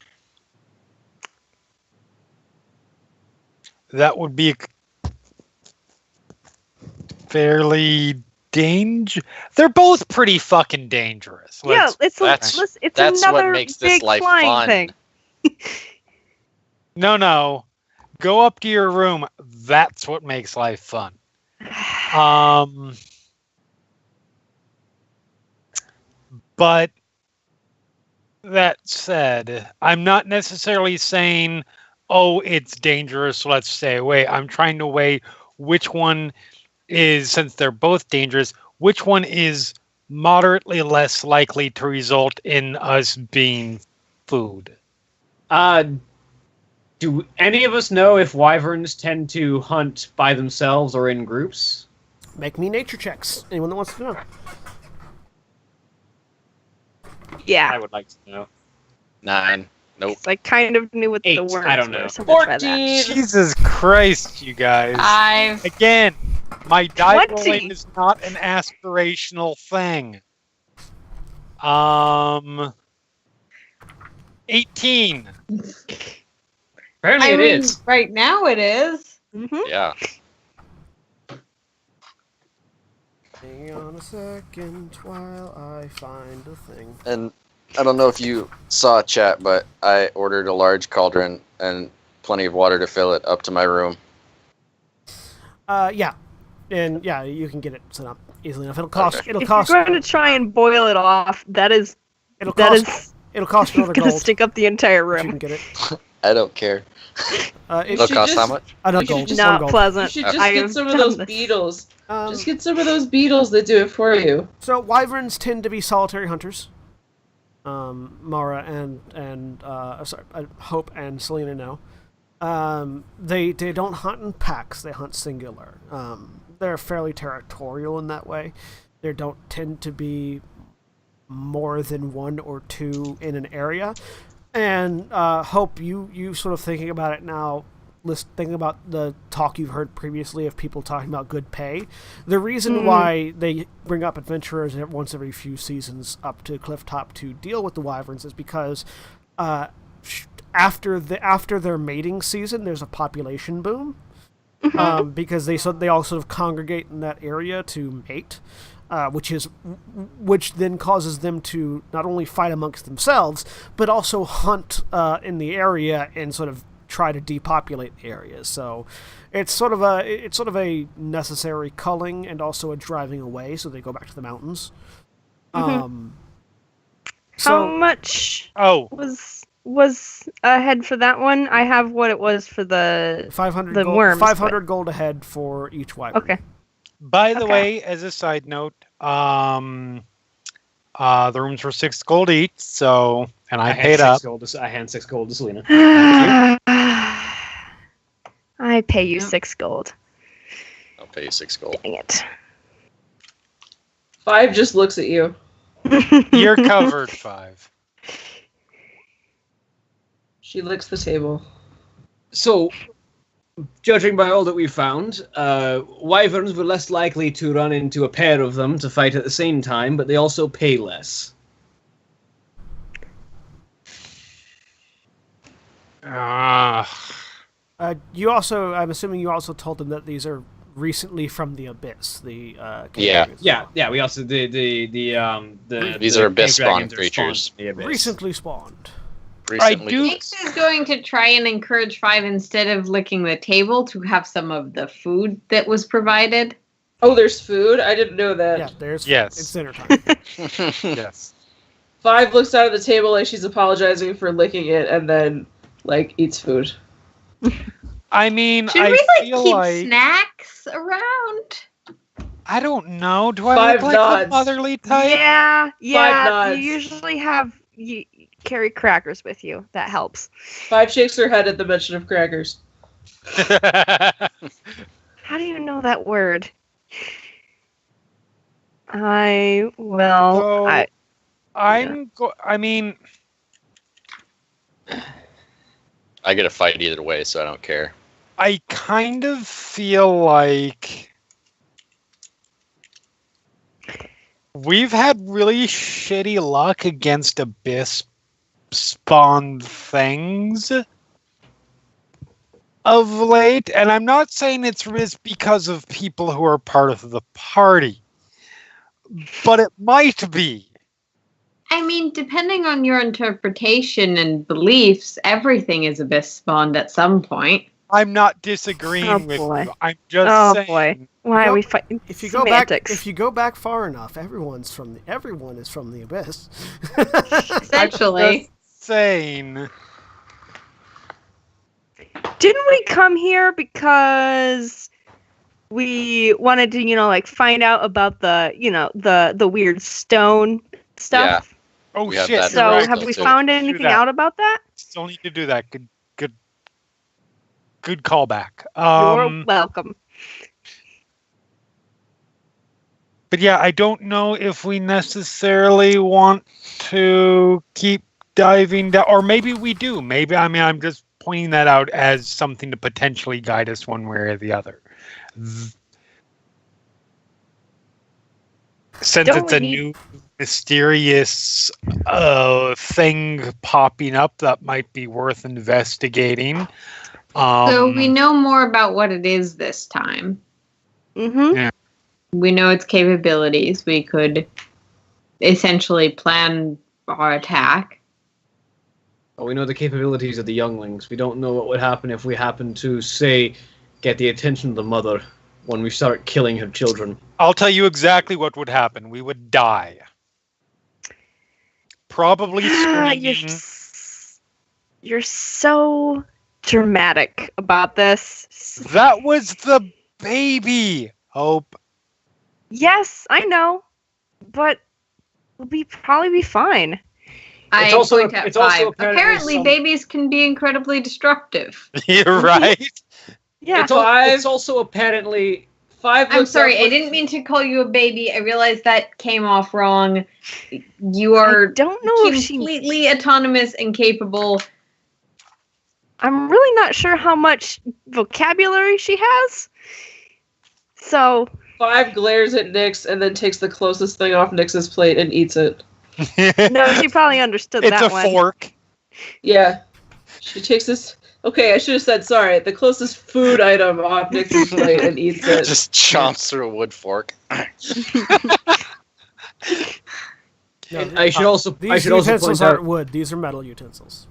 That would be fairly They're both pretty fucking dangerous. Yeah, it's that's another what makes this big life flying fun. thing. No. Go up to your room. That's what makes life fun. But that said, I'm not necessarily saying, oh, it's dangerous, let's stay away. I'm trying to weigh which one is, since they're both dangerous, which one is moderately less likely to result in us being food. Do any of us know if wyverns tend to hunt by themselves or in groups? Make me nature checks. Anyone that wants to know. Yeah. I would like to know. 9. Nope. I kind of knew what 8, the words I don't know. were. So I'm gonna try that. 14. Jesus Christ, you guys. 5. Again, my die 20. rolling is not an aspirational thing. 18. Apparently it is. Right now it is. Mm-hmm. Yeah. Hang on a second while I find a thing. And I don't know if you saw chat, but I ordered a large cauldron and plenty of water to fill it up to my room. Yeah. And yeah, you can get it set up easily enough. It'll cost. Okay. It'll If cost. you're going to try and boil it off, that is It'll that cost. is It'll cost another going to gold. stick up the entire If you can room. get it. I don't care. It'll It, cost how just- much? another you should gold. just- One Not gold. You pleasant. should just I get have some of done those this. beetles. Um, Just get some of those beetles that do it for you. So wyverns tend to be solitary hunters. Mara and Hope and Selena know. They don't hunt in packs. They hunt singular. They're fairly territorial in that way. There don't tend to be more than one or two in an area. And Hope, you sort of thinking about it now, thinking about the talk you've heard previously of people talking about good pay. The reason why they bring up adventurers once every few seasons up to Clifftop to deal with the wyverns is because after their mating season, there's a population boom. Because they all sort of congregate in that area to mate. Which then causes them to not only fight amongst themselves, but also hunt in the area and sort of try to depopulate the area. So it's sort of a necessary culling and also a driving away. So they go back to the mountains. How much was ahead for that one? I have what it was for the 500 the gold, worms. 500 gold ahead for each wyvern. Okay. By the Okay. way, as a side note, the rooms were 6 gold each, so and I paid up. I hand 6 gold to Selena. I pay you 6 gold. I'll pay you 6 gold. Dang it. 5 just looks at you. You're covered 5. She licks the table. So, judging by all that we've found, wyverns were less likely to run into a pair of them to fight at the same time, but they also pay less. You also, I'm assuming you also told them that these are recently from the abyss. The Yeah. Yeah. We also the These are abyss cave spawn dragons are creatures. spawned in the abyss. recently spawned. Recently. do- Nix is going to try and encourage 5 instead of licking the table to have some of the food that was provided. Oh, there's food? I didn't know that. Yeah, there's Yes. It's dinner time. Yes. 5 looks out of the table like she's apologizing for licking it and then, eats food. I mean, Should I we feel keep like snacks around? I don't know. Do I 5 look like nods. a motherly type? Yeah. You nods. usually you carry crackers with you. That helps. 5 shakes her head at the mention of crackers. How do you know that word? I will. So- I I mean, I get a fight either way, so I don't care. I kind of feel like we've had really shitty luck against abyss spawned things of late, and I'm not saying it's because of people who are part of the party, but it might be. I mean, depending on your interpretation and beliefs, everything is abyss spawned at some point. I'm not disagreeing Oh, with boy. you. I'm just Oh, saying. boy. Why are we fighting? If you semantics? go back far enough, everyone is from the abyss. Essentially. Saying. Didn't we come here because we wanted to, find out about the weird stone stuff? Oh We have shit! that you're So right. have we too. found Do anything that. out about that? Still need to do that. Good callback. You're welcome. But yeah, I don't know if we necessarily want to keep diving down, or maybe we do. Maybe, I mean, I'm just pointing that out as something to potentially guide us one way or the other. Since Don't it's we a need- new mysterious thing popping up that might be worth investigating. So we know more about what it is this time. Mm-hmm. Yeah. We know its capabilities. We could essentially plan our attack. Well, we know the capabilities of the younglings. We don't know what would happen if we happen to, say, get the attention of the mother when we start killing her children. I'll tell you exactly what would happen. We would die. Probably screaming. You're so dramatic about this. That was the baby, Hope. Yes, I know, but we'll probably be fine. I also- point at it's also five. apparently Apparently, some- babies can be incredibly destructive. You're right. Yeah. It's also apparently 5. I'm looks sorry, up I with- didn't mean to call you a baby. I realized that came off wrong. You I are don't know if she. completely autonomous and capable. I'm really not sure how much vocabulary she has. So 5 glares at Nyx and then takes the closest thing off Nyx's plate and eats it. no, she probably understood It's that a one. fork. Yeah. She takes this. Okay, I should have said sorry. The closest food item off Nyx's plate and eats it. Just chomps through a wood fork. And I should also These point utensils out aren't wood; these are metal utensils.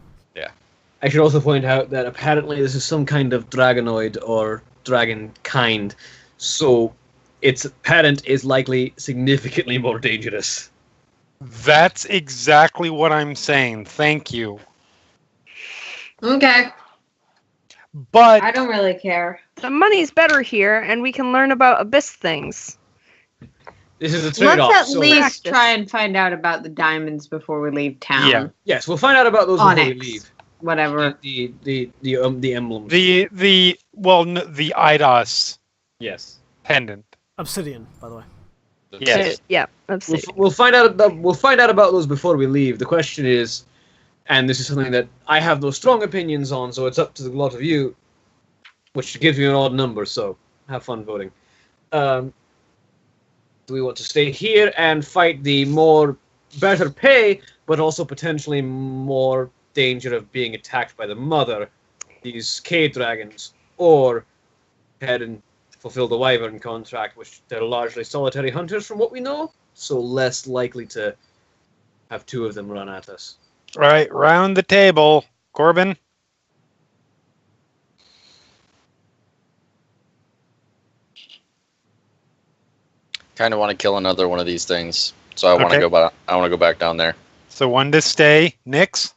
I should also point out that apparently this is some kind of dragonoid or dragon kind, so its parent is likely significantly more dangerous. That's exactly what I'm saying. Thank you. Okay, But I don't really care. The money's better here, and we can learn about abyss things. This is a Let's trade-off. at so least Practice. try and find out about the diamonds before we leave town. Yeah. yes, we'll find out about those before we Onyx. leave. Whatever. The emblems. the IDOS yes. pendant. Obsidian, by the way. Yes. Yeah, let's see. We'll find out about those before we leave. The question is, and this is something that I have no strong opinions on, so it's up to the lot of you, which gives you an odd number. So have fun voting. Do we want to stay here and fight the better pay, but also potentially more danger of being attacked by the mother, these cave dragons, or head and fulfill the wyvern contract, which they're largely solitary hunters from what we know, so less likely to have 2 of them run at us. All right, round the table. Corbin. Kind of want to kill another one of these things, so I want Okay. to go. I want to go back down there. So 1 to stay. Nyx.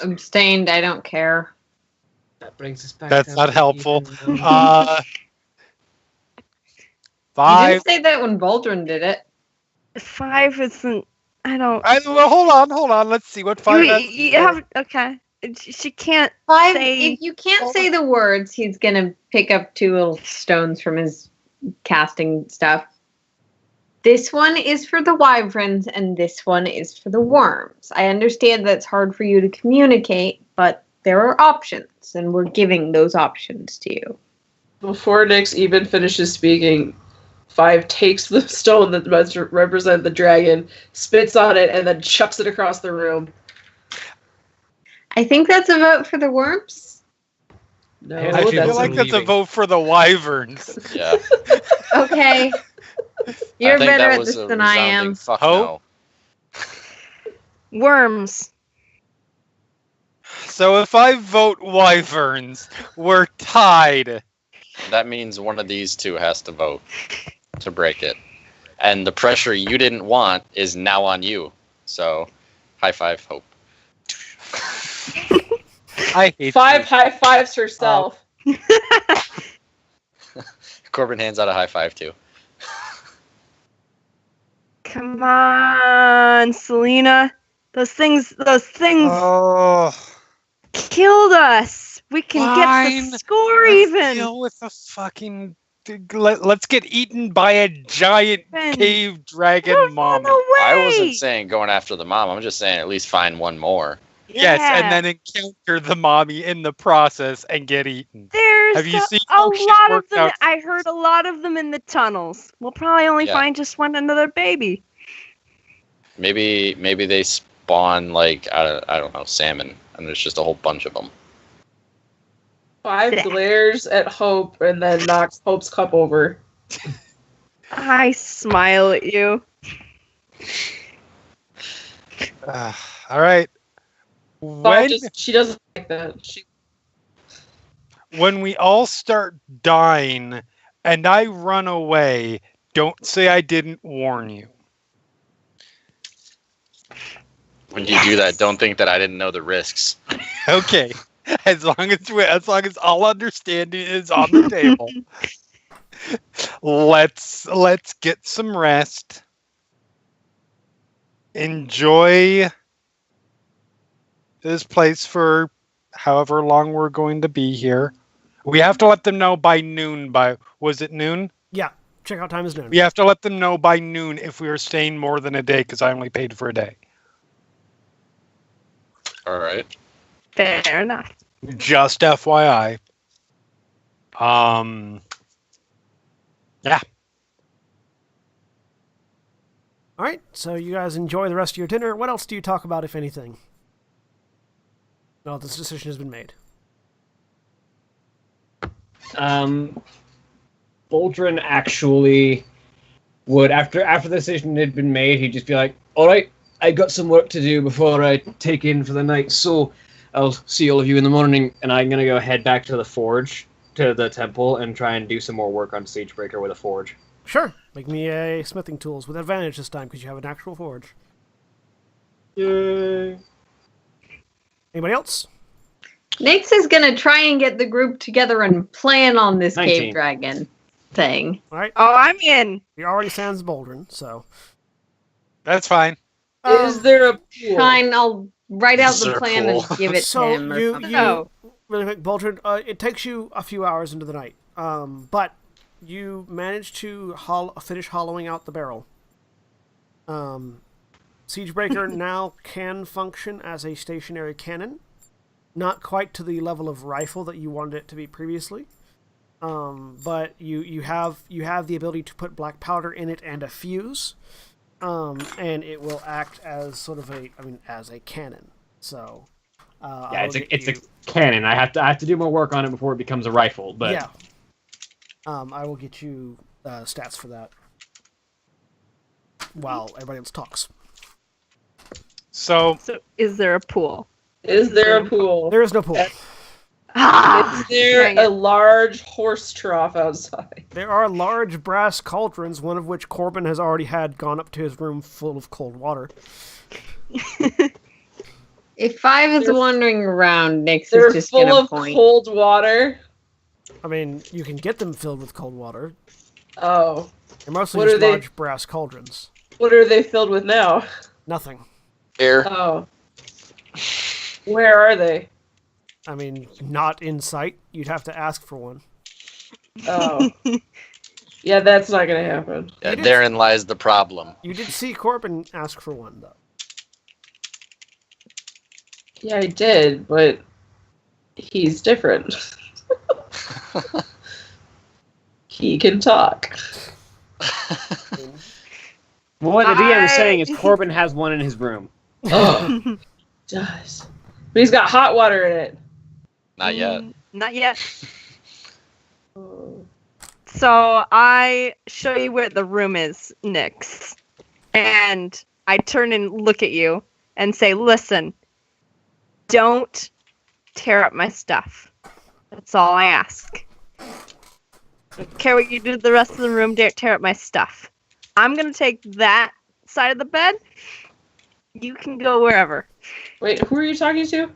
Abstained, I don't care. That brings us back. That's down not to helpful. even. You 5. didn't say that when Baldwin did it. 5 isn't. I don't. Well, hold on. Let's see what 5 has. You have okay. She can't. Five, Say- if you can't say the words, he's gonna pick up 2 little stones from his casting stuff. This one is for the wyverns, and this one is for the worms. I understand that's hard for you to communicate, but there are options, and we're giving those options to you. Before Nyx even finishes speaking, 5 takes the stone that must represent the dragon, spits on it, and then chucks it across the room. I think that's a vote for the worms. No, I I Actually, feel that's like that's a leaving. vote for the wyverns. Yeah. Okay. You're I think better that at was this a than I resounding am. Fuck Ho? no. Worms. So if I vote wyverns, we're tied. That means one of these 2 has to vote to break it, and the pressure you didn't want is now on you. So, high five, Hope. I hate 5 you. high fives herself. Corbin hands out a high five too. Come on, Selena. Those things Oh, killed us. We can get Fine. the score Let's even. deal with the fucking. Let's get eaten by a giant Ben, cave dragon Run mommy. away. I wasn't saying going after the mom. I'm just saying at least find one more. Yes, and Yeah. then encounter the mommy in the process and get eaten. There's Have you seen a how she's lot of worked them. out? I heard a lot of them in the tunnels. We'll probably only Yeah. find just another baby. Maybe they spawn like I don't know, salmon, and there's just a whole bunch of them. 5 glares at Hope and then knocks Hope's cup over. I smile at you. All right. She doesn't like that. When we all start dying and I run away, don't say I didn't warn you. When you do that, don't think that I didn't know the risks. Okay. As long as all understanding is on the table. Let's get some rest. Enjoy this place for however long we're going to be here. We have to let them know by noon. Was it noon? Yeah, checkout time is noon. We have to let them know by noon if we are staying more than a day because I only paid for a day. All right. Fair enough. Just FYI. Yeah. All right, so you guys enjoy the rest of your dinner. What else do you talk about, if anything? Well, this decision has been made. Boldrin actually would, after the decision had been made, he'd just be like, all right, I got some work to do before I take in for the night, so I'll see all of you in the morning, and I'm going to go head back to the forge, to the temple, and try and do some more work on Siegebreaker with a forge. Sure, make me a smithing tools with advantage this time because you have an actual forge. Yay. Anybody else? Nyx is gonna try and get the group together and plan on this 19. cave dragon thing. All right, Oh, I'm in. he already stands Boldrin, so. That's fine. Is there a pool? Fine, I'll write out Is the there a plan pool? and give it So to him. Or you something. Oh. really quick, Boldrin, it takes you a few hours into the night, but you manage to finish hollowing out the barrel. Siegebreaker now can function as a stationary cannon, not quite to the level of rifle that you wanted it to be previously, but you have the ability to put black powder in it and a fuse, and it will act as sort of as a cannon. So Yeah, it's a cannon. I have to do more work on it before it becomes a rifle, but yeah. I will get you stats for that while everybody else talks. So So, is there a pool? Is there a pool? There is no pool. Ah, Is there dang a it. large horse trough outside? There are large brass cauldrons, one of which Corbin has already had gone up to his room full of cold water. If 5 is They're- wandering around, Nyx They're is just full gonna of point. cold water. I mean, you can get them filled with cold water. Oh, They're mostly What just are they? large brass cauldrons. what are they filled with now? Nothing. Air. Oh, where are they? I mean, not in sight. You'd have to ask for one. Oh, yeah, that's not gonna happen. Yeah, You did- therein lies the problem. You did see Corbin ask for one, though. Yeah, I did, but he's different. He can talk. well, what the DM is I- saying is Corbin has one in his room. Oh, does. But he's got hot water in it. Not yet. Not yet. Oh. So I show you where the room is, Nyx. And I turn and look at you and say, listen, don't tear up my stuff. That's all I ask. I don't care what you do to the rest of the room, don't tear up my stuff. I'm going to take that side of the bed. You can go wherever. Wait, who are you talking to?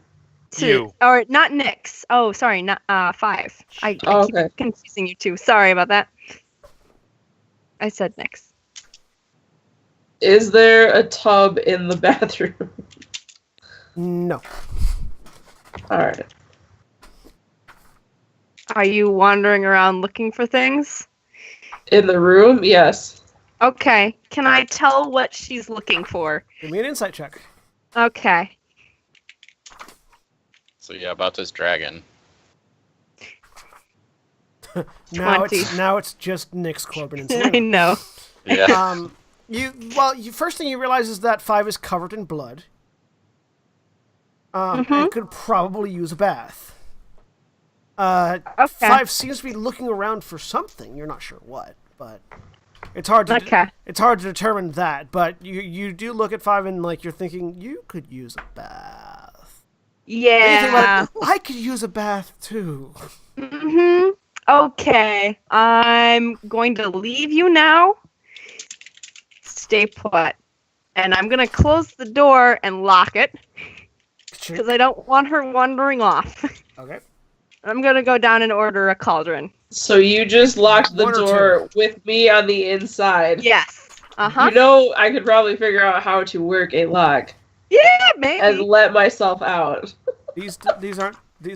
You. Or not Nyx. Oh, sorry, not 5. I Oh, keep okay. confusing you two. Sorry about that. I said Nyx. Is there a tub in the bathroom? No. All right. Are you wandering around looking for things? In the room, yes. Okay. Can I tell what she's looking for? Give me an insight check. Okay. So yeah, about this dragon. Now 20. it's just Nyx, Corbin, and I Selena. know. Yeah. First thing you realize is that 5 is covered in blood. And could probably use a bath. Okay. 5 seems to be looking around for something. You're not sure what, but it's hard to it's hard to determine that. But you do look at 5 and like you're thinking you could use a bath. Yeah. I could use a bath too. Mm-hmm. Okay. I'm going to leave you now. Stay put. And I'm going to close the door and lock it. Because I don't want her wandering off. Okay. I'm going to go down and order a cauldron. So you just locked the 1 or door with me on the inside. Yes. Uh-huh. You know, I could probably figure out how to work a lock Yeah, maybe. and let myself out. These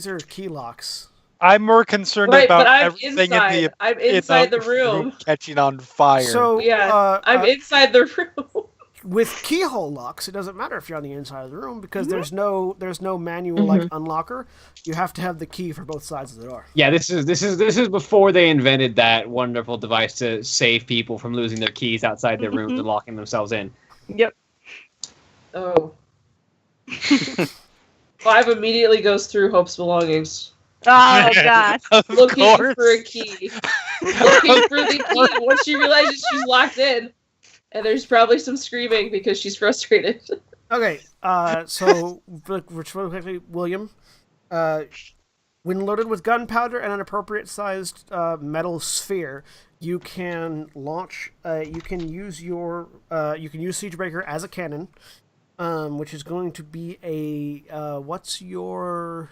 are key locks. I'm more concerned Right, about but I'm everything inside. in I'm inside the room. catching on fire. So Yeah, I'm inside the room. with keyhole locks, it doesn't matter if you're on the inside of the room because there's no manual like unlocker. You have to have the key for both sides of the door. Yeah, this is before they invented that wonderful device to save people from losing their keys outside their rooms and locking themselves in. Yep. Oh. 5 immediately goes through Hope's belongings. Oh, God. Of Looking course. for a key. Looking for the key once she realizes she's locked in. And there's probably some screaming because she's frustrated. Okay, so really quickly, William, when loaded with gunpowder and an appropriate sized metal sphere, you can launch. You can use Siegebreaker as a cannon, which is going to be a. What's your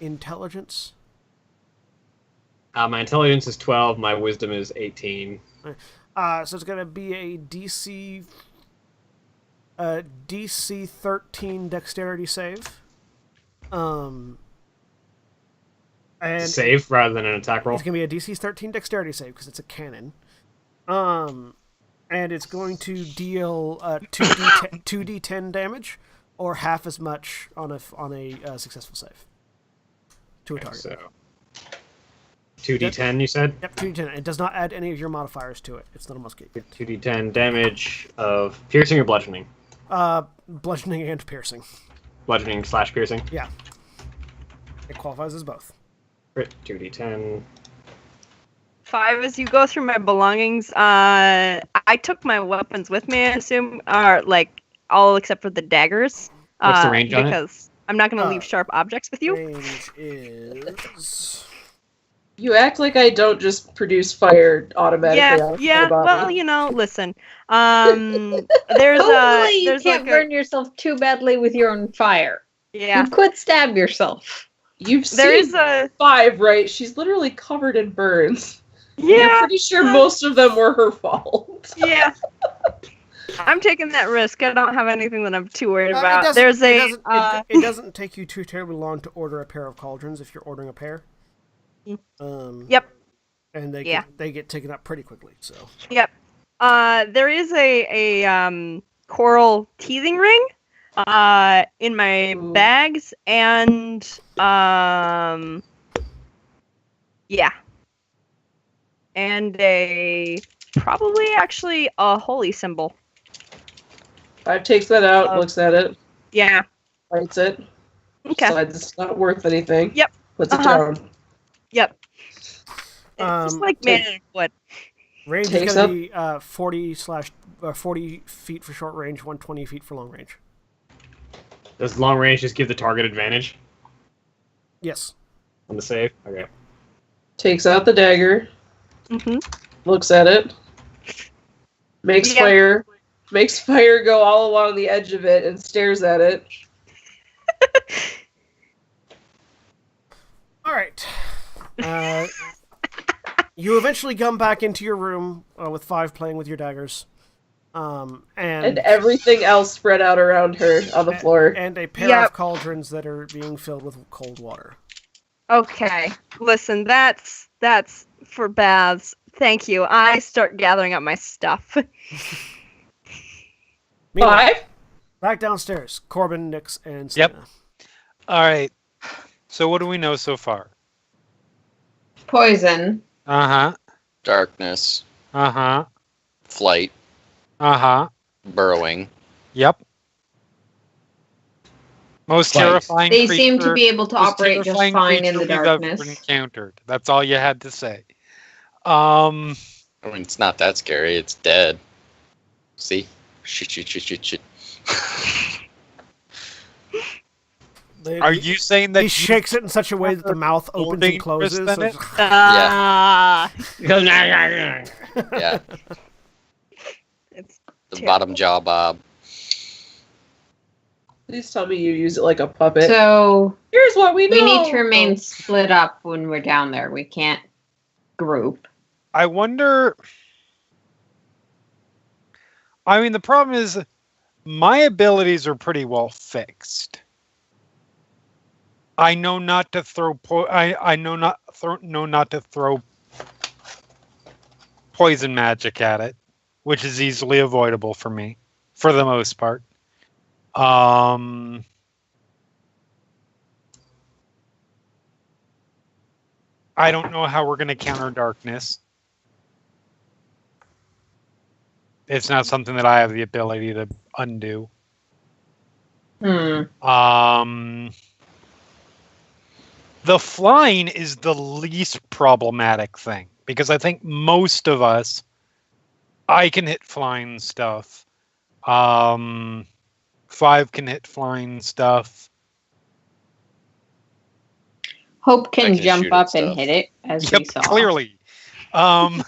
intelligence? My intelligence is 12. My wisdom is 18. So it's going to be a DC 13 dexterity save. And Save rather than an attack roll. it's going to be a DC 13 dexterity save because it's a cannon. And it's going to deal 2d10 damage or half as much on a successful save to a target. So 2d10, you said? Yep, 2d10. It does not add any of your modifiers to it. It's not a musket. 2d10 damage of piercing or bludgeoning? Bludgeoning and piercing. Bludgeoning / piercing. Yeah. It qualifies as both. Crit, 2d10. 5, as you go through my belongings, I took my weapons with me, I assume, or like all except for the daggers. What's the range on it? Because I'm not going to leave sharp objects with you. Range is... You act like I don't just produce fire automatically. out of my body. Well, listen. There's Hopefully you there's can't like burn yourself too badly with your own fire. yeah. You could stab yourself. You've seen There is a 5, right? She's literally covered in burns. I'm yeah. pretty sure most of them were her fault. Yeah. I'm taking that risk. I don't have anything that I'm too worried It about. doesn't- There's it a doesn't, it doesn't take you too terribly long to order a pair of cauldrons if you're ordering a pair. Yep. And they Yeah. get taken up pretty quickly. So Yep. There is a coral teething ring in my Ooh. bags and yeah. And probably actually a holy symbol. 5 takes that out, looks at it, Yeah. writes it, Okay. decides it's not worth anything. Yep. Puts it Uh-huh. down. Yep. It's just like made out of wood. range is Takes going to be 40 feet for short range, 120 feet for long range. Does long range just give the target advantage Yes. on the save? Okay. Takes out the dagger, Mm-hmm. looks at it, makes Yeah. fire go all along the edge of it and stares at it. All right. You eventually come back into your room with 5 playing with your daggers. And everything else spread out around her on the floor. And a pair Yep. of cauldrons that are being filled with cold water. Okay, listen, that's for baths. Thank you. I start gathering up my stuff. Meanwhile, 5? back downstairs, Corbin, Nix, and Yep. Selena. All right. So what do we know so far? Poison. Uh-huh. Darkness, Uh-huh. flight, Uh-huh. burrowing. Yep. Most Flight. terrifying They creature, seem to be able to most operate just terrifying fine in creature the we've ever darkness. encountered. That's all you had to say. I mean, it's not that scary. It's dead. See? Shit. Are you saying that He shakes it in such a way that the mouth more opens and dangerous closes. than So it? Ah, Yeah, it's the terrible. bottom jaw bob. Please tell me you use it like a puppet. So Here's what we know. we need to remain split up when we're down there. We can't group. I wonder. I mean, the problem is my abilities are pretty well fixed. I know not to throw. I know not to throw poison magic at it, which is easily avoidable for me, for the most part. I don't know how we're going to counter darkness. It's not something that I have the ability to undo. The flying is the least problematic thing because I think most of us, I can hit flying stuff. 5 can hit flying stuff. Hope I can can jump shoot up at and stuff. hit it, as we Yep, saw. clearly. I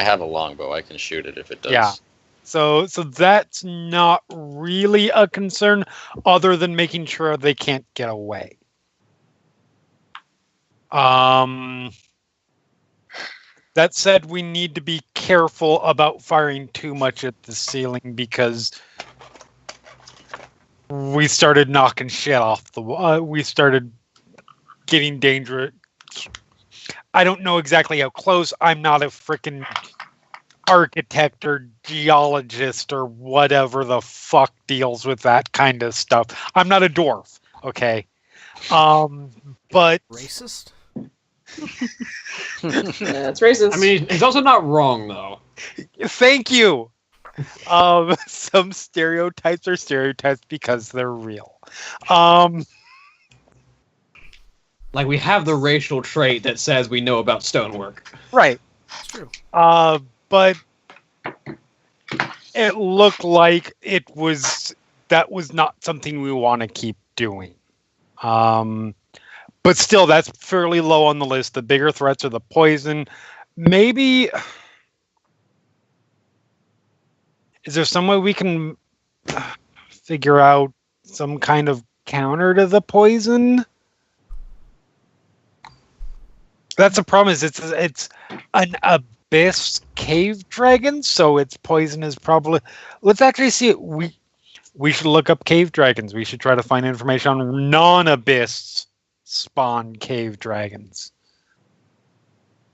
have a longbow. I can shoot it if it does. Yeah. So that's not really a concern, other than making sure they can't get away. That said, we need to be careful about firing too much at the ceiling because we started knocking shit off the wall. We started getting dangerous. I don't know exactly how close. I'm not a freaking architect or geologist or whatever the fuck deals with that kind of stuff. I'm not a dwarf, okay? But Racist? That's racist. I mean, he's also not wrong though. thank you. Some stereotypes are stereotypes because they're real. Like we have the racial trait that says we know about stonework. Right. It's true. But it looked like that was not something we want to keep doing. But still, that's fairly low on the list. The bigger threats are the poison. Maybe is there some way we can figure out some kind of counter to the poison? That's the problem. Is it's an abyss cave dragon, so its poison is probably. Let's actually see it. We should look up cave dragons. We should try to find information on non-abyss spawn cave dragons.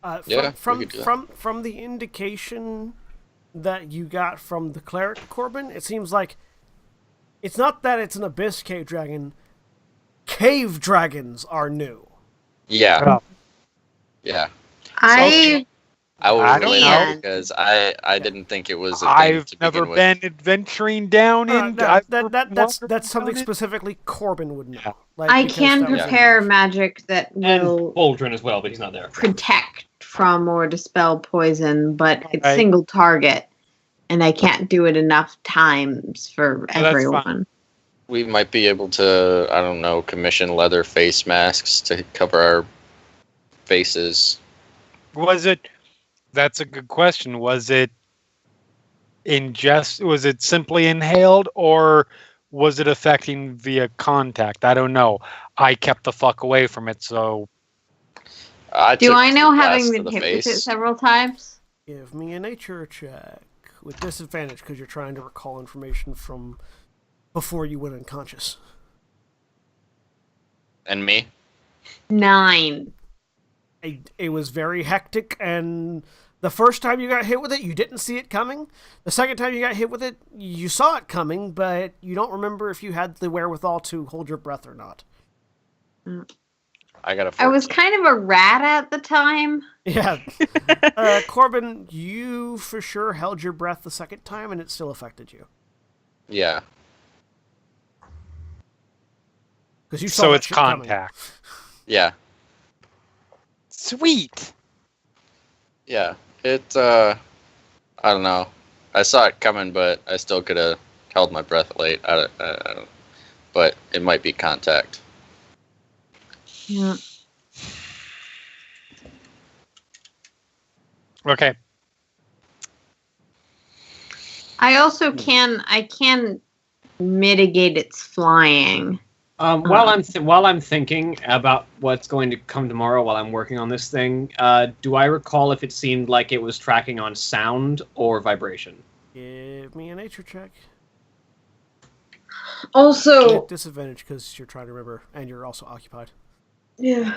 Yeah, we From could do that. from the indication that you got from the cleric, Corbin, it seems like it's not that it's an abyss cave dragon. Cave dragons are new. Yeah. Yeah. I I will I don't relate know. that because I didn't think it was a thing I've to never begin with. been adventuring down in. I've never That's wandered something down it. specifically Corbin would know. Yeah. Like, I because can that was- prepare magic that And will Aldrin as well, but he's not there. protect from or dispel poison, but it's Alright. single target, and I can't do it enough times for that's everyone. fine. We might be able to, I don't know, commission leather face masks to cover our faces. Was it? That's a good question. Was it Was it simply inhaled, or was it affecting via contact? I don't know. I kept the fuck away from it, so Do took I know the having blast been to the hit with it face. several times? Give me a nature check with disadvantage because you're trying to recall information from before you went unconscious. And me? 9. It was very hectic, and the first time you got hit with it, you didn't see it coming. The second time you got hit with it, you saw it coming, but you don't remember if you had the wherewithal to hold your breath or not. I got a 14. I was kind of a rat at the time. Yeah. Corbin, you for sure held your breath the second time, and it still affected you. Yeah. Because you saw So that it's shit coming. contact. Yeah. Sweet. Yeah. I don't know. I saw it coming, but I still could have held my breath late. I don't, but it might be contact. Yeah. Okay. I also can mitigate its flying. While I'm thinking about what's going to come tomorrow, while I'm working on this thing, do I recall if it seemed like it was tracking on sound or vibration? Give me a nature check. Also, At disadvantage because you're trying to remember, and you're also occupied. yeah.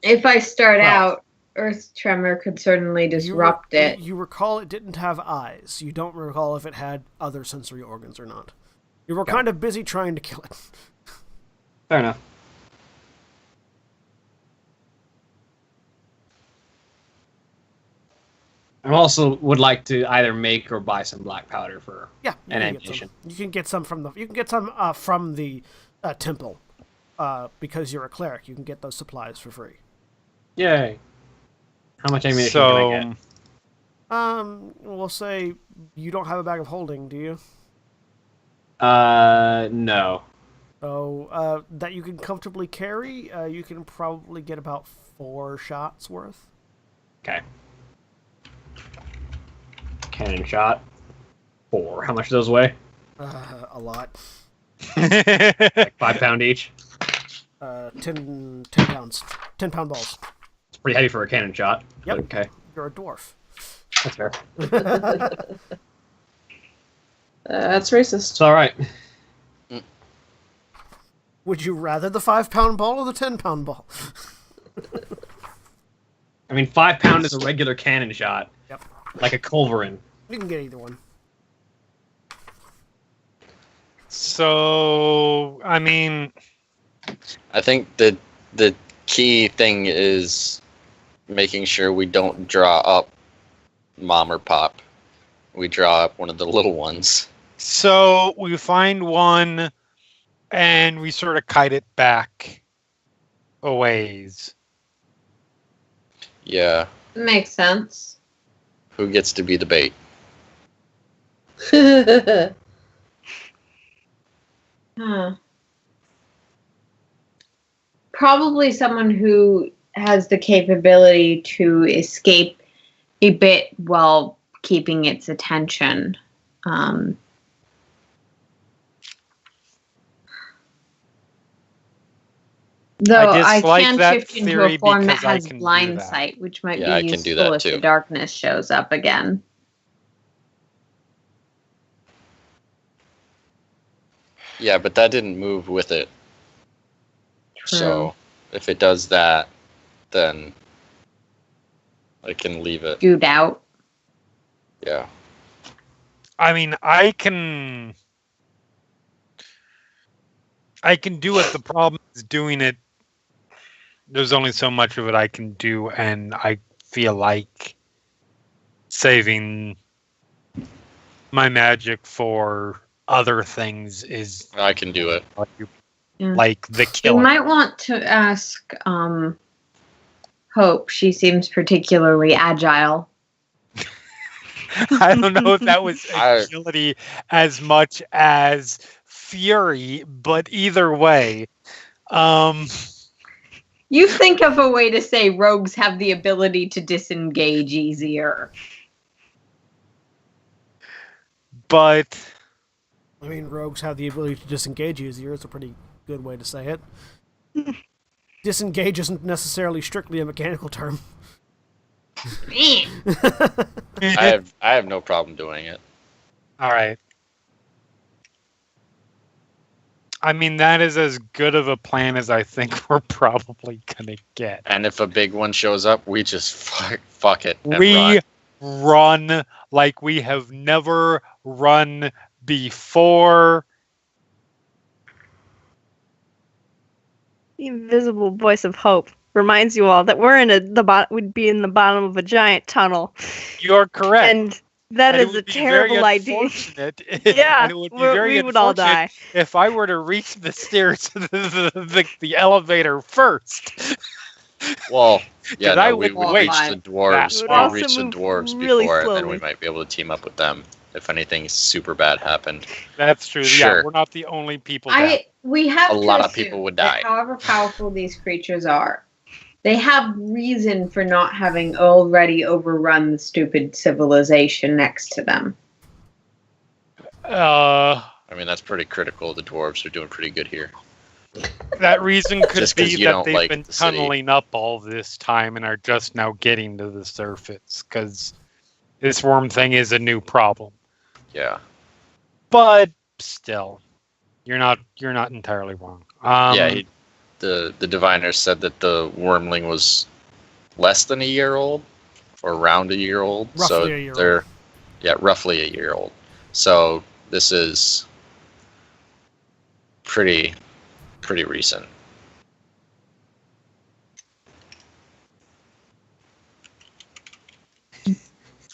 If I start Well, out, Earth tremor could certainly disrupt it. You recall it didn't have eyes. You don't recall if it had other sensory organs or not. You were kind of busy trying to kill it. Fair enough. I also would like to either make or buy some black powder for Yeah, an ammunition. You can get some from the temple, because you're a cleric. You can get those supplies for free. Yay! How much ammunition can I get? We'll say you don't have a bag of holding, do you? No. So, that you can comfortably carry, you can probably get about 4 shots worth. Okay. Cannon shot. 4. How much do those weigh? A lot. Like 5 pound each. 10 pounds. 10 pound balls. It's pretty heavy for a cannon shot. Yep. But okay, You're a dwarf. that's fair. That's racist. It's all right. Would you rather the 5 pound ball or the 10 pound ball? I mean, 5 pound is a regular cannon shot. Yep. Like a culverin. You can get either one. So, I mean, I think the key thing is making sure we don't draw up Mom or Pop. We draw up one of the little ones. so we find one and we sort of kite it back a ways. Yeah. Makes sense. Who gets to be the bait? Huh. Probably someone who has the capability to escape a bit while keeping its attention. Though I dislike can that shift into theory a form that because I has can do blind that. sight, which might Yeah, I be can do useful that if too. the darkness shows up again. Yeah, but that didn't move with it. True. So if it does that, then I can leave it. Scoot out. Yeah. I mean, I can do it. The problem is doing it. There's only so much of it I can do, and I feel like saving my magic for other things is I can do it. Yeah. like the You killer. might want to ask Hope. She seems particularly agile. I don't know if that was I- agility as much as fury, but either way, You think of a way to say rogues have the ability to disengage easier. but I mean, rogues have the ability to disengage easier. It's a pretty good way to say it. Disengage isn't necessarily strictly a mechanical term. Man. I have no problem doing it. all right. I mean, that is as good of a plan as I think we're probably gonna get. And if a big one shows up, we just fuck it. And We run. run like we have never run before. The invisible voice of hope reminds you all that we'd be in the bottom of a giant tunnel, You're correct. and that And it is a would be terrible very idea. unfortunate. Yeah, and it would be very we would all unfortunate die. if I were to reach the stairs to the elevator first. Well, yeah, 'Cause I no, we would would wait. reach the dwarves. It would We would also reach the move dwarves really before, and then slowly. we might be able to team up with them if anything super bad happened. That's true. Yeah, Sure. we're not the only people down. We have A to lot of assume people would that die. however powerful these creatures are, they have reason for not having already overrun the stupid civilization next to them. I mean, that's pretty critical. The dwarves are doing pretty good here. That reason could Just 'cause be you that don't they've like been the city. tunneling up all this time and are just now getting to the surface, because this worm thing is a new problem. Yeah. But still, you're not entirely wrong. Yeah, the diviner said that the wormling was less than a year old, or around a year old. Roughly so a year they're, old. yeah, roughly a year old. So this is pretty recent.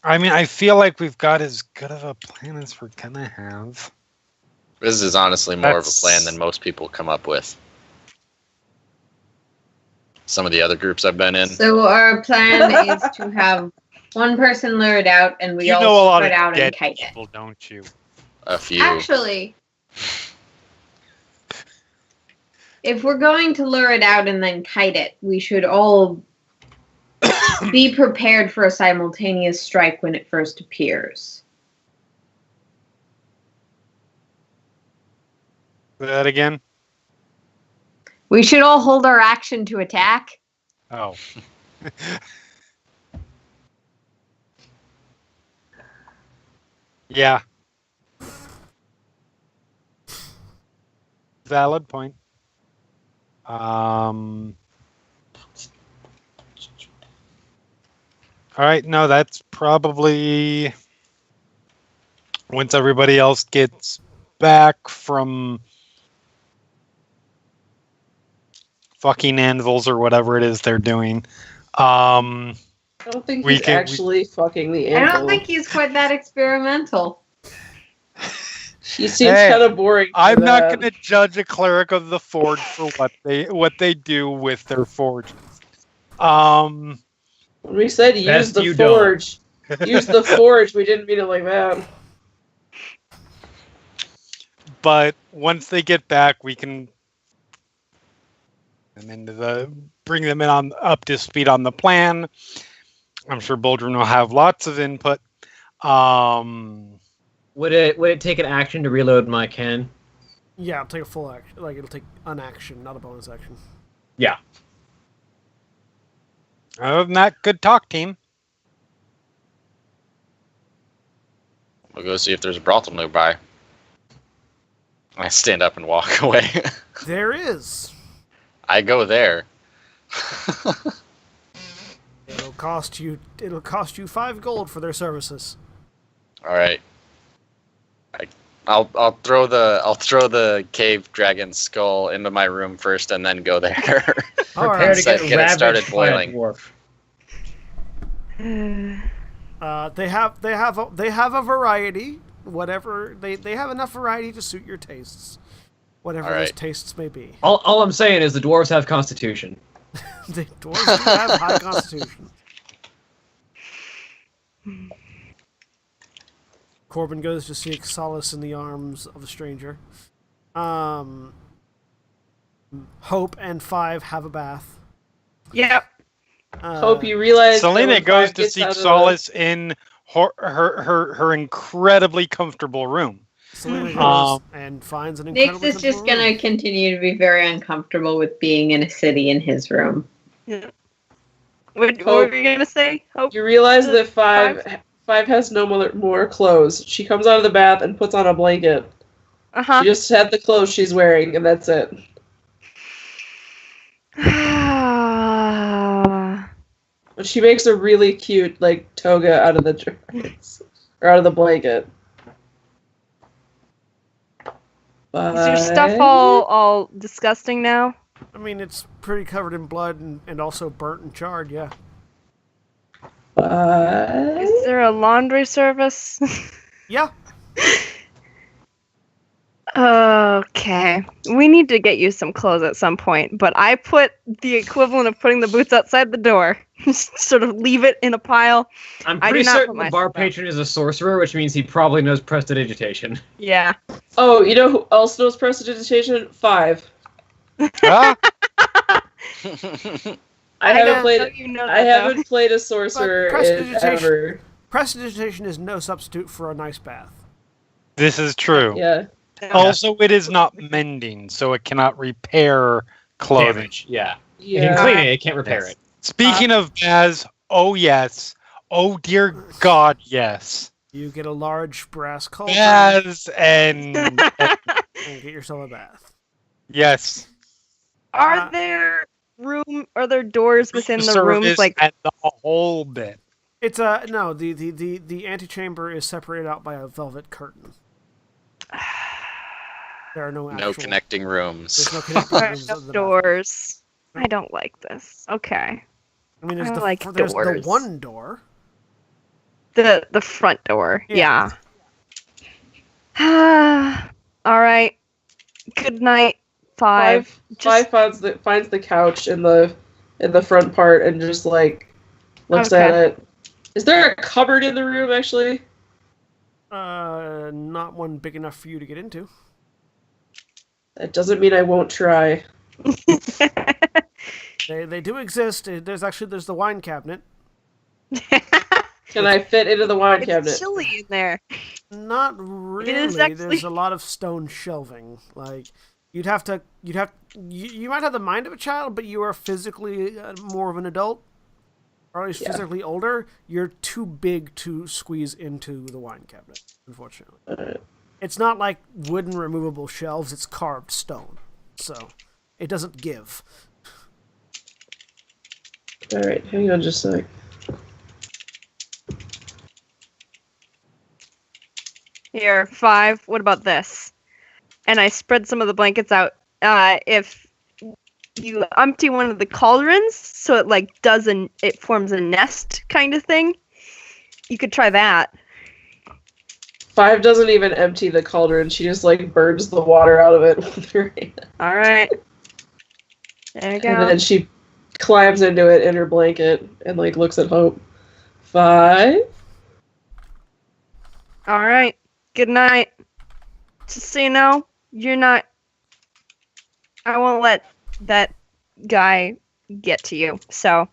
I mean, I feel like we've got as good of a plan as we're gonna have. This is honestly more of a That's- plan than most people come up with. Some of the other groups I've been in. So our plan is to have one person lure it out, and we You know a all lot spread of out dead and kite it. people, don't you? A few. Actually, if we're going to lure it out and then kite it, we should all be prepared for a simultaneous strike when it first appears. Say that again? We should all hold our action to attack. Oh. Yeah. Valid point. All right, no, that's probably once everybody else gets back from fucking anvils or whatever it is they're doing. I don't think We he's can- actually fucking the I anvil. don't think he's quite that experimental. He seems Hey, kind of boring. for I'm not that. going to judge a cleric of the forge for what they do with their forges. When we said use Best the you don't. forge, use the forge, we didn't mean it like that. But once they get back, we can bring them in on up to speed on the plan. I'm sure Boldrin will have lots of input. Would it take an action to reload my cannon? Yeah, it'll take a full action. Like, it'll take an action, not a bonus action. Yeah. Other than that, good talk, team. We'll go see if there's a brothel nearby. I stand up and walk away. There is. I go there. It'll cost you 5 gold for their services. All right. I'll throw the cave dragon skull into my room first, and then go there. All Prepare right. to get Get it started ravaged by a boiling. dwarf. They have a variety. Whatever they have enough variety to suit your tastes. Whatever All those right. tastes may be. All I'm saying is the dwarves have constitution. The dwarves do have high constitution. Corbin goes to seek solace in the arms of the stranger. Hope and 5 have a bath. Yep. Hope you realize. that Selena when goes Five to gets seek out of the- solace in her incredibly comfortable room. Selena goes and finds an Nix incredibly is just comfortable going room. to continue to be very uncomfortable with being in a city in his room. What were you gonna say? Hope. You realize that five has no more clothes. She comes out of the bath and puts on a blanket. She just had the clothes she's wearing, and that's it. But she makes a really cute, like, toga out of the dress. Or out of the blanket. Is your stuff all disgusting now? I mean, it's pretty covered in blood and also burnt and charred, yeah. Is there a laundry service? Yeah. Okay. We need to get you some clothes at some point, but I put the equivalent of putting the boots outside the door. Just sort of leave it in a pile. I'm I do pretty not certain put the bar myself out. patron is a sorcerer, which means he probably knows prestidigitation. Yeah. Oh, you know who else knows prestidigitation? 5. Ah, I haven't played. You know I that, haven't played a sorcerer But ever. Prestidigitation is no substitute for a nice bath. this is true. Yeah. though. Also, it is not mending, so it cannot repair clothing. Damage, yeah. It Yeah. can clean it, it can't repair it. Speaking of baths, oh yes. Oh dear God, yes. You get a large brass cauldron Baths and and get yourself a bath. yes. Are there doors within the rooms Service like and the whole bit. It's no, the antechamber is separated out by a velvet curtain. There are no actual, No connecting rooms. There's no connecting rooms no of the doors? I don't like this. Okay. I mean, there's I the like there's the doors. one door. The front door. Yeah. Yeah. All right. Good night. 5. Five finds the couch in the front part and just like looks Okay. at it. Is there a cupboard in the room actually? Not one big enough for you to get into. That doesn't mean I won't try. They do exist. There's the wine cabinet. Can I fit into the wine cabinet? It's chilly in there. Not really. actually- There's a lot of stone shelving. Like you might have the mind of a child, but you are physically more of an adult, or at least Yeah. physically older. You're too big to squeeze into the wine cabinet, unfortunately. It's not like wooden removable shelves, it's carved stone. So it doesn't give. Alright, hang on just a sec. Here, 5. What about this? And I spread some of the blankets out. If you empty one of the cauldrons, so it like it forms a nest kind of thing, you could try that. 5 doesn't even empty the cauldron, she just like burns the water out of it with her hand. All right. There you And go. then she climbs into it in her blanket and like looks at Hope. 5. All right. Good night. Just so you know, I won't let that guy get to you. So,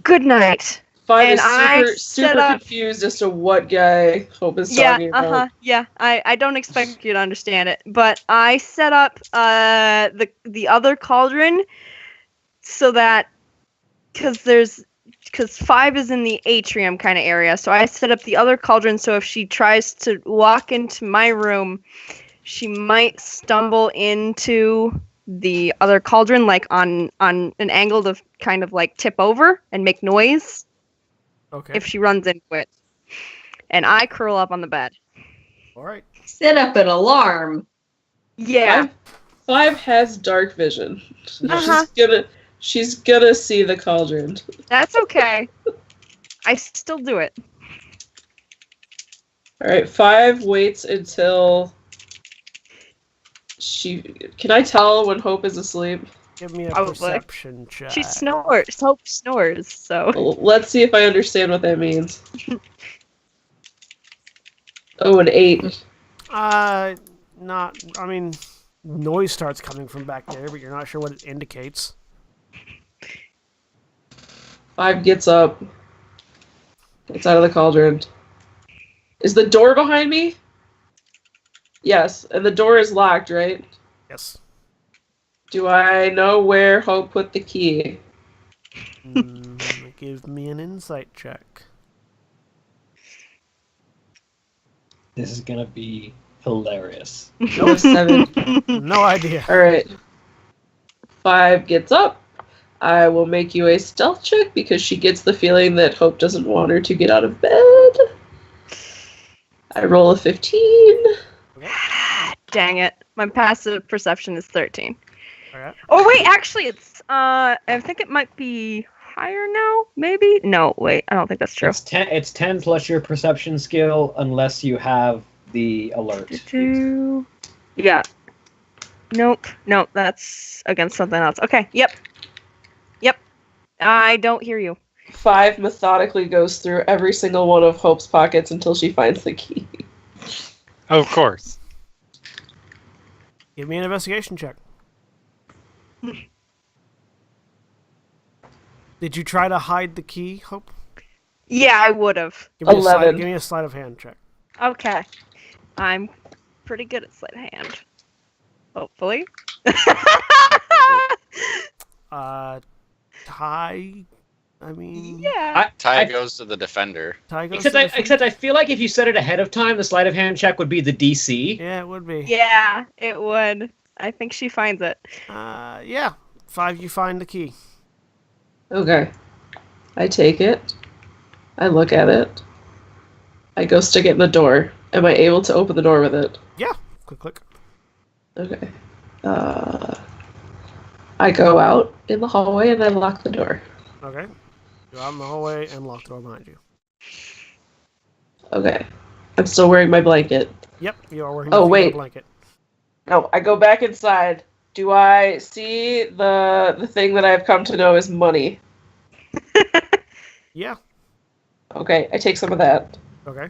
good night. 5 And is I super set up- confused as to what guy Hope is Yeah, talking about. yeah. I don't expect you to understand it, but I set up the other cauldron so that because 5 is in the atrium kind of area, so I set up the other cauldron so if she tries to walk into my room, she might stumble into the other cauldron like on an angle to kind of like tip over and make noise Okay. if she runs into it. And I curl up on the bed. All right. Set up an alarm. Yeah. 5 has dark vision. Uh-huh. She's gonna see the cauldron. That's okay. I still do it. Alright, 5 waits until she... Can I tell when Hope is asleep? Give me a Probably. perception check. She snores. Hope snores, so. Well, let's see if I understand what that means. Oh, an 8. Not. I mean, noise starts coming from back there, but you're not sure what it indicates. 5 gets up. Gets out of the cauldron. Is the door behind me? Yes, and the door is locked, right? Yes. Do I know where Hope put the key? Give me an insight check. This is gonna be hilarious. No, 7. No idea. All right. 5 gets up. I will make you a stealth check because she gets the feeling that Hope doesn't want her to get out of bed. I roll a 15. Dang it. My passive perception is 13. Okay. Oh, wait, actually, it's, I think it might be higher now, maybe? No, wait, I don't think that's true. It's 10 plus your perception skill unless you have the alert. Yeah. Nope, that's against something else. Okay, yep. I don't hear you. 5 methodically goes through every single one of Hope's pockets until she finds the key. Of course. Give me an investigation check. Did you try to hide the key, Hope? Yeah, I would have. Give me 11. Give me a sleight of hand check. Okay. I'm pretty good at sleight of hand. Hopefully. Ty. I mean, Yeah. Ty goes to the defender. Ty goes to the Except I feel like if you said it ahead of time, the sleight of hand check would be the DC. Yeah, it would be. Yeah, it would. I think she finds it. Yeah. 5, you find the key. Okay. I take it. I look at it. I go stick it in the door. Am I able to open the door with it? Yeah. Click. Okay. I go out in the hallway and I lock the door. Okay. Go out in the hallway and lock the door behind you. Okay. I'm still wearing my blanket. Yep, you are wearing Oh, your wait. blanket. No, I go back inside. Do I see the thing that I've come to know as money? Yeah. Okay, I take some of that. Okay.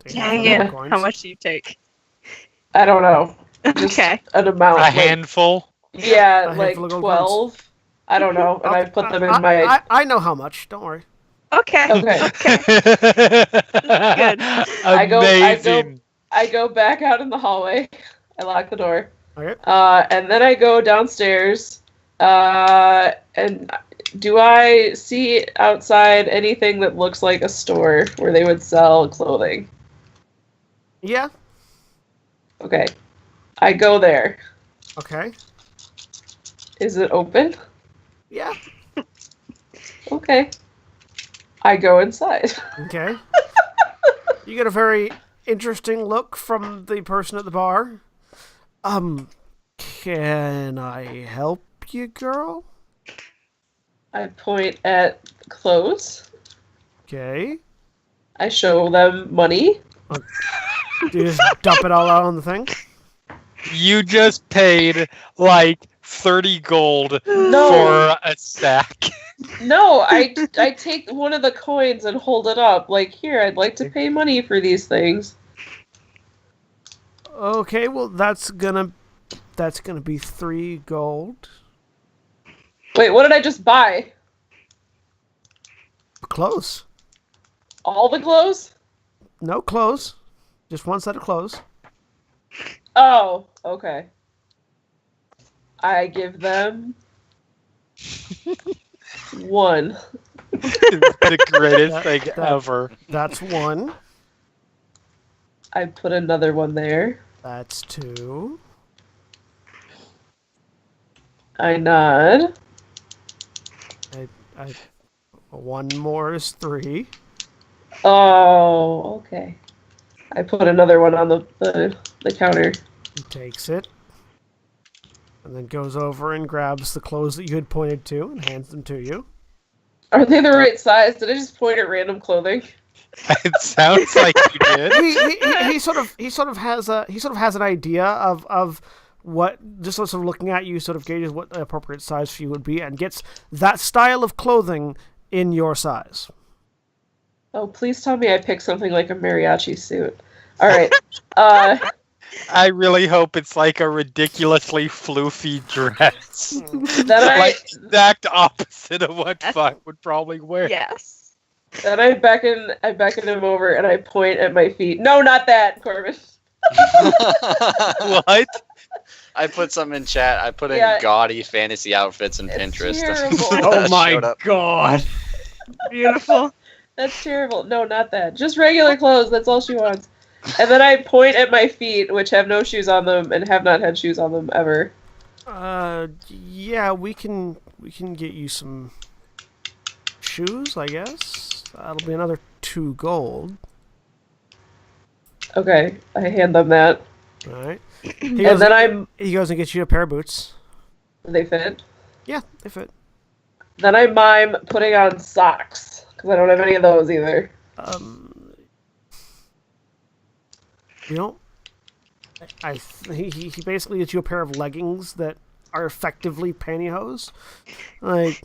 Take Dang some it. coins. How much do you take? I don't know. Just Okay. an amount. A like- handful. Yeah, A like handful of gold 12. I don't know. And I put them in my... I know how much. Don't worry. Okay. Okay. Good. Amazing. I go back out in the hallway. I lock the door. Okay. And then I go downstairs. And do I see outside anything that looks like a store where they would sell clothing? Yeah. Okay. I go there. Okay. Is it open? Yeah. Okay. I go inside. Okay. You get a very interesting look from the person at the bar. Can I help you, girl? I point at clothes. Okay. I show them money. Do you just dump it all out on the thing? You just paid like 30 gold No. for a sack. No, I take one of the coins and hold it up. Like, here, I'd like to pay money for these things. Okay, well that's gonna be 3 gold. Wait, what did I just buy? Clothes. All the clothes? No clothes. Just one set of clothes. Oh, okay. I give them 1. The greatest That- thing that- ever. That's 1. I put another one there. That's 2. I nod. I 1 more is 3. Oh, okay. I put another one on the counter. He takes it. And then goes over and grabs the clothes that you had pointed to and hands them to you. Are they the right size? Did I just point at random clothing? It sounds like you did. He sort of has an idea of what, just sort of looking at you, sort of gauges what the appropriate size for you would be and gets that style of clothing in your size. Oh, please tell me I picked something like a mariachi suit. All right. I really hope it's like a ridiculously floofy dress. Then Like exact opposite of what Fuck would probably wear. Yes. I beckon him over and I point at my feet. No, not that, Corbin. What? I put some in chat. I put in Yeah. gaudy fantasy outfits in It's Pinterest. terrible. Oh my Showed up. god. Beautiful. That's terrible. No, not that. Just regular clothes. That's all she wants. And then I point at my feet, which have no shoes on them and have not had shoes on them ever. Yeah, we can get you some shoes, I guess. That'll be another 2 gold. Okay, I hand them that. All right. And then He goes and gets you a pair of boots. They fit? Yeah, they fit. Then I mime putting on socks, because I don't have any of those either. You know, he basically gets you a pair of leggings that are effectively pantyhose. Like,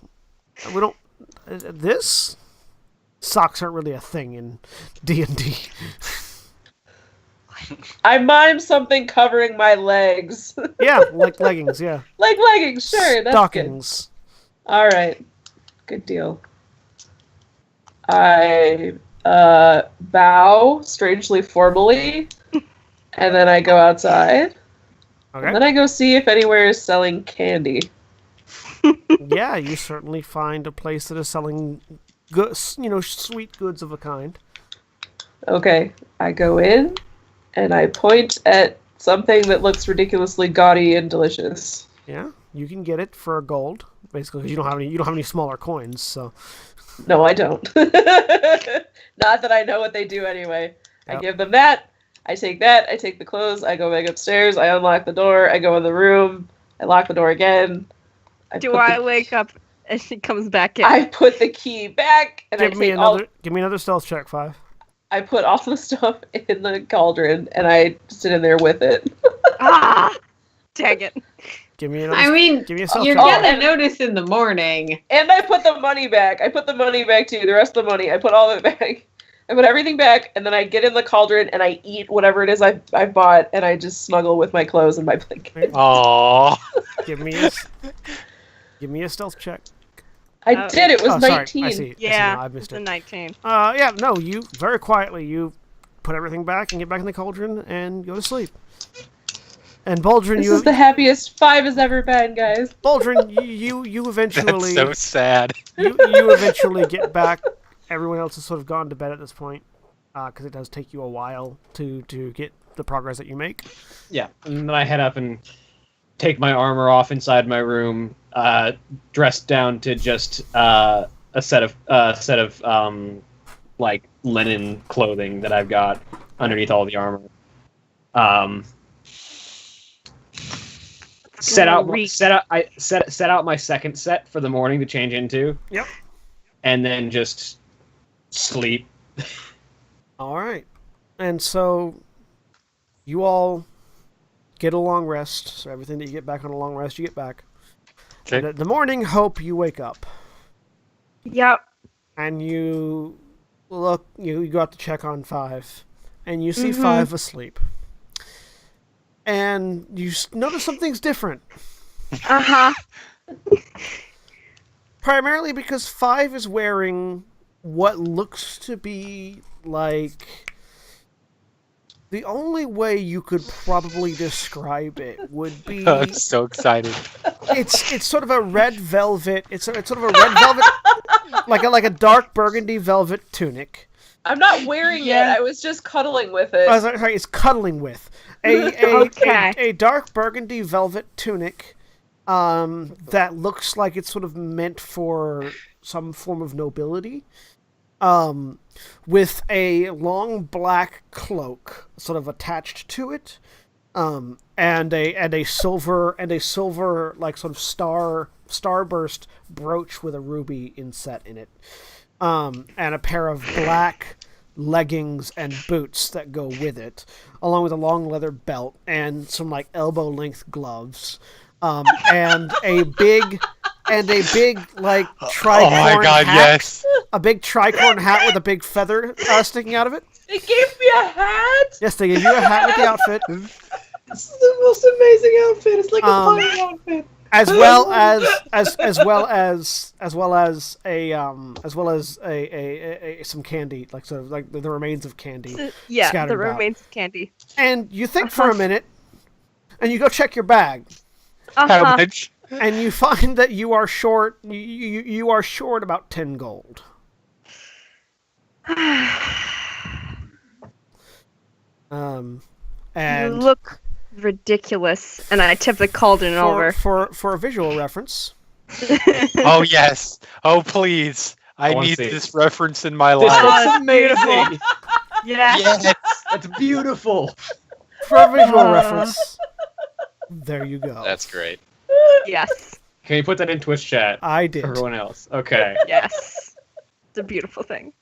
we don't... This? Socks aren't really a thing in D&D. I mime something covering my legs. Yeah, like leggings, yeah. Like leggings, sure, that's Stockings. good. Alright, good deal. I bow, strangely formally, and then I go outside. Okay. And then I go see if anywhere is selling candy. Yeah, you certainly find a place that is selling goods, sweet goods of a kind. Okay, I go in, and I point at something that looks ridiculously gaudy and delicious. Yeah, you can get it for a gold, basically, because you don't have any smaller coins. So. No, I don't. Not that I know what they do anyway. Yep. I give them that. I take the clothes. I go back upstairs. I unlock the door. I go in the room. I lock the door again. Do I wake up and she comes back in? I put the key back, and Give me another stealth check, 5. I put all the stuff in the cauldron, and I sit in there with it. Ah! Dang it. Give me another. I mean, give me a stealth you're check. gonna notice in the morning. And I put the money back. I put the money back too. The rest of the money. I put all of it back. I put everything back, and then I get in the cauldron and I eat whatever it is I bought, and I just snuggle with my clothes and my blanket. Aww. Give me a stealth check. I did. It was 19. Sorry. I see. Yeah, I missed it's a it. 19. Yeah, no, you very quietly you put everything back and get back in the cauldron and go to sleep. And Baldrin, This is the happiest 5 has ever been, guys. Baldrin, you eventually That's so sad. you eventually get back. Everyone else has sort of gone to bed at this point, because it does take you a while to get the progress that you make. Yeah, and then I head up and take my armor off inside my room, dressed down to just a set of like linen clothing that I've got underneath all the armor. Set out my second set for the morning to change into. Yep. And then just sleep. All right. And so you all get a long rest. So everything that you get back on a long rest, you get back. Okay. And at the morning, Hope, you wake up. Yep. And you look, you go out to check on 5. And you see 5 asleep. And you notice something's different. Uh-huh. Primarily because 5 is wearing what looks to be like... The only way you could probably describe it would be... I'm so excited. It's sort of a red velvet... It's sort of a red velvet... like a dark burgundy velvet tunic. I'm not wearing it. I was just cuddling with it. Oh, sorry, it's cuddling with. A dark burgundy velvet tunic that looks like it's sort of meant for some form of nobility. With a long black cloak sort of attached to it, and a silver like sort of starburst brooch with a ruby inset in it, and a pair of black leggings and boots that go with it, along with a long leather belt and some like elbow length gloves, and a big like tricorn Oh my god, hat. yes. A big tricorn hat with a big feather sticking out of it. They gave me a hat. Yes, they gave you a hat with the outfit, This is the most amazing outfit. It's like a party outfit. as well as some candy, like sort of like the remains of candy. Yeah, scattered the about. remains of candy. And you think for a minute, and you go check your bag, How Uh-huh. much? and you find that you are short. You are short about 10 gold. And You look ridiculous, and I tip the cauldron over. for a visual reference, Oh yes. Oh please. I wanna need see. this reference in my This life. looks amazing. Yes. Yes. That's beautiful. for a visual reference, there you go. That's great. Yes. Can you put that in Twitch chat I for did. everyone else? Okay. Yes. It's a beautiful thing.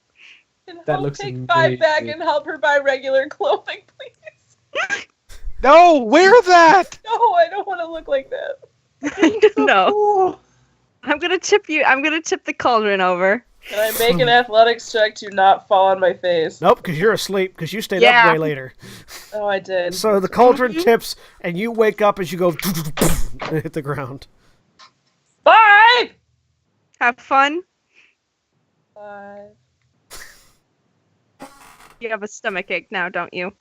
And That I'll looks take 5 back amazing. and help her buy regular clothing, please. No, wear that. No, I don't want to look like that. I don't know. I'm gonna tip the cauldron over. Can I make an athletics check to not fall on my face? Nope, because you're asleep. Because you stayed Yeah. up way later. Oh, I did. So the cauldron tips, and you wake up as you go and hit the ground. 5! Have fun. 5. You have a stomachache now, don't you?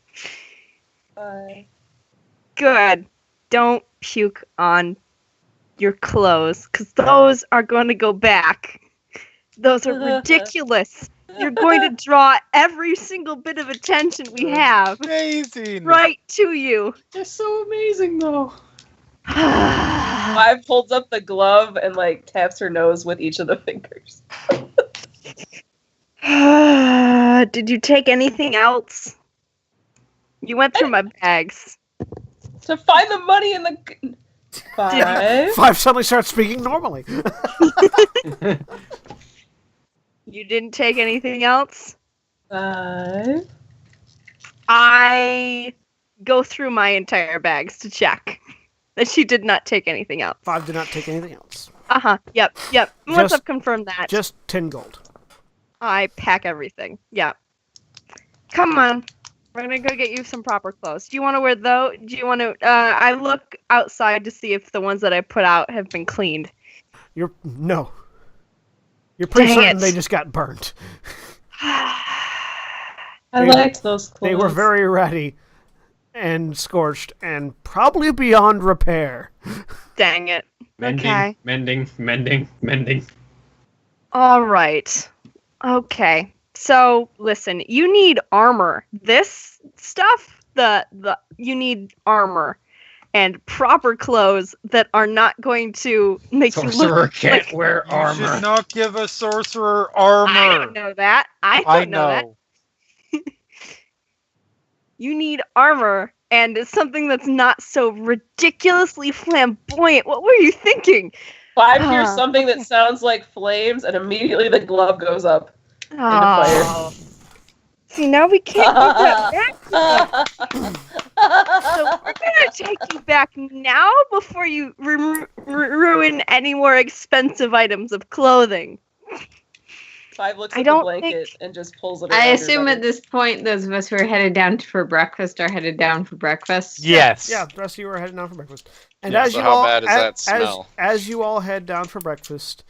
5. Good. Don't puke on your clothes, because those are going to go back. Those are ridiculous. You're going to draw every single bit of attention we have Amazing. right to you. They're so amazing, though. 5 holds up the glove and like taps her nose with each of the fingers. Did you take anything else? You went through my bags. To find the money in the 5. 5 suddenly starts speaking normally. You didn't take anything else? 5. I go through my entire bags to check that she did not take anything else. 5 did not take anything else. Yep. Once Just- I've confirmed that, Just 10 gold. I pack everything. Yeah. Come on. We're gonna go get you some proper clothes. Do you want to wear those? Do you want to? I look outside to see if the ones that I put out have been cleaned. No. You're pretty Dang certain it. they just got burnt. I liked those clothes. They were very ratty and scorched and probably beyond repair. Dang it. Okay. Mending. All right. Okay. So listen, you need armor. This stuff, you need armor and proper clothes that are not going to make you Sorcerer look can't like. wear You armor. should not give a sorcerer I armor. don't know that. I I don't know that. know. You need armor and it's something that's not so ridiculously flamboyant. What were you thinking? 5 hears Ah, something that sounds like flames, and immediately the glove goes up. Oh. See, now we can't give that back. So we're gonna take you back now before you ruin any more expensive items of clothing. 5 looks I at the don't blanket think- and just pulls it. I around assume her at this point, those of us who are headed down for breakfast are headed down for breakfast. Yes. Yeah, the rest of you are heading down for breakfast. And Yeah, as so you how all, bad is that smell? As you all head down for breakfast,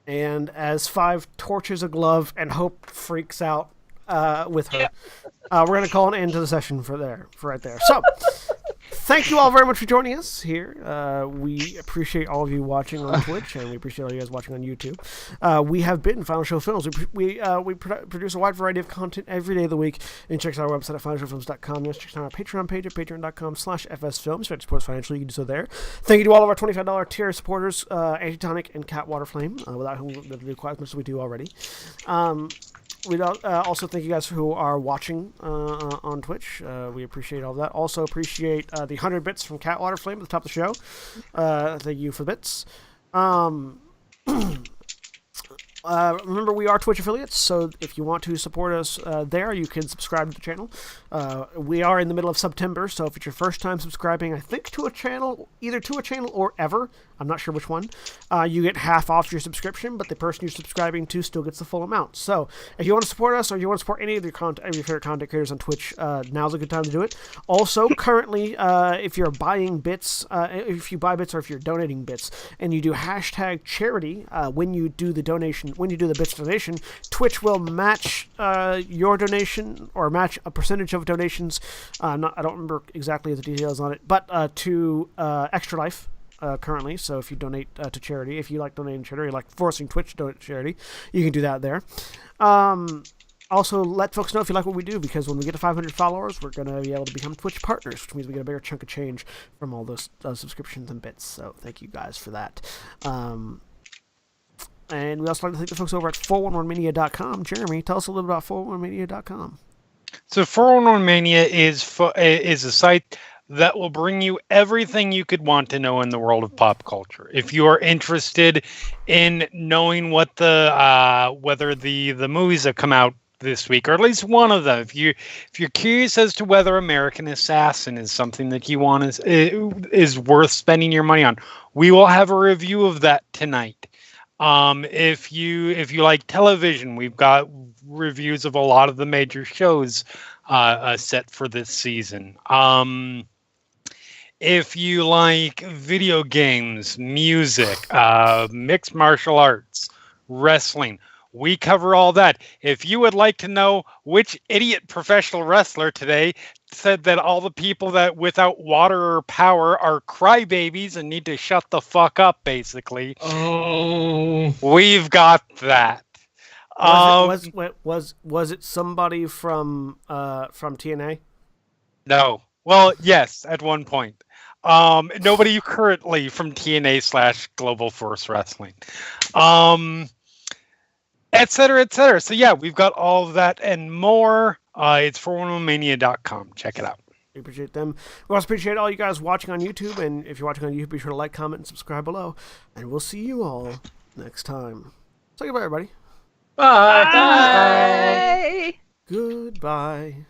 and as 5 torches a glove and Hope freaks out with her, we're going to call an end to the session for right there. So, thank you all very much for joining us here. We appreciate all of you watching on Twitch, and we appreciate all you guys watching on YouTube. We have been Final Show Films. We produce a wide variety of content every day of the week. And check out our website at finalshowfilms.com. Yes, check out our Patreon page at patreon.com/fsfilms. If you like to support us financially, you can do so there. Thank you to all of our $25 tier supporters, Antitonic and Waterflame, without whom we do quite as much as we do already. We also thank you guys who are watching on Twitch. We appreciate all of that. Also appreciate the 100 bits from Waterflame at the top of the show. Thank you for the bits. Remember, we are Twitch affiliates, so if you want to support us there, you can subscribe to the channel. We are in the middle of September, so if it's your first time subscribing, I think to a channel, either to a channel or ever, I'm not sure which one, you get half off your subscription, but the person you're subscribing to still gets the full amount. So if you want to support us or you want to support any of your favorite content creators on Twitch, now's a good time to do it. Also, currently, if you're buying bits, if you buy bits or if you're donating bits, and you do hashtag charity when you do the donation, when you do the bits donation, Twitch will match your donation or match a percentage of donations. I don't remember exactly the details on it, but to Extra Life. Currently, so if you donate to charity, if you like donating to charity, like forcing Twitch to donate to charity, you can do that there. Also, let folks know if you like what we do, because when we get to 500 followers, we're going to be able to become Twitch partners, which means we get a bigger chunk of change from all those subscriptions and bits. So thank you guys for that. And we also like to thank the folks over at 411mania.com. Jeremy, tell us a little about 411mania.com. So 411 Mania is a site that will bring you everything you could want to know in the world of pop culture. If you are interested in knowing what whether the movies that come out this week, or at least one of them, if you're curious as to whether American Assassin is something that you want is worth spending your money on, we will have a review of that tonight. If you like television, we've got reviews of a lot of the major shows set for this season. If you like video games, music, mixed martial arts, wrestling, we cover all that. If you would like to know which idiot professional wrestler today said that all the people that without water or power are crybabies and need to shut the fuck up, basically. Oh. We've got that. Was it somebody from TNA? No. Well, yes, at one point. Nobody currently from TNA/Global Force Wrestling. Et cetera, et cetera. So yeah, we've got all of that and more. It's 411mania.com. Check it out. We appreciate them. We also appreciate all you guys watching on YouTube. And if you're watching on YouTube, be sure to like, comment, and subscribe below. And we'll see you all next time. Say goodbye, everybody. Bye. Bye. Goodbye.